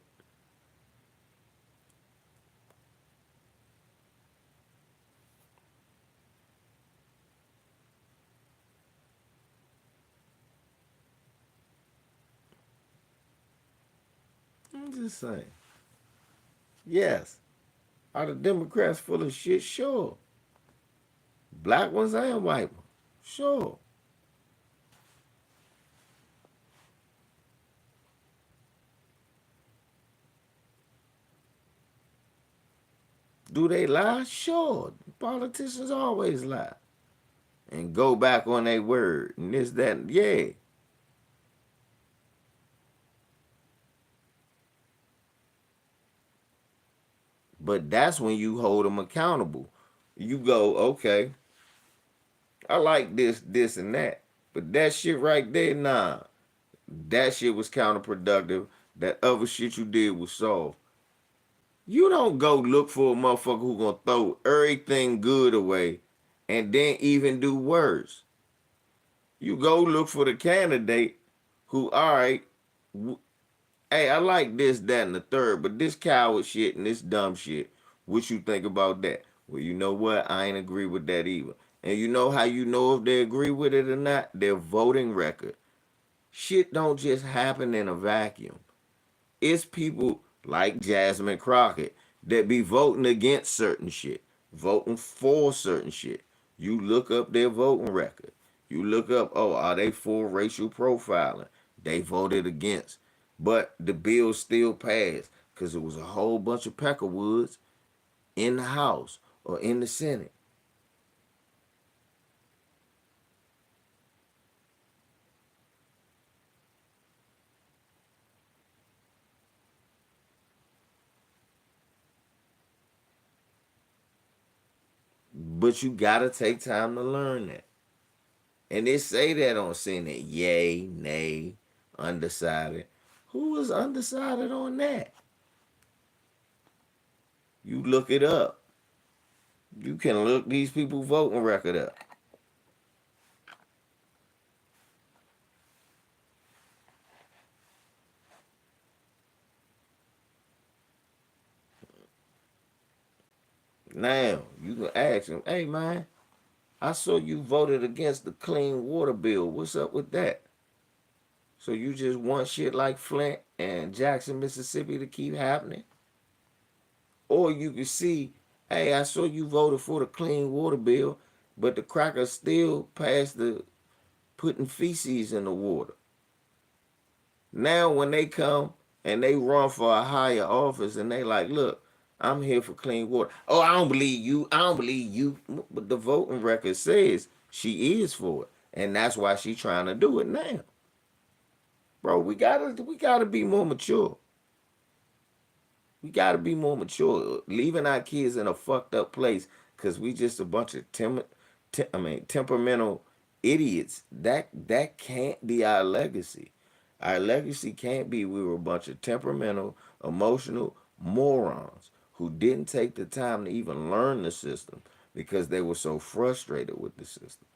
I'm just saying. Yes. Are the Democrats full of shit? Sure. Black ones and white ones? Sure. Do they lie? Sure. Politicians always lie. And go back on their word. And this, that, and yeah. But that's when you hold them accountable. You go, okay, I like this, and that. But that shit right there, nah. That shit was counterproductive. That other shit you did was soft. You don't go look for a motherfucker who gonna throw everything good away and then even do worse. You go look for the candidate who, all right, hey, I like this, that, and the third, but this coward shit and this dumb shit, what you think about that? Well, you know what? I ain't agree with that either. And you know how you know if they agree with it or not? Their voting record. Shit don't just happen in a vacuum. It's people like Jasmine Crockett that be voting against certain shit, voting for certain shit. You look up their voting record. You look up, oh, are they for racial profiling? They voted against. But the bill still passed because it was a whole bunch of Peckerwoods in the House or in the Senate. But you gotta take time to learn that. And they say that on Senate, yay, nay, undecided. Who was undecided on that? You look it up. You can look these people voting record up. Now, you can ask them, hey man, I saw you voted against the clean water bill. What's up with that? So you just want shit like Flint and Jackson, Mississippi to keep happening? Or you can see, hey, I saw you voted for the clean water bill, but the crackers still passed the putting feces in the water. Now when they come and they run for a higher office and they like, look, I'm here for clean water. Oh, I don't believe you. I don't believe you. But the voting record says she is for it. And that's why she's trying to do it now. Bro, we gotta be more mature. We gotta be more mature. Leaving our kids in a fucked up place because we just a bunch of temperamental idiots. That can't be our legacy. Our legacy can't be we were a bunch of temperamental, emotional morons who didn't take the time to even learn the system because they were so frustrated with the system.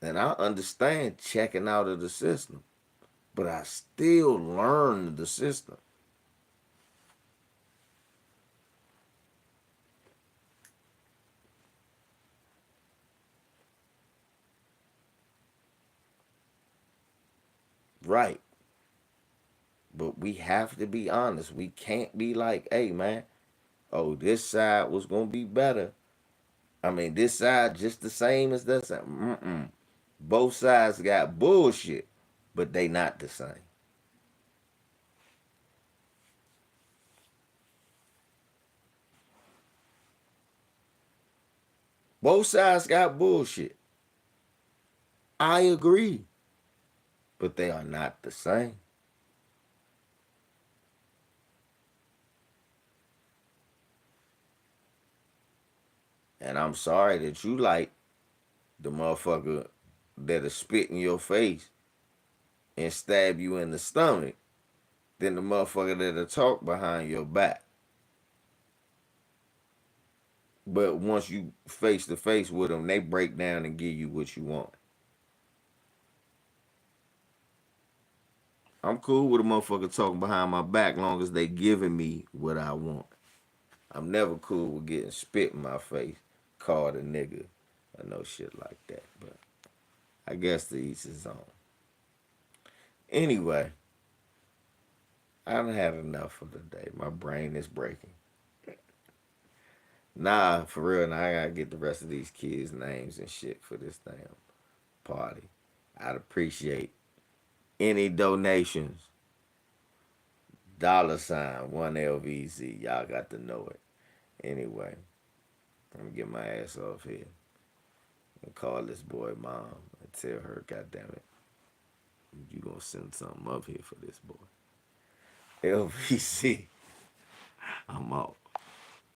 And I understand checking out of the system, but I still learn the system. Right. But we have to be honest. We can't be like, hey, man, oh, this side was going to be better. I mean, this side just the same as that side. Mm-mm. Both sides got bullshit, but they not the same. Both sides got bullshit. I agree. But they are not the same. And I'm sorry that you like the motherfucker that'll spit in your face and stab you in the stomach than the motherfucker that'll talk behind your back. But once you face to face with them, they break down and give you what you want. I'm cool with a motherfucker talking behind my back long as they giving me what I want. I'm never cool with getting spit in my face, called a nigga, or no shit like that. But I guess to each his own. Anyway, I done had enough for the day. My brain is breaking. Nah, for real, now I gotta get the rest of these kids' names and shit for this damn party. I'd appreciate any donations. $1LVZ. Y'all got to know it. Anyway, I'm gonna get my ass off here and call this boy mom and tell her, goddamn it, you gonna send something up here for this boy. LVC. I'm out.